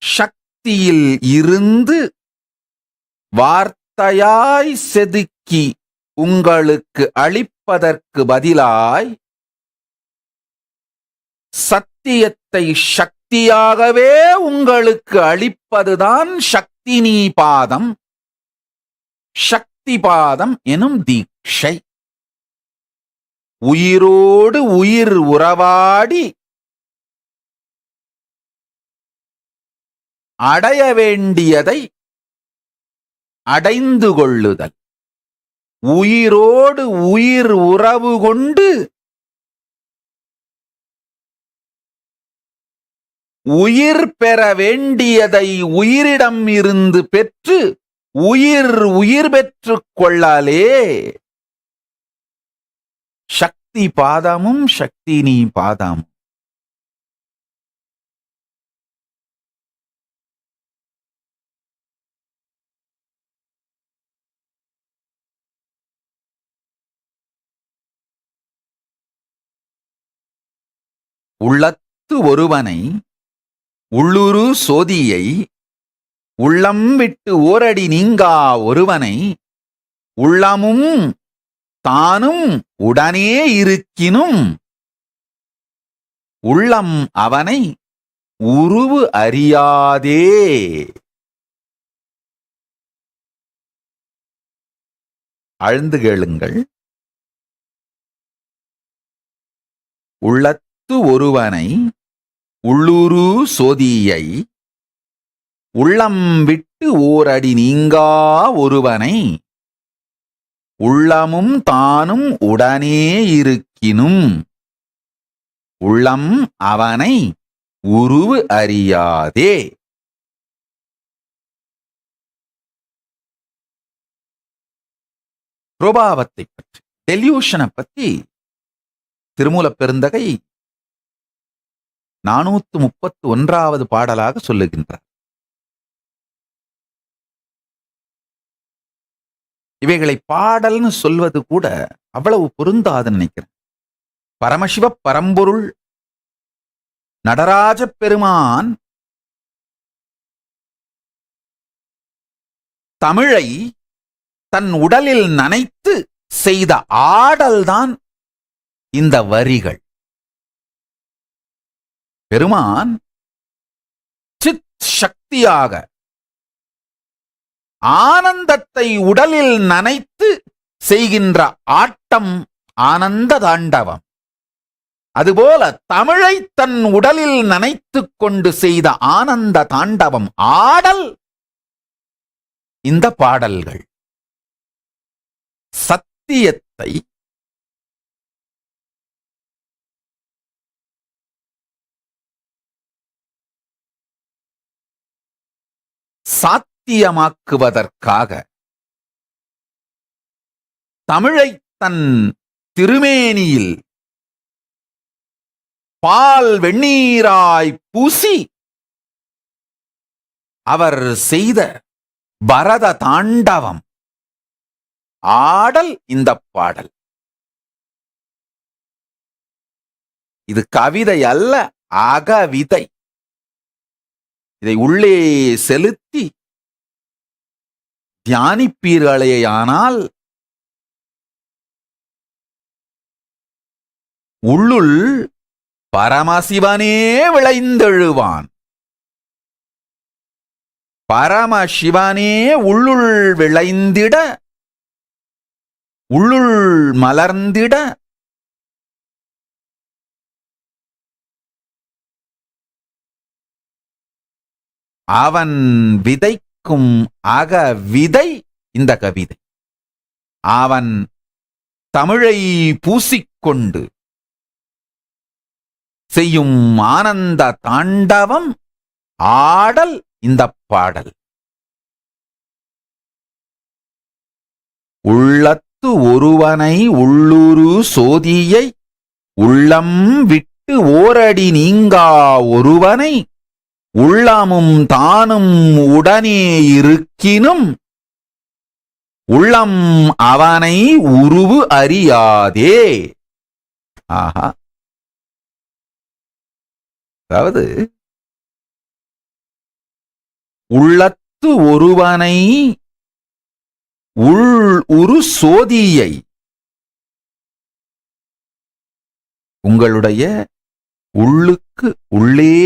சக்தியில் இருந்து வார்த்தையாய் செதுக்கி உங்களுக்கு அளிப்பதற்கு பதிலாய் சத்தியத்தை சக்தியாகவே உங்களுக்கு அளிப்பதுதான் சக்தினி பாதம், சக்தி பாதம் எனும் தீட்சை. உயிரோடு உயிர் உறவாடி அடைய வேண்டியதை அடைந்து கொள்ளுதல், உயிரோடு உயிர் உறவு கொண்டு உயிர் பெற வேண்டியதை உயிரிடம் இருந்து பெற்று உயிர் பெற்றுக் கொள்ளலே சக்தி பாதமும் சக்தினி பாதம். உள்ளத்து ஒருவனை உள்ளுரு சோதியை உள்ளம் விட்டு ஓரடி நீங்கா ஒருவனை உள்ளமும் தானும் உடனே இருக்கினும் உள்ளம் அவனை உருவு அறியாதே. ஆழ்ந்து கேளுங்கள். உள்ளத்து ஒருவனை உள்ளுரு சோதியை உள்ளம் விட்டு ஓரடி நீங்கா ஒருவனை உள்ளமும் தானும் உடனே இருக்கினும் உள்ளம் அவனை உருவு அறியாதே. பிரபாவத்தை பற்றி, டெல்யூஷனை பற்றி திருமூலப் பெருந்தகை 431வது பாடலாக சொல்லுகின்றார். இவைகளை பாடல்னு சொல்வது கூட அவ்வளவு பொருந்தாதுன்னு நினைக்கிறேன். பரமசிவ பரம்பொருள் நடராஜ பெருமான் தமிழை தன் உடலில் நனைத்து செய்த ஆடல்தான் இந்த வரிகள். பெருமான் சித் சக்தியாக ஆனந்தத்தை உடலில் நனைத்து செய்கின்ற ஆட்டம் ஆனந்த தாண்டவம். அதுபோல தமிழை தன் உடலில் நனைத்துக் கொண்டு செய்த ஆனந்த தாண்டவம் ஆடல் இந்த பாடல்கள். சத்தியத்தை சாத்தியமாக்குவதற்காக தமிழை தன் திருமேனியில் பால் வெந்நீராய் பூசி அவர் செய்த பரத தாண்டவம் ஆடல் இந்த பாடல். இது கவிதை அல்ல, அகவிதை. இதை உள்ளே செலுத்தி தியானிப்பீர்களேயானால் உள்ளுள் பரமசிவனே விளைந்தெழுவான். பரமசிவனே உள்ளுள் விளைந்திட, உள்ளுள் மலர்ந்திட அவன் விதைக்கும் அகவிதை இந்த கவிதை. அவன் தமிழை பூசிக்கொண்டு செய்யும் ஆனந்த தாண்டவம் ஆடல் இந்த பாடல். உள்ளத்து ஒருவனை உள்ளுரு சோதியை உள்ளம் விட்டு ஓரடி நீங்கா ஒருவனை உள்ளமும் தானும் உடனே இருக்கினும் உள்ளம் அவனை உருவு அறியாதே. ஆஹா, அதாவது உள்ளத்து ஒருவனை உள் சோதியை, உங்களுடைய உள்ளுக்கு உள்ளே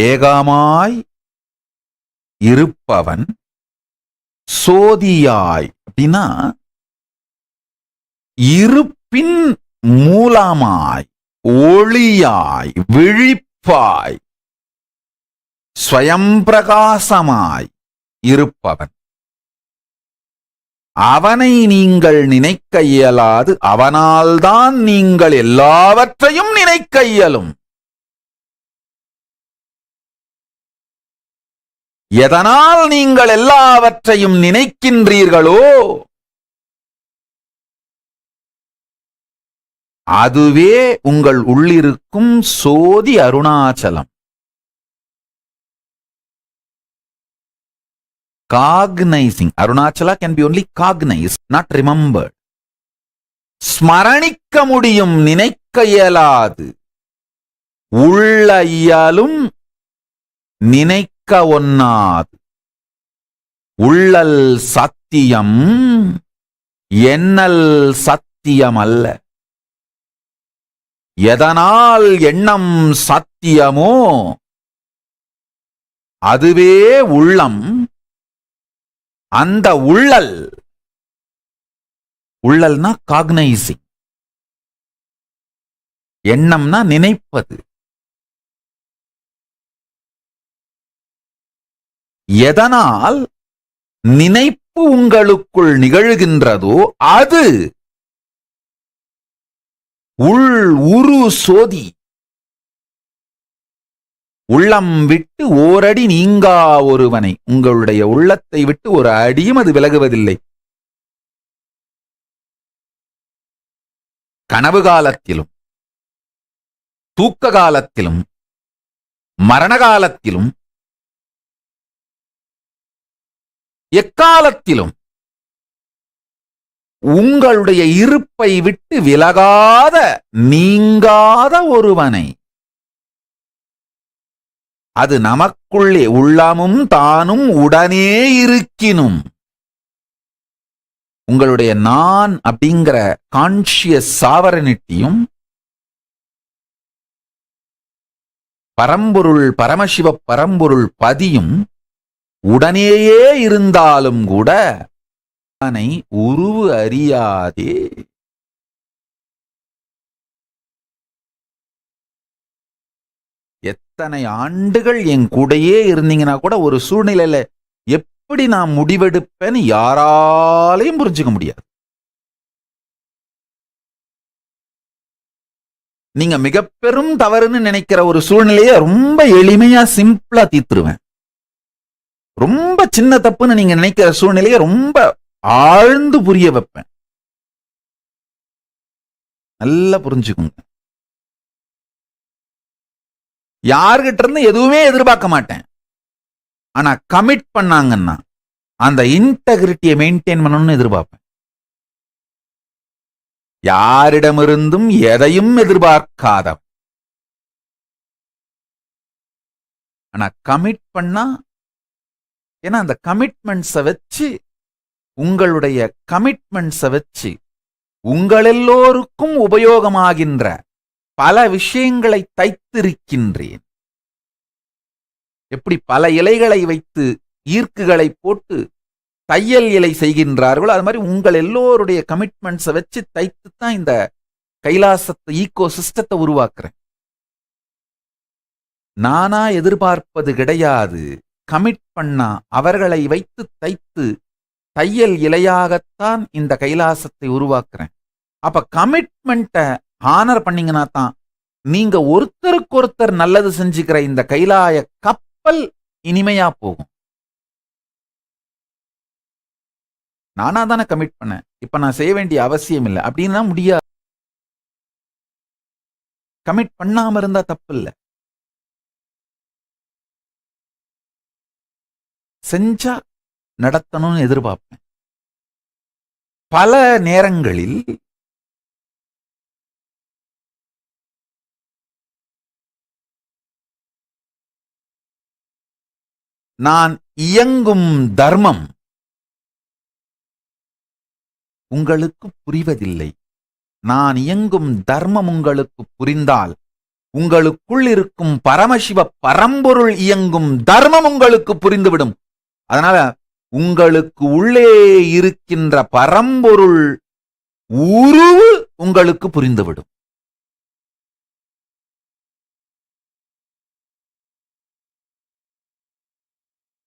ஏகமாய் இருப்பவன் சோதியாய் அப்படின்னா இருப்பின் மூலமாய் ஒளியாய் விழிப்பாய் ஸ்வயம் பிரகாசமாய் இருப்பவன். அவனை நீங்கள் நினைக்க இயலாது, அவனால்தான் நீங்கள் எல்லாவற்றையும் நினைக்க இயலும். எதனால் நீங்கள் எல்லாவற்றையும் நினைக்கின்றீர்களோ அதுவே உங்கள் உள்ளிருக்கும் சோதி Arunachalam. Cognizing. Arunachala can be only cognized, not remembered. ஸ்மரணிக்க முடியும், நினைக்க இயலாது. உள்ள இயலும், நினைக்க ஒண்ணாது. உள்ளல் சத்தியம், எண்ணல் சத்தியம் அல்ல. எதனால் எண்ணம் சத்தியமோ அதுவே உள்ளம். அந்த உள்ளல், உள்ளல்னா காக்னைசிங், எண்ணம்னா நினைப்பது. எதனால் நினைப்பு உங்களுக்குள் நிகழ்கின்றதோ அது உள் உரு சோதி. உள்ளம் விட்டு ஓரடி நீங்கா ஒருவனை, உங்களுடைய உள்ளத்தை விட்டு ஒரு அடியும் அது விலகுவதில்லை. கனவு காலத்திலும் தூக்க காலத்திலும் மரண காலத்திலும் எக்காலத்திலும் உங்களுடைய இருப்பை விட்டு விலகாத நீங்காத ஒருவனை, அது நமக்குள்ளே உள்ளமும் தானும் உடனே இருக்கினும், உங்களுடைய நான் அப்படிங்கிற கான்ஷியஸ் சாவரனிட்டியும் பரம்பொருள் பரமசிவ பரம்பொருள் பதியும் உடனேயே இருந்தாலும் கூட அவனை உருவு அறியாதே. இத்தனை ஆண்டுகள் என் கூடயே இருந்தீங்கன்னா கூட ஒரு சூழ்நிலையில எப்படி நான் முடிவெடுப்பேன்னு யாராலையும் புரிஞ்சுக்க முடியாது. நீங்க மிக பெரும் தவறுன்னு நினைக்கிற ஒரு சூழ்நிலையை ரொம்ப எளிமையா சிம்பிளா தீர்த்துருவேன். ரொம்ப சின்ன தப்புன்னு நீங்க நினைக்கிற சூழ்நிலையை ரொம்ப ஆழ்ந்து புரிய வைப்பேன். நல்லா புரிஞ்சுக்குங்க. யார்கிட்ட இருந்து எதுவுமே எதிர்பார்க்க மாட்டேன். ஆனா கமிட் பண்ணாங்கன்னா அந்த இன்டெகிரிட்டியை மெயின்டைன் பண்ணணும்னு எதிர்பார்ப்பேன். யாரிடமிருந்தும் எதையும் எதிர்பார்க்காத, ஆனா கமிட் பண்ணா, ஏன்னா அந்த கமிட்மெண்ட்ஸை வச்சு உங்களுடைய கமிட்மெண்ட்ஸை வச்சு உங்கள் எல்லோருக்கும் உபயோகமாகின்ற பல விஷயங்களை தைத்திருக்கின்றேன். எப்படி பல இலைகளை வைத்து ஈர்க்குகளை போட்டு தையல் இலை செய்கின்றார்களோ அது மாதிரி உங்கள் எல்லோருடைய கமிட்மெண்ட்ஸை வச்சு தைத்து தான் இந்த கைலாசத்தை ஈகோ சிஸ்டத்தை உருவாக்குறேன். நானா எதிர்பார்ப்பது கிடையாது. கமிட் பண்ணா அவர்களை வைத்து தைத்து தையல் இலையாகத்தான் இந்த கைலாசத்தை உருவாக்குறேன். அப்ப கமிட்மெண்ட்டை ஹானர் பண்ணீங்கன்னா தான் நீங்க ஒருத்தருக்கு ஒருத்தர் நல்லது செஞ்சுக்கிற இந்த கைலாய கப்பல் இனிமையா போகும். நானா தானே கமிட் பண்ணேன், இப்ப நான் செய்ய வேண்டிய அவசியம் இல்லை அப்படின்னா முடியாது. கமிட் பண்ணாம இருந்தா தப்பு இல்லை, செஞ்சா நடத்தணும்னு எதிர்பார்ப்பேன். பல நேரங்களில் நான் இயங்கும் தர்மம் உங்களுக்கு புரிவதில்லை. நான் இயங்கும் தர்மம் உங்களுக்கு புரிந்தால் உங்களுக்குள் இருக்கும் பரமசிவ பரம்பொருள் இயங்கும் தர்மம் உங்களுக்கு புரிந்துவிடும். அதனால உங்களுக்கு உள்ளே இருக்கின்ற பரம்பொருள் உருவு உங்களுக்கு புரிந்துவிடும்.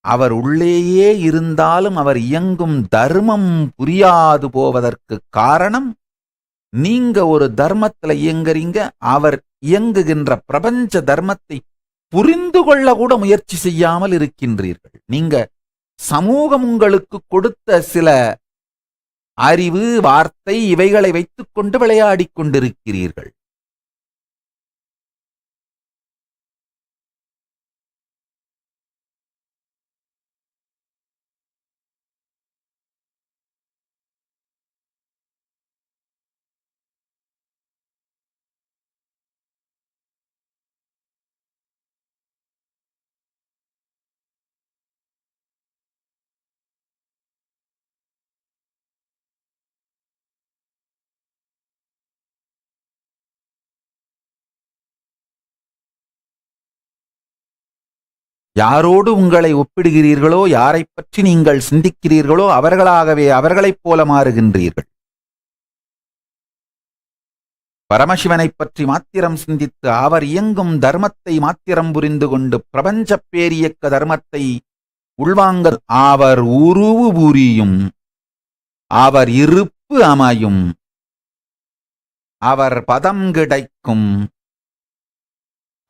அவர் உள்ளேயே இருந்தாலும் அவர் இயங்கும் தர்மம் புரியாது போவதற்கு காரணம், நீங்க ஒரு தர்மத்துல இயங்குறீங்க, அவர் இயங்குகின்ற பிரபஞ்ச தர்மத்தை புரிந்து கொள்ள கூட முயற்சி செய்யாமல் இருக்கின்றீர்கள். நீங்க சமூகம் உங்களுக்கு கொடுத்த சில அறிவு, வார்த்தை இவைகளை வைத்துக் கொண்டு விளையாடிக் கொண்டிருக்கிறீர்கள். யாரோடு உங்களை ஒப்பிடுகிறீர்களோ, யாரை பற்றி நீங்கள் சிந்திக்கிறீர்களோ அவர்களாகவே அவர்களைப் போல மாறுகின்றீர்கள். பரமசிவனை பற்றி மாத்திரம் சிந்தித்து அவர் இயங்கும் தர்மத்தை மாத்திரம் புரிந்து கொண்டு பிரபஞ்ச பேரியக்க தர்மத்தை உள்வாங்க அவர் உருவு புரியும், அவர் இருப்பு அமையும், அவர் பதம் கிடைக்கும்,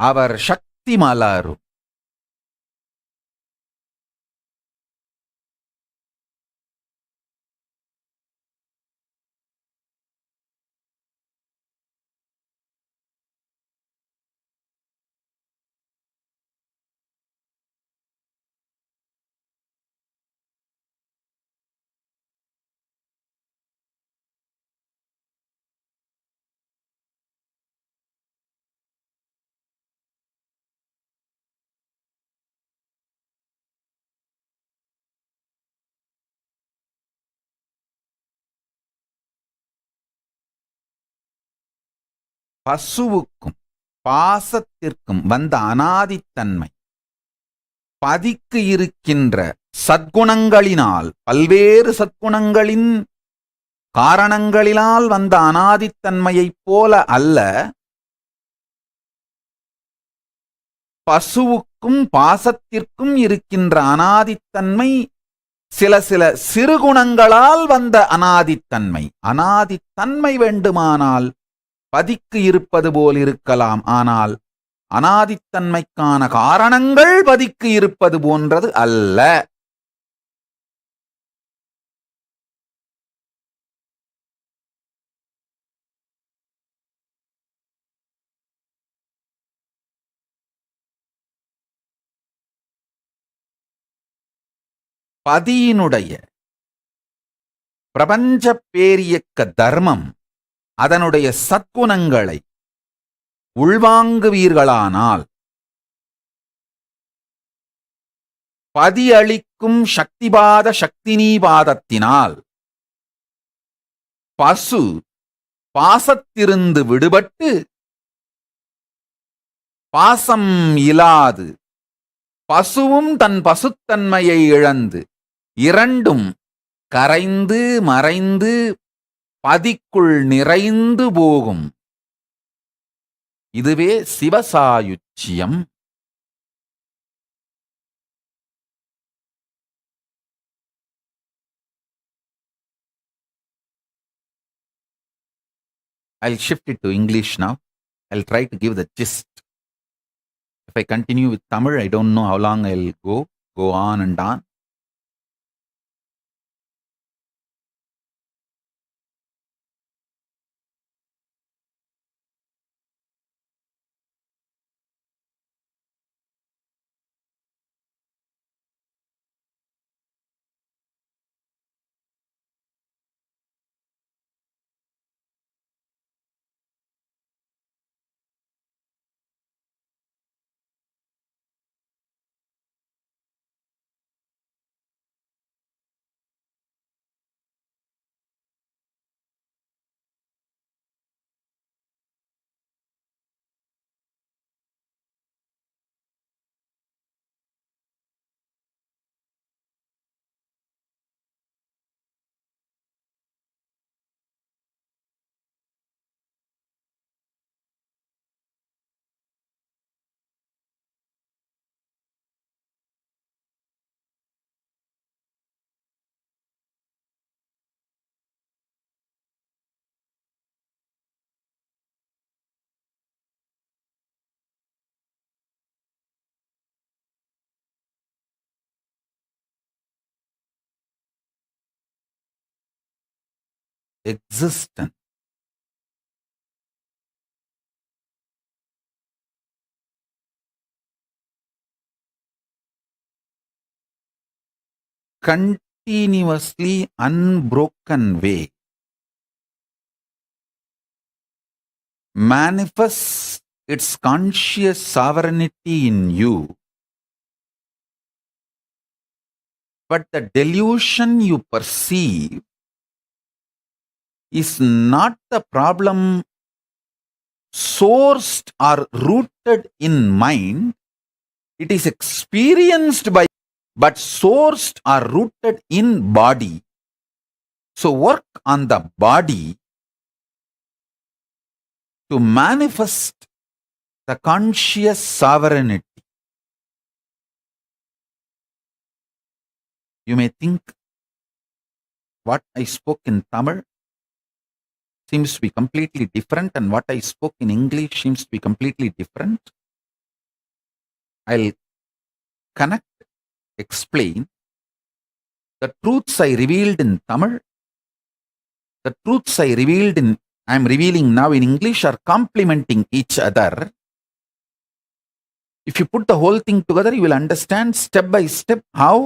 அவர் சக்தி மலரும். பசுவுக்கும் பாசத்திற்கும் வந்த அனாதித்தன்மை பதிக்கு இருக்கின்ற சத்குணங்களினால், பல்வேறு சத்குணங்களின் காரணங்களினால் வந்த அனாதித்தன்மையைப் போல அல்ல. பசுவுக்கும் பாசத்திற்கும் இருக்கின்ற அனாதித்தன்மை சில சிறுகுணங்களால் வந்த அனாதித்தன்மை. அனாதித்தன்மை வேண்டுமானால் பதிக்கு இருப்பது போல் இருக்கலாம், ஆனால் அனாதித்தன்மைக்கான காரணங்கள் பதிக்கு இருப்பது போன்றது அல்ல. பதியினுடைய பிரபஞ்ச பேரியக்க தர்மம், அதனுடைய சத்குணங்களை உள்வாங்குவீர்களானால் பதி அளிக்கும் சக்திபாத சக்தினீபாதத்தினால் பசு பாசத்திருந்து விடுபட்டு பாசம் இலாது, பசுவும் தன் பசுத்தன்மையை இழந்து, இரண்டும் கரைந்து மறைந்து பதிக்குள் நிறைந்து போகும். இதுவே சிவசாயுச்சியம். I'll shift it to English now. I'll try to give the gist. If I continue with Tamil, I don't know how long I'll go on and on. Existence. Continuously unbroken way manifests its conscious sovereignty in you, but the delusion you perceive is not the problem sourced or rooted in mind. It is experienced by, but sourced or rooted in body. So work on the body to manifest the conscious sovereignty. You may think what I spoke in Tamil seems to be completely different and what I spoke in English seems to be completely different. I'll connect, explain. The truths I revealed in Tamil, the truths I am revealing now in English are complementing each other. If you put the whole thing together, you will understand step by step how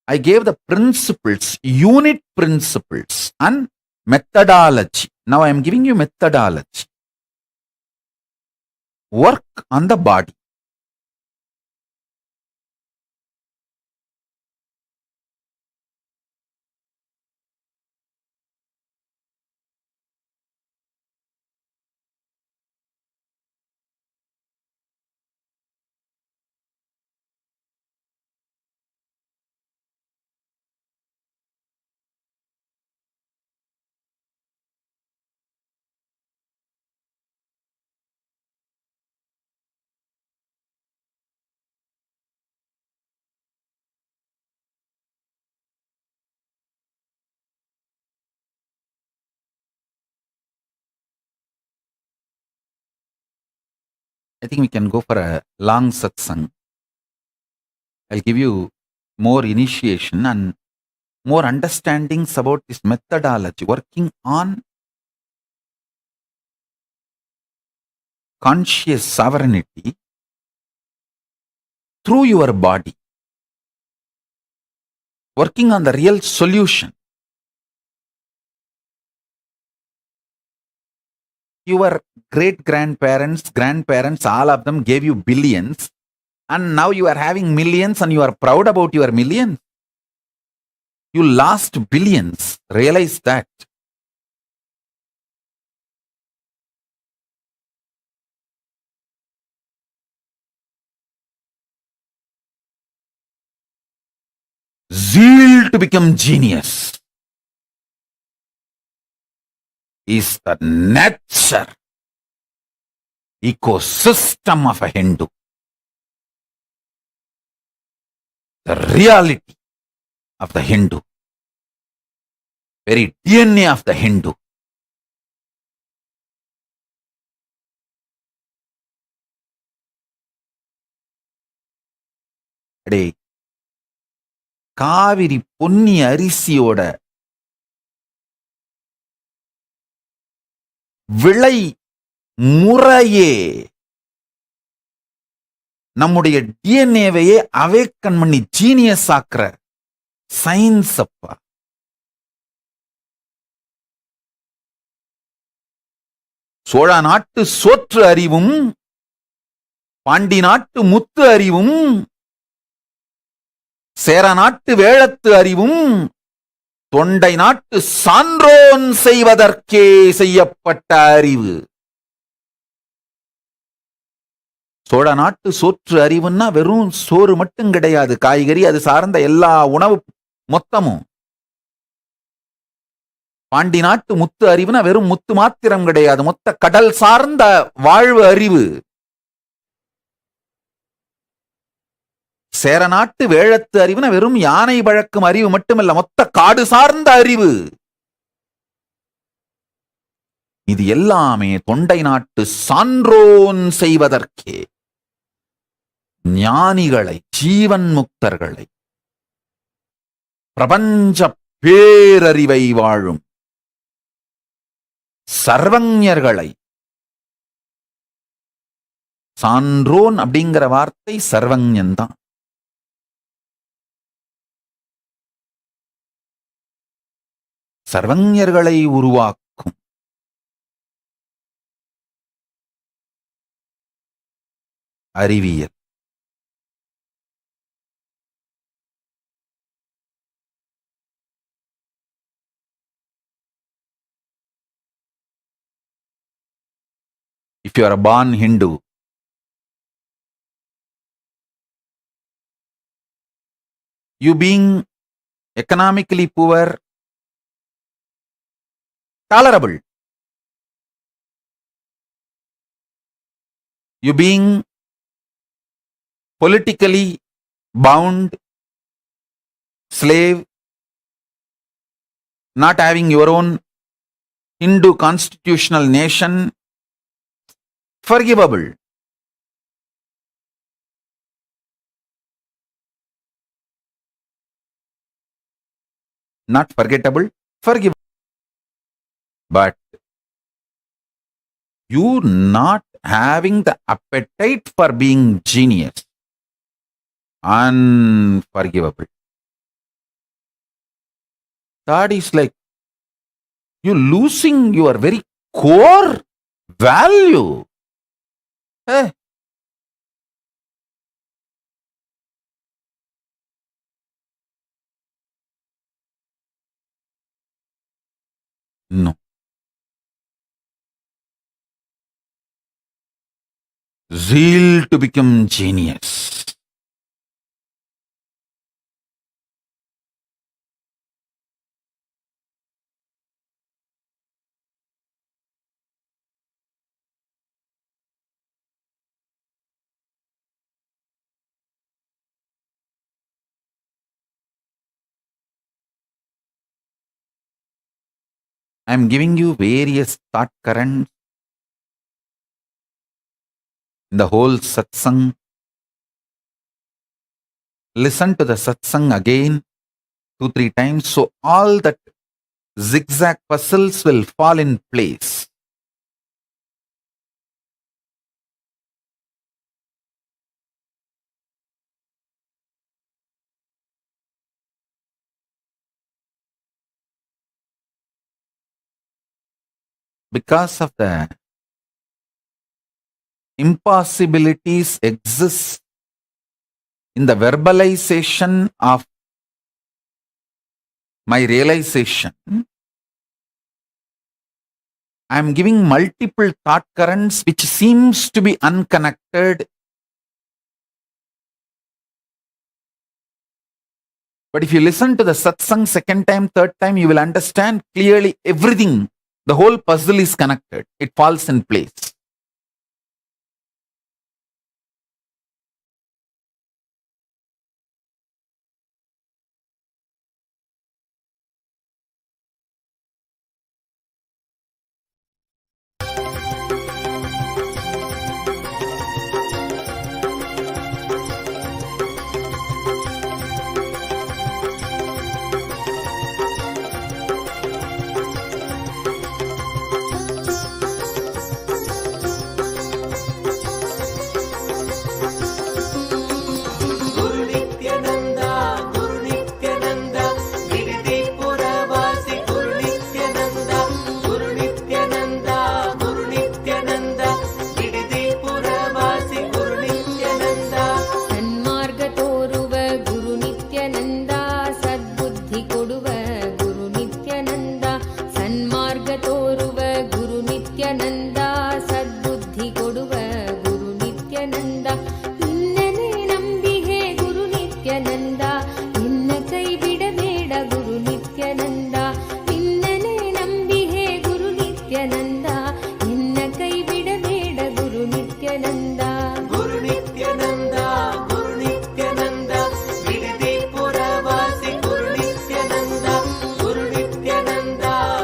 I gave the principles, unit principles and methodology. Now I am giving you methodology. Work on the body. I think we can go for a long satsang. I'll give you more initiation and more understandings about this methodology, working on conscious sovereignty through your body, working on the real solution. Your grandparents, all of them gave you billions, and now you are having millions and you are proud about your millions. You lost billions. Realize that. Zeal to become genius is the nature, ecosystem of a Hindu. The reality of the Hindu. Very DNA of the Hindu. அடே காவிரி பொன்னி அரிசியோட விளை முறையே நம்முடைய டிஎன்ஏவையே awaken பண்ணி genius ஆக்குற science அப்பா. சோழ நாட்டு சோற்று அறிவும், பாண்டி நாட்டு முத்து அறிவும், சேர நாட்டு வேழத்து அறிவும், தொண்டை நாட்டு சான்றோன் செய்வதற்கே செய்யப்பட்ட அறிவு. சோழ நாட்டு சோற்று அறிவுன்னா வெறும் சோறு மட்டும் கிடையாது, காய்கறி அது சார்ந்த எல்லா உணவு மொத்தமும். பாண்டி நாட்டு முத்து அறிவுனா வெறும் முத்து மாத்திரம் கிடையாது, மொத்த கடல் சார்ந்த வாழ்வு அறிவு. சேர நாட்டு வேழத்து அறிவுனா வெறும் யானை பழக்கும் அறிவு மட்டுமல்ல, மொத்த காடு சார்ந்த அறிவு. இது எல்லாமே தொண்டை நாட்டு சான்றோன் செய்வதற்கே. ஞானிகளை, ஜீவன் முக்தர்களை, பிரபஞ்ச பேரறிவை வாழும் சர்வஞர்களை, சான்றோன் அப்படிங்கிற வார்த்தை சர்வஞன் தான். சர்வஞர்களை உருவாக்கும் அறிவியல். If you are a born Hindu, you being economically poor, tolerable. You being politically bound, slave, not having your own Hindu constitutional nation, forgivable. Not forgettable, forgivable. But you not having the appetite for being genius, unforgivable. That is like you losing your very core value. Hey. No. Zeal to become genius. I am giving you various thought currents, in the whole satsang. Listen to the satsang again 2-3 times, so all that zigzag puzzles will fall in place. Because of the impossibilities exist in the verbalization of my realization, I am giving multiple thought currents which seems to be unconnected. But if you listen to the satsang second time, third time, you will understand clearly everything. The whole puzzle is connected. It falls in place.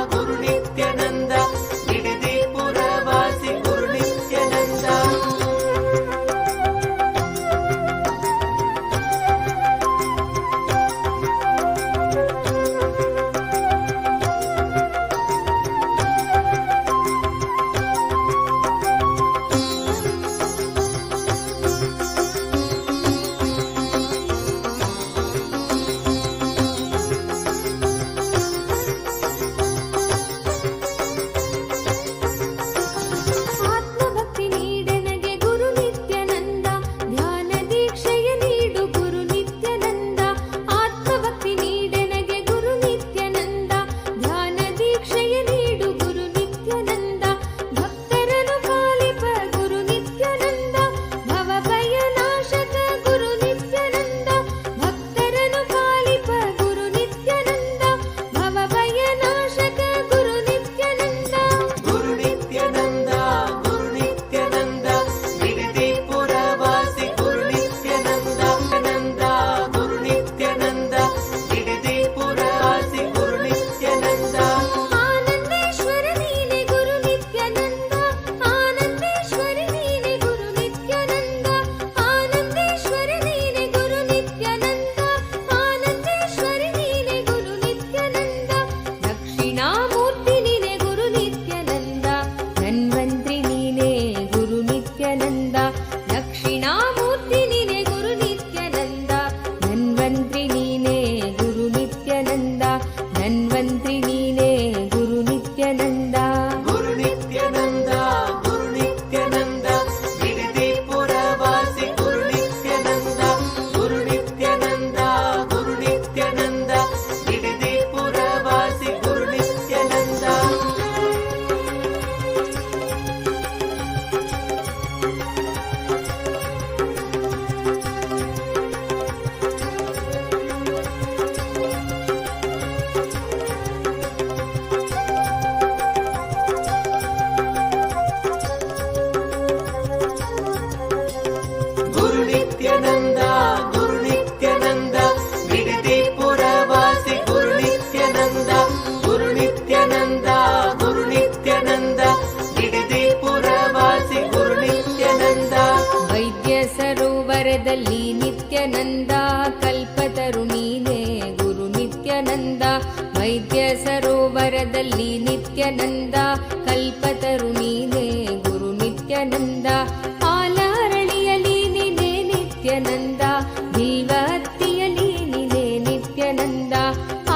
Guru Nithyananda, Gididipura Vasi ಸರೋವರದಲ್ಲಿ ನಿತ್ಯಾನಂದ ಕಲ್ಪತರು ನೀನೇ ಗುರು ನಿತ್ಯಾನಂದ ವೈದ್ಯ ಸರೋವರದಲ್ಲಿ ನಿತ್ಯಾನಂದ ಕಲ್ಪತರು ನೀನೇ ಗುರು ನಿತ್ಯಾನಂದ ಆಲರಳಿಯಲಿ ನೀನೇ ನಿತ್ಯಾನಂದ ಬಿಲ್ವತ್ತಿಯಲಿ ನೀನೇ ನಿತ್ಯಾನಂದ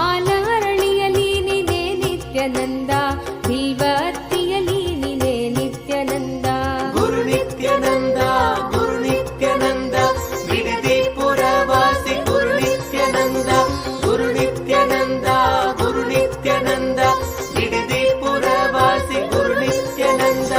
ಆಲರಳಿಯಲಿ ನೀನೇ ನಿತ್ಯಾನಂದ ಬಿಲ್ವತ್ತಿಯಲಿ ನೀನೇ ನಿತ್ಯಾನಂದ ಗುರು ನಿತ್ಯಾನಂದ ಗುರು ನಿತ್ಯಾನಂದ ಬಿಡದಿ ಪುರವಾಸಿ ಗುರು ನಿತ್ಯಾನಂದ ಗುರು ನಿತ್ಯಾನಂದ ಗುರು ನಿತ್ಯಾನಂದ ಬಿಡದಿ ಪುರವಾಸಿ ಗುರು ನಿತ್ಯಾನಂದ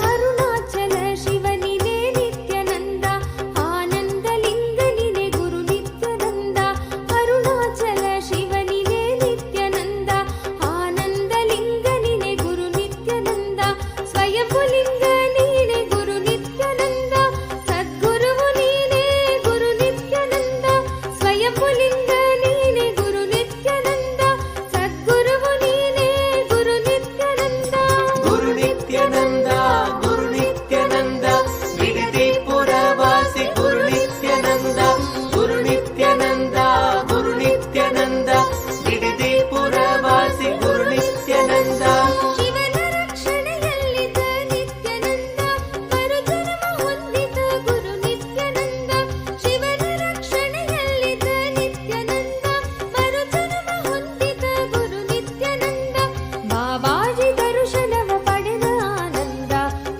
ಅರುಣಾಚಲ ಶಿವನಿನೇ ನಿತ್ಯಾನಂದ ಆನಂದಲಿಂಗನಿನೇ ಗುರು ನಿತ್ಯಾನಂದ ಅರುಣಾಚಲ ಶಿವನಿನೇ ನಿತ್ಯಾನಂದ ಆನಂದಲಿಂಗನಿನೇ ಗುರು ನಿತ್ಯಾನಂದ ಸ್ವಯಂಭುಲಿಂಗ ನೀನೇ ಗುರು ನಿತ್ಯಾನಂದ ಸದ್ಗುರುವು ನೀನೇ ಗುರು ನಿತ್ಯಾನಂದ ಸ್ವಯಂಭುಲಿಂಗ ನೀನೇ ಗುರು ನಿತ್ಯಾನಂದ ಸದ್ಗುರುವು ನೀನೇ ಗುರು ನಿತ್ಯಾನಂದ ಗುರು ನಿತ್ಯಾನಂದ ಗುರು ನಿತ್ಯಾನಂದ ಬಿಡದಿ ಪುರವಾಸಿ ಗುರು ನಿತ್ಯಾನಂದ ಗುರು ನಿತ್ಯಾನಂದ ಗುರು ನಿತ್ಯಾನಂದ ಬಿಡದಿ ಪುರವಾಸಿ ಗುರು ನಿತ್ಯಾನಂದ ಶಿವನ ರಕ್ಷಣೆಯಲ್ಲಿದ್ದ ನಿತ್ಯಾನಂದ ಮರುಜನ್ಮ ಹೊಂದಿದ ಗುರು ನಿತ್ಯಾನಂದ ಶಿವನ ರಕ್ಷಣೆಯಲ್ಲಿದ್ದ ನಿತ್ಯಾನಂದ ಮರುಜನ್ಮ ಹೊಂದಿದ ಗುರು ನಿತ್ಯಾನಂದ ಬಾಬಾಜಿ ದರ್ಶನವ ಪಡೆದ ಆನಂದ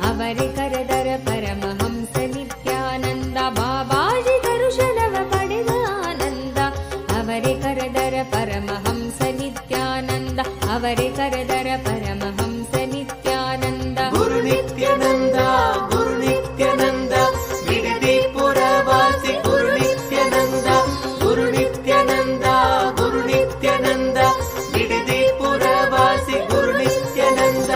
ಅವರೇ ಕರೆದರ ಪರಮಹಂಸ ನಿತ್ಯಾನಂದ ಬಾಬಾಜಿ ದರ್ಶನವ ಪಡೆದ ಆನಂದ ಅವರೇ ಕರೆದರ ಪರಮಹಂಸ ನಿತ್ಯಾನಂದ ಅವರೇ ಕರೆದರ ಪರಮಹಂಸ ನಿತ್ಯಾನಂದ ಗುರು ನಿತ್ಯಾನಂದ ಗುರು ನಿತ್ಯಾನಂದ ಬಿಡದಿ ಪುರವಾಸಿ ಗುರು ನಿತ್ಯಾನಂದ ಗುರು ನಿತ್ಯಾನಂದ ಗುರು ನಿತ್ಯಾನಂದ ಬಿಡದಿ ಪುರವಾಸಿ ಗುರು ನಿತ್ಯಾನಂದ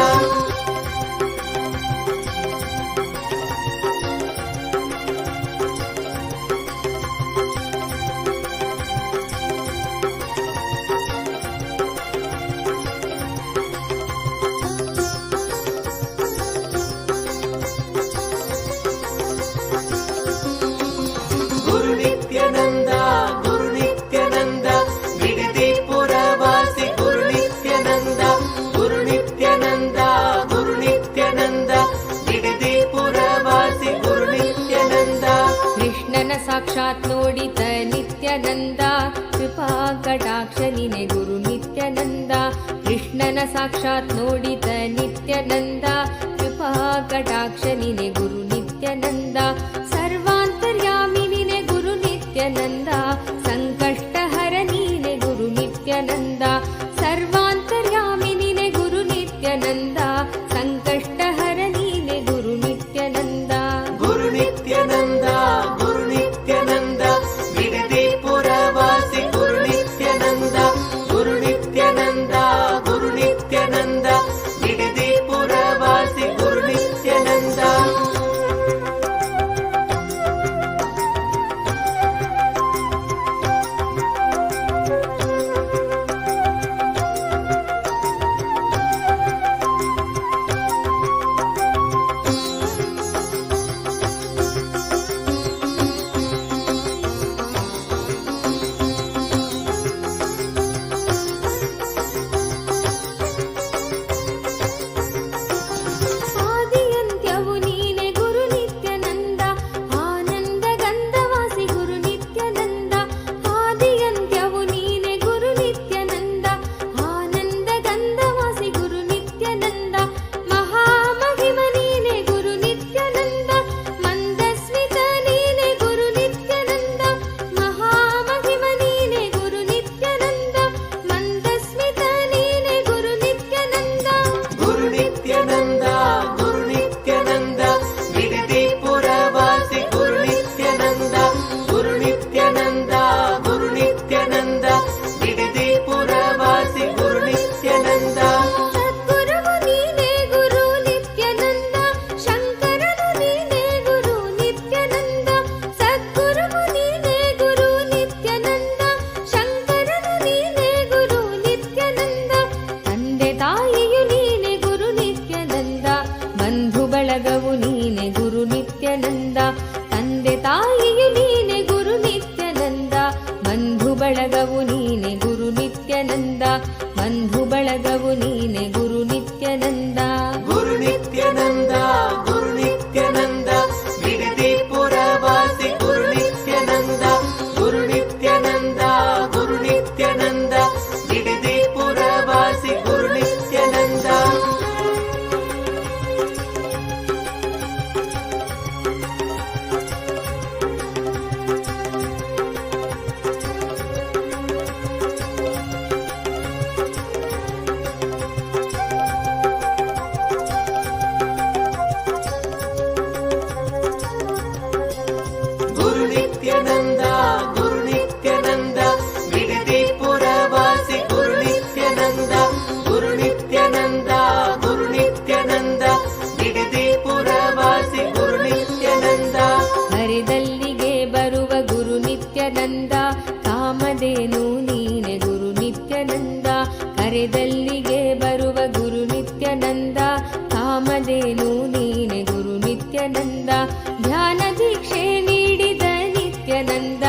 ಗುರು ನಿತ್ಯಾನಂದ ಗುರು ನಿತ್ಯಾನಂದ ಬಿಡದಿ ಪುರವಾಸಿ ಗುರು ನಿತ್ಯಾನಂದ ಗುರು ನಿತ್ಯಾನಂದ ಗುರು ನಿತ್ಯಾನಂದ ಬಿಡದಿ ಪುರವಾಸಿ ಗುರು ನಿತ್ಯಾನಂದ ಕೃಷ್ಣನ ಸಾಕ್ಷಾತ್ ನೋಡಿದ ನಿತ್ಯಾನಂದ ಕೃಪಾ ಕಟಾಕ್ಷ ನಿನೆ ಗುರು ನಿತ್ಯಾನಂದ ಕೃಷ್ಣನ ಸಾಕ್ಷಾತ್ ನೋಡಿದ ನಿತ್ಯಾನಂದ ಕೃಪಾ ಕಟಾಕ್ಷ ನಿನೆ ಗುರು ನಿತ್ಯಾನಂದ ಸರ್ವಾಂತರ್ಯಾಮಿ ನಿನೆ ಗುರು ನಿತ್ಯಾನಂದ ಸಂಕಷ್ಟಹರ ನೀನೆ ಗುರು ನಿತ್ಯಾನಂದ ಸರ್ವಾಂತರ್ಯಾಮಿ ನಿನೆ ಗುರು ನಿತ್ಯಾನಂದ ಸಂಕಷ್ಟಹರ ನೀನೆ ಗುರು ನಿತ್ಯಾನಂದ ಗುರು ನಿತ್ಯಾನಂದ ಗುರು ನಿತ್ಯಾನಂದ ಬಿಡದಿ ಪುರವಾಸಿ ಗುರು ನಿತ್ಯಾನಂದ ಗುರು ನಿತ್ಯಾನಂದ ಗುರು ನಿತ್ಯಾನಂದ ಬಿಡದಿ ಪುರವಾಸಿ ಗುರು ನಿತ್ಯಾನಂದ ನಿತ್ಯಾನಂದ ತಂದೆ ತಾಯಿಯು ನೀನೆ ಗುರು ನಿತ್ಯಾನಂದ ಬಂಧು ಬಳಗವು ನೀನೆ ಗುರು ನಿತ್ಯಾನಂದ ಬಂಧು ಬಳಗವು ನೀನೆ ಗುರು ನಿತ್ಯಾನಂದ ಗುರು ನಿತ್ಯಾನಂದ ಗುರು ನಿತ್ಯಾನಂದ ಬಿಡದಿ ಪುರವಾಸಿ ಗುರು ನಿತ್ಯಾನಂದ ಗುರು ನಿತ್ಯಾನಂದ ಗುರು ನಿತ್ಯಾನಂದ ಬಿಡದಿ ಪುರವಾಸಿ ಗುರು ನಿತ್ಯಾನಂದ ಗುರು ನಿತ್ಯಾನಂದ ಗುರು ನಿತ್ಯಾನಂದ ಬಿಡದಿ ಪುರವಾಸಿ ಗುರು ನಿತ್ಯಾನಂದ ಗುರು ನಿತ್ಯಾನಂದ ಗುರು ನಿತ್ಯಾನಂದ ಬಿಡದಿ ಪುರವಾಸಿ ಗುರು ನಿತ್ಯಾನಂದ ಹರಿದಲ್ಲಿಗೆ ಬರುವ ಗುರು ನಿತ್ಯಾನಂದ ಕಾಮಧೇನು ನೀನೆ ಗುರು ನಿತ್ಯಾನಂದ ಕರೆದಲ್ಲಿಗೆ ಬರುವ ಗುರು ನಿತ್ಯಾನಂದ ಕಾಮಧೇನು ನೀನೆ ಗುರು ನಿತ್ಯಾನಂದ ಧ್ಯಾನ ದೀಕ್ಷೆ ನೀಡಿದ ನಿತ್ಯಾನಂದ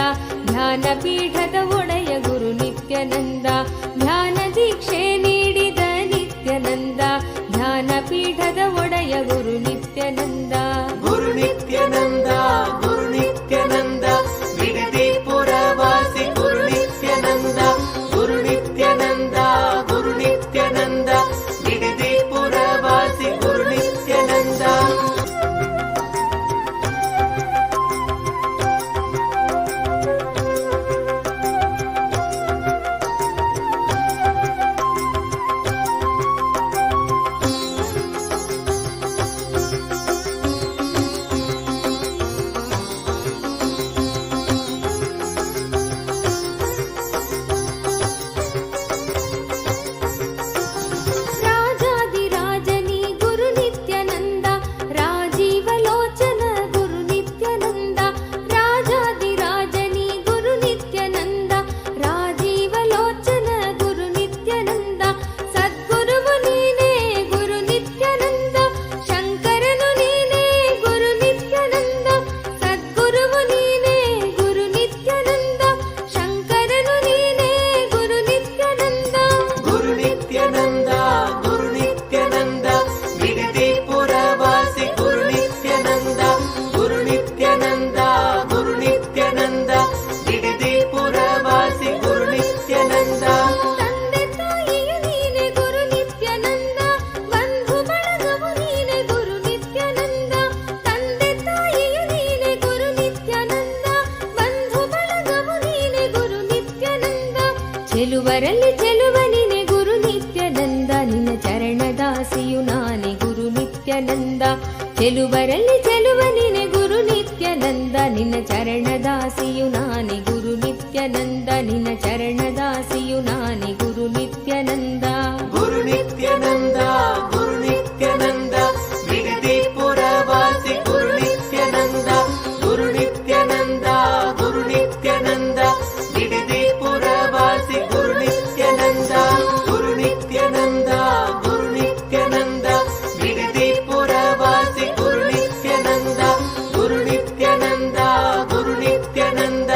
ಧ್ಯಾನ ಪೀಠದ ಒಡೆಯ ಗುರು ನಿತ್ಯಾನಂದ ಧ್ಯಾನ ದೀಕ್ಷೆ ನೀಡಿದ ನಿತ್ಯಾನಂದ ಧ್ಯಾನ ಪೀಠದ ಒಡೆಯ ಗುರು ನಿತ್ಯಾನಂದ ಗುರು ನಿತ್ಯಾನಂದ ಗುರು ನಿತ್ಯಾನಂದ ಬಿಡದಿ ಪುರವಾಸಿ ಗುರು ನಿತ್ಯಾನಂದ ಗುರು ನಿತ್ಯಾನಂದ ಗುರು ನಿತ್ಯಾನಂದ ಬಿಡದಿ ಪುರವಾಸಿ ಗುರು ನಿತ್ಯಾನಂದ ರಾಜಾದಿರಾಜನಿ ಗುರು ನಿತ್ಯಾನಂದ ರಾಜೀವಲೋಚನ ಗುರು ನಿತ್ಯಾನಂದ ರಾಜಾದಿರಾಜನಿ ಗುರು ನಿತ್ಯಾನಂದ ರಾಜೀವಲೋಚನ ಗುರು ನಿತ್ಯಾನಂದ ಸದ್ಗುರುವು ನೀನೇ ಗುರು ನಿತ್ಯಾನಂದ ಶಂಕರನು ನೀನೇ ಗುರು ನಿತ್ಯಾನಂದ ಸದ್ಗುರುವು ನೀನೇ ಗುರು ನಿತ್ಯಾನಂದ ಶಂಕರನು ನೀನೇ ಗುರು ನಿತ್ಯಾನಂದ ಗುರು ನಿತ್ಯಾನಂದ ಗುರು ನಿತ್ಯಾನಂದ ಬಿಡದಿ ಪುರವಾಸಿ ಗುರು ನಿತ್ಯಾನಂದ ಗುರು ನಿತ್ಯಾನಂದ ಗುರು ನಿತ್ಯಾನಂದ ಬಿಡದಿ ಪುರವಾಸಿ ಗುರು ನಿತ್ಯಾನಂದ ತಂದೆ ತಾಯಿಯು ನೀನೆ ಗುರು ನಿತ್ಯಾನಂದ ಬಂಧು ಬಳಗವು ನೀನೆ ಗುರು ನಿತ್ಯಾನಂದ ತಂದೆ ತಾಯಿಯು ನೀನೆ ಗುರು ನಿತ್ಯಾನಂದ ಬಂಧು ಬಳಗವು ನೀನೆ ಗುರು ನಿತ್ಯಾನಂದ ಚೆಲುವರಲ್ಲಿ ಚೆಲುವ ನೀನೆ ಗುರು ನಿತ್ಯಾನಂದ ನಿನ್ನ ಚರಣದಾಸಿಯು ನಾನೇ ಗುರು ನಿತ್ಯಾನಂದ ಚೆಲುವರಲ್ಲಿ ಚೆಲುವ ನೀನೆ ಗುರು ನಿತ್ಯಾನಂದ ನಿನ್ನ ಚರಣದಾಸಿಯು ನಾನೇ ಗುರು ನಿತ್ಯಾನಂದ ನಿನ್ನ ಚರಣದಾಸಿಯು ನಾನೇ ಗುರು ನಿತ್ಯಾನಂದ ಗುರು ನಿತ್ಯಾನಂದ ಗುರು ನಿತ್ಯಾನಂದ ಬಿಡದಿ ಪುರವಾಸಿ ಗುರು ನಿತ್ಯಾನಂದ ಗುರು ನಿತ್ಯಾನಂದ ಗುರು ನಿತ್ಯಾನಂದ ಬಿಡದಿ ಪುರವಾಸಿ ಗುರು ನಿತ್ಯಾನಂದ ಗುರು ನಿತ್ಯಾನಂದ ಗುರು ನಿತ್ಯಾನಂದ ಬಿಡದಿ ಪುರವಾಸಿ ಗುರು ನಿತ್ಯಾನಂದ ಗುರು ನಿತ್ಯಾನಂದ ಗುರು ನಿತ್ಯಾನಂದ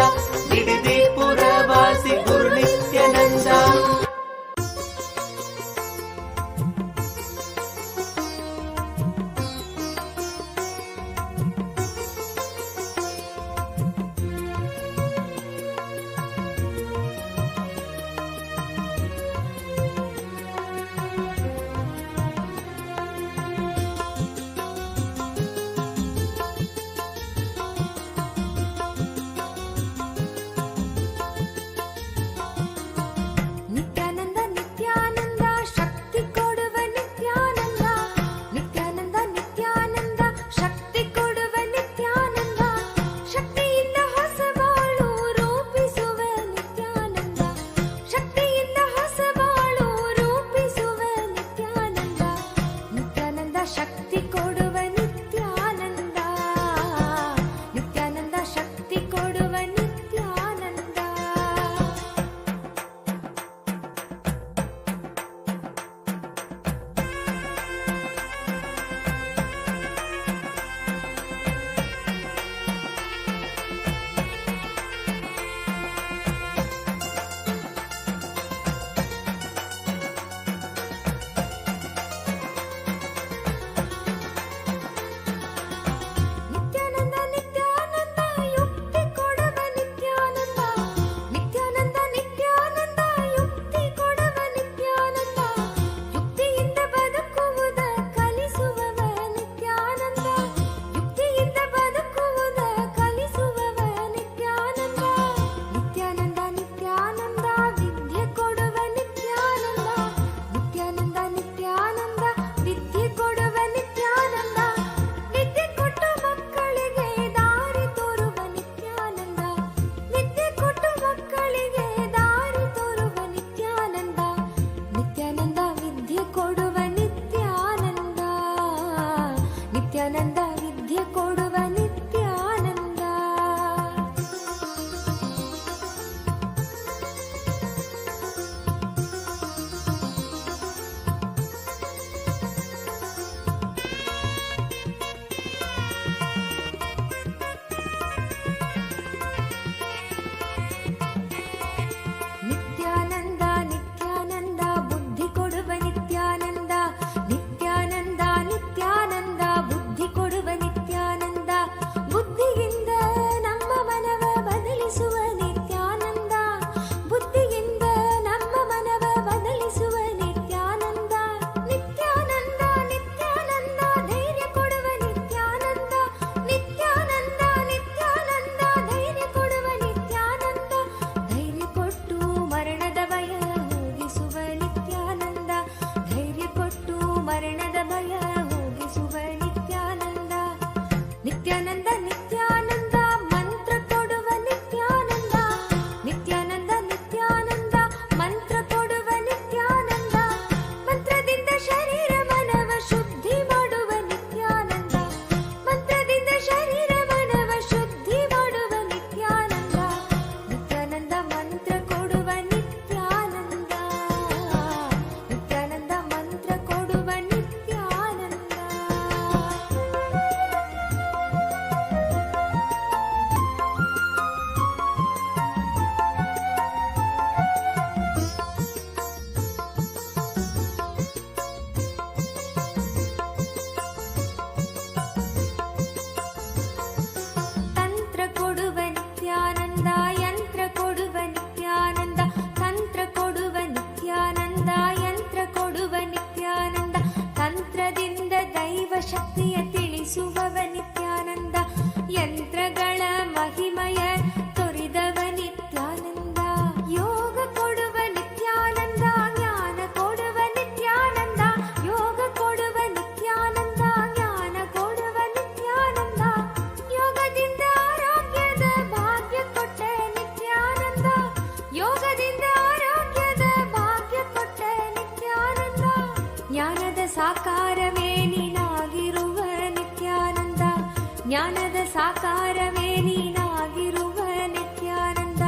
ಜ್ಞಾನದ ಸಾಕಾರವೇ ನೀನಾಗಿರುವ ನಿತ್ಯಾನಂದ.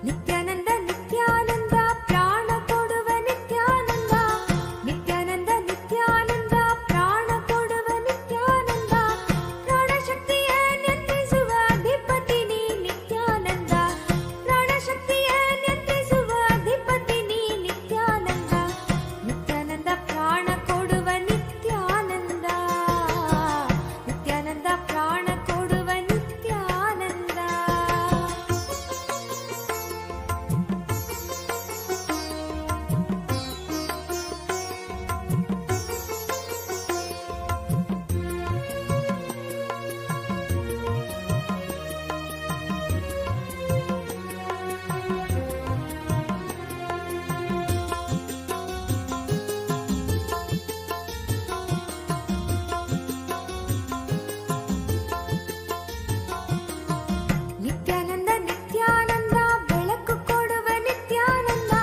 ನಿತ್ಯಾನಂದ ನಿತ್ಯಾನಂದ ಪ್ರಾಣ ಕೊಡುವ ನಿತ್ಯಾನಂದ. ನಿತ್ಯಾನಂದ ನಿತ್ಯಾನಂದ ಪ್ರಾಣ ಕೊಡುವ ನಿತ್ಯಾನಂದ. ಪ್ರಾಣಶಕ್ತಿಯ ನಿಯಂತ್ರಿಸುವ ಅಧಿಪತಿ ನೀ ನಿತ್ಯಾನಂದ. ಪ್ರಾಣಶಕ್ತಿಯ ನಿಯಂತ್ರಿಸುವ ಅಧಿಪತಿ ನೀ ನಿತ್ಯಾನಂದ. ನಿತ್ಯಾನಂದ ಪ್ರಾಣ ಕೊಡುವ ನಿತ್ಯಾನಂದ. ನಿತ್ಯಾನಂದ ಪ್ರಾಣ ಕೊಡುವ ನಿತ್ಯಾನಂದ. ನಿತ್ಯಾನಂದ ನಿತ್ಯಾನಂದ ಬೆಳಕು ಕೊಡುವ ನಿತ್ಯಾನಂದ.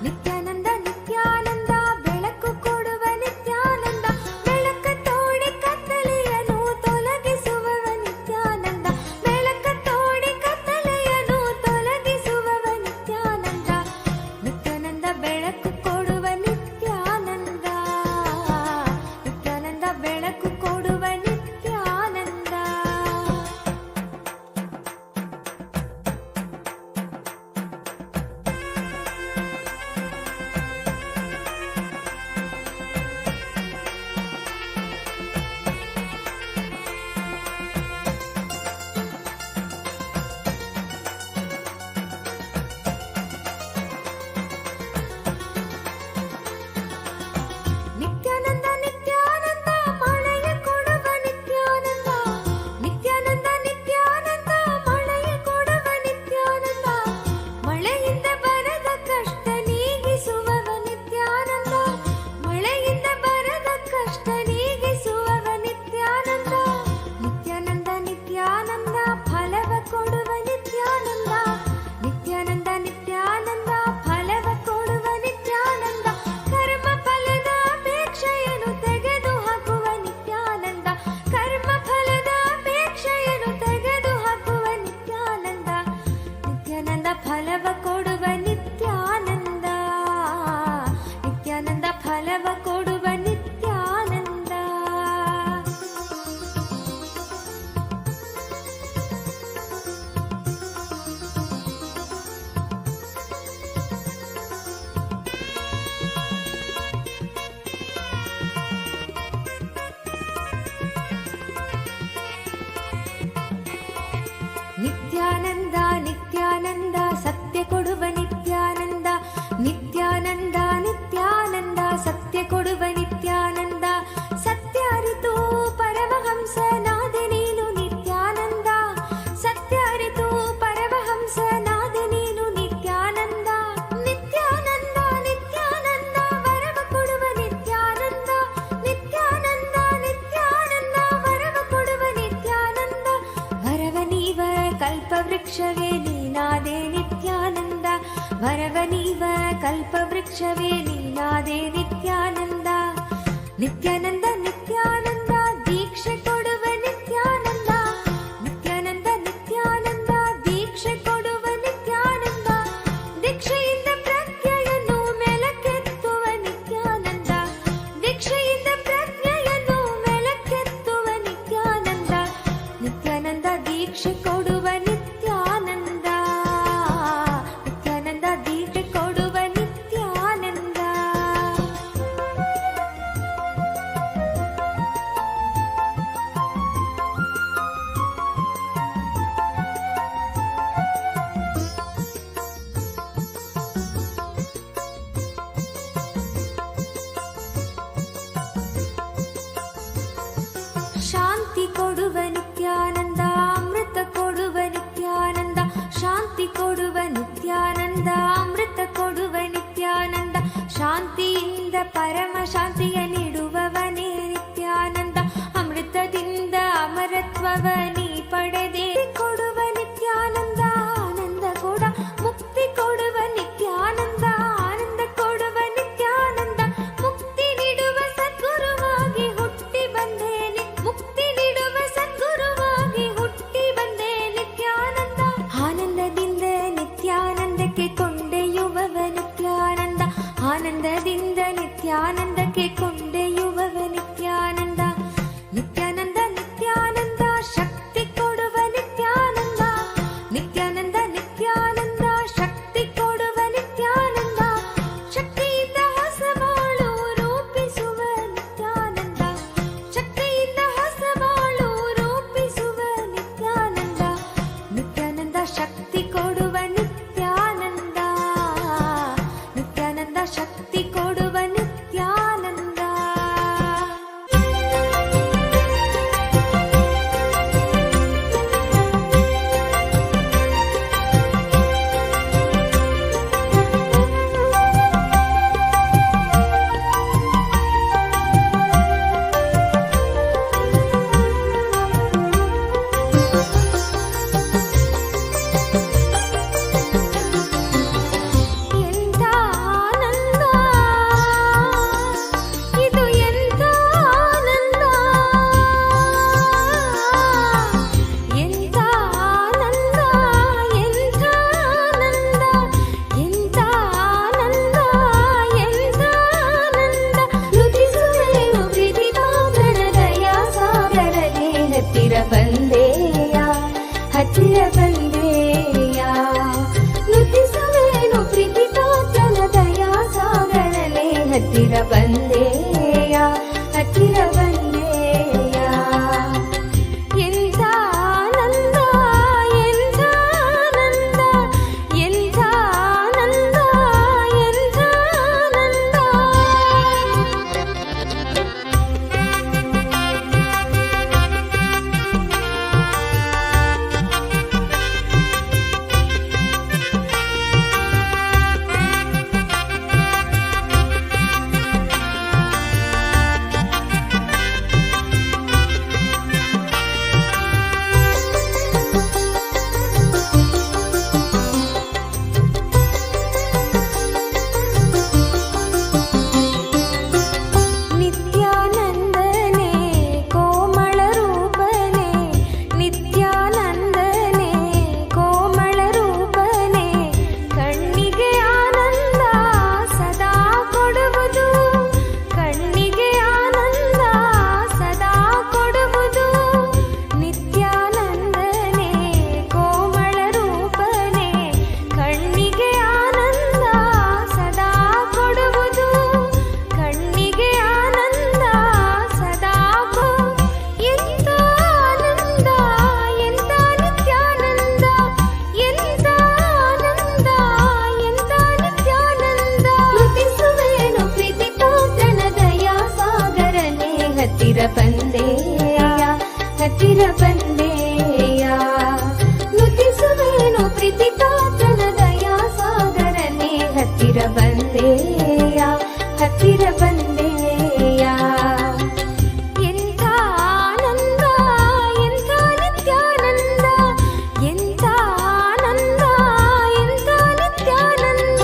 ನಿತ್ಯಾನಂದ ನಿತ್ಯಾನಂದ ಬೆಳಕು ಕೊಡುವ ನಿತ್ಯಾನಂದ. ಬೆಳಕ ತೋಡಿ ಕತ್ತಲೆಯನ್ನು ತೊಲಗಿಸುವವ ನಿತ್ಯಾನಂದ. ಬೆಳಕ ತೋಡಿ ಕತ್ತಲೆಯನ್ನು ತೊಲಗಿಸುವವ ನಿತ್ಯಾನಂದ. ನಿತ್ಯಾನಂದ ಬೆಳಕು ಕೊಡುವ ನಿತ್ಯಾನಂದ. ನಿತ್ಯಾನಂದ ಬೆಳಕು ಕೊಡುವ ನಿತ್ಯಾನಂದ. ನಿತ್ಯಾನಂದ ನಿತ್ಯಾನಂದ ಮಳೆಯ ಕೊಡುವ ನಿತ್ಯಾನಂದ. ನಿತ್ಯಾನಂದ ನಿತ್ಯಾನಂದ ಮಳೆಯ ಕೊಡುವ ನಿತ್ಯಾನಂದ. ಮಳೆಯಿಂದ ಬರದ ಕಷ್ಟ ನೀಗಿಸುವವ ನಿತ್ಯಾನಂದ. ಮಳೆಯಿಂದ ಬರದ ಕಷ್ಟ ನೀಗಿಸುವವ ನಿತ್ಯಾನಂದ. ನಿತ್ಯಾನಂದ ನಿತ್ಯಾನಂದ ಫಲವ ಕೊಡುವ ನಿತ್ಯಾನಂದ. ನಿತ್ಯಾನಂದ ನಿತ್ಯಾನಂದ ಫಲವ ಕೊಡುವ ನಿತ್ಯಾನಂದ. ಕರ್ಮ ಫಲದ ಅಪೇಕ್ಷೆಯನ್ನು ತೆಗೆದು ಹಾಕುವ ನಿತ್ಯಾನಂದ. ಕರ್ಮ ಫಲದ ಅಪೇಕ್ಷೆಯನ್ನು ತೆಗೆದು ಹಾಕುವ ನಿತ್ಯಾನಂದ. ನಿತ್ಯಾನಂದ ಫಲವ ಕೊಡುವ ನಿತ್ಯಾನಂದ. ನಿತ್ಯಾನಂದ ಫಲವ ಕೊಡುವ ನಿತ್ಯಾನಂದ. ನಿತ್ಯಾನಂದ ನಿತ್ಯಾನಂದ ಸತ್ಯ ಕೊಡುವ ನಿತ್ಯಾನಂದ. ನಿತ್ಯಾನಂದ ನಿತ್ಯಾನಂದ ಸತ್ಯ ಕೊಡುವ ನಿತ್ಯಾನಂದ. ಸತ್ಯ ಅರಿತು ಪರಮಹಂಸನಾದೆ ನೀನು ನಿತ್ಯಾನಂದ. ಸತ್ಯ ಅರಿತು ಪರಮಹಂಸನಾದೆ ನೀನು ನಿತ್ಯಾನಂದ. ನಿತ್ಯಾನಂದ ನಿತ್ಯಾನಂದ ವರವ ಕೊಡುವ ನಿತ್ಯಾನಂದ. ನಿತ್ಯಾನಂದ ನಿತ್ಯಾನಂದ ವರವ ಕೊಡುವ ನಿತ್ಯಾನಂದ. ವರವ ನೀವ ಕಲ್ಪವೃಕ್ಷವೇ ನೀನಾದೆ ನಿತ್ಯಾನಂದ. ವರವ ನೀವ ಕಲ್ಪವೃಕ್ಷವೇ ನೀನಾದೆ ನಿತ್ಯಾನಂದ. ನಿತ್ಯಾನಂದ ನಿತ್ಯಾನಂದ ದೀಕ್ಷೆ ಕೊಡುವ ನಿತ್ಯಾನಂದ. ನಿತ್ಯಾನಂದ ನಿತ್ಯಾನಂದ ದೀಕ್ಷೆ ಕೊಡುವ ನಿತ್ಯಾನಂದ. ದೀಕ್ಷೆಯಿಂದ ಪ್ರಜ್ಞೆಯನ್ನು ಮೇಲಕ್ಕೆತ್ತುವ ನಿತ್ಯಾನಂದ. ದೀಕ್ಷೆಯಿಂದ ಪ್ರಜ್ಞೆಯನ್ನು ಮೇಲಕ್ಕೆತ್ತುವ ನಿತ್ಯಾನಂದ. ನಿತ್ಯಾನಂದ ದೀಕ್ಷೆ ಕೊಡುವ ನಿತ್ಯಾನಂದ. ನಿತ್ಯಾನಂದ ದೀಕ್ಷೆ ಕೊಡುವ ನಿತ್ಯಾನಂದ. ಹತ್ತಿರ ಬಂದೆಯ. ಎಂಥ ಆನಂದ, ಎಂಥ ನಿತ್ಯಾನಂದ, ಎಂಥ ಆನಂದ, ಎಂಥ Nithyananda.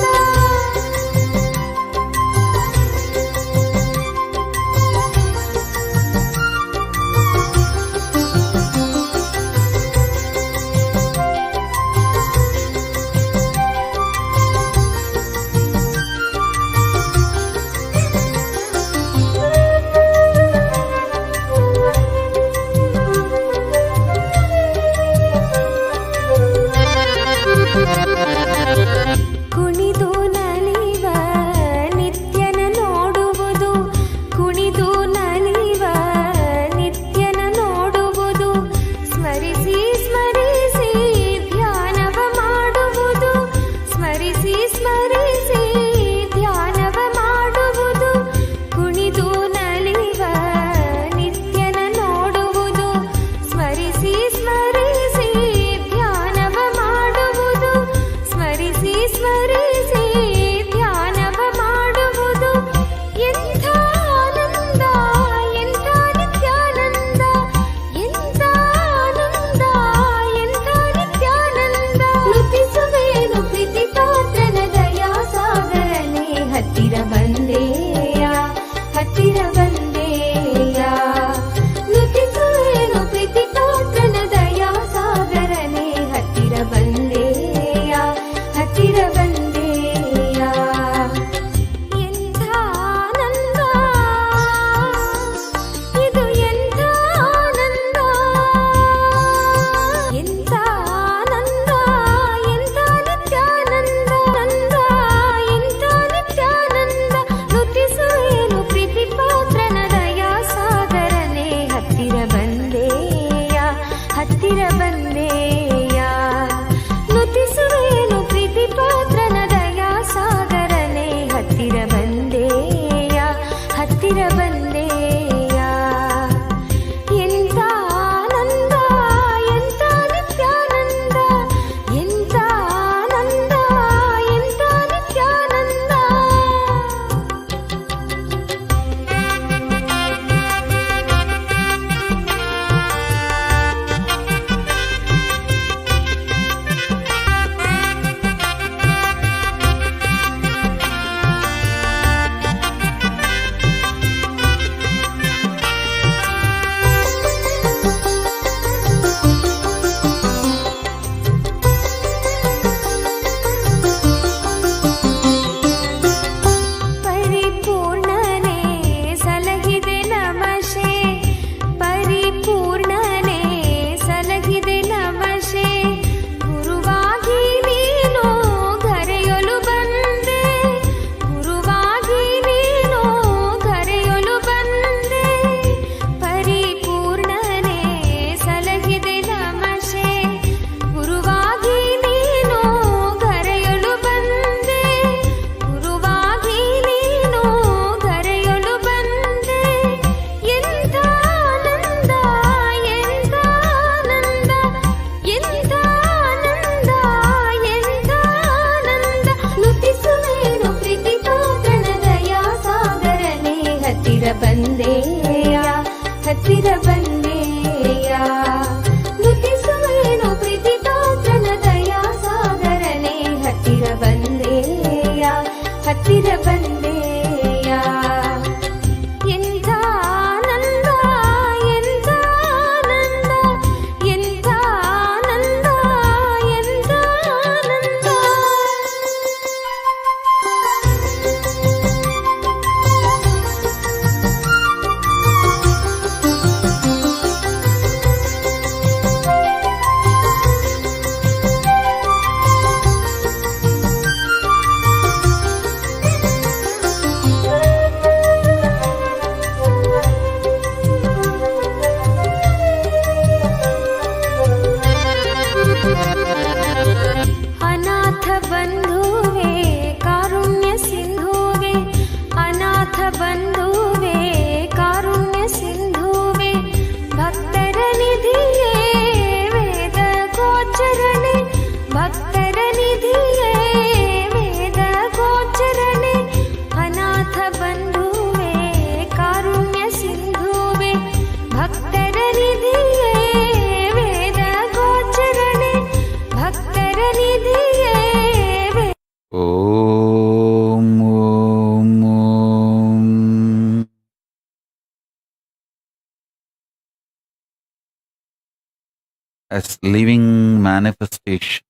as living manifestation,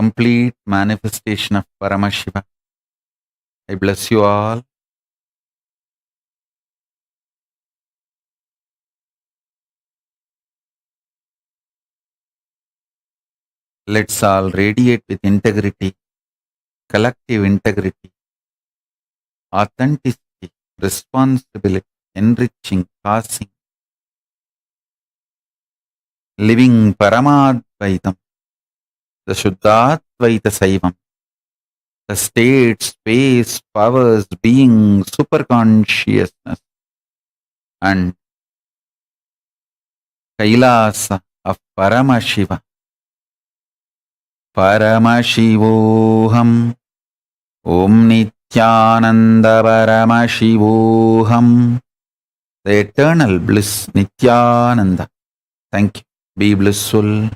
complete manifestation of Paramashiva. I bless you all. Let's all radiate with integrity, collective integrity, authenticity, responsibility, enriching, passing, living Paramadvaitam, the Shuddhadvaita Saivam, the state, space, powers, being, superconsciousness, and Kailasa of Paramashiva. Paramashivoham, Om Nithyananda Paramashivoham, the eternal bliss Nithyananda. Thank you. Be blissful.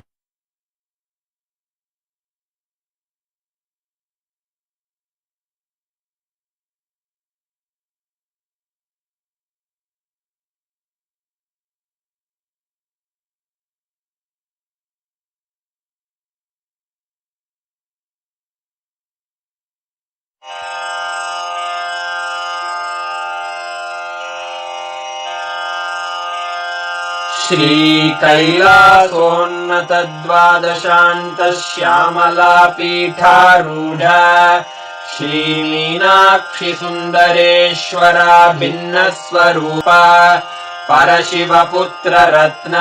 श्रीकैलासोन्नतद्वादशान्तश्यामलापीठारूढ श्रीमीनाक्षिसुन्दरेश्वरा भिन्नस्वरूपा परशिवपुत्ररत्न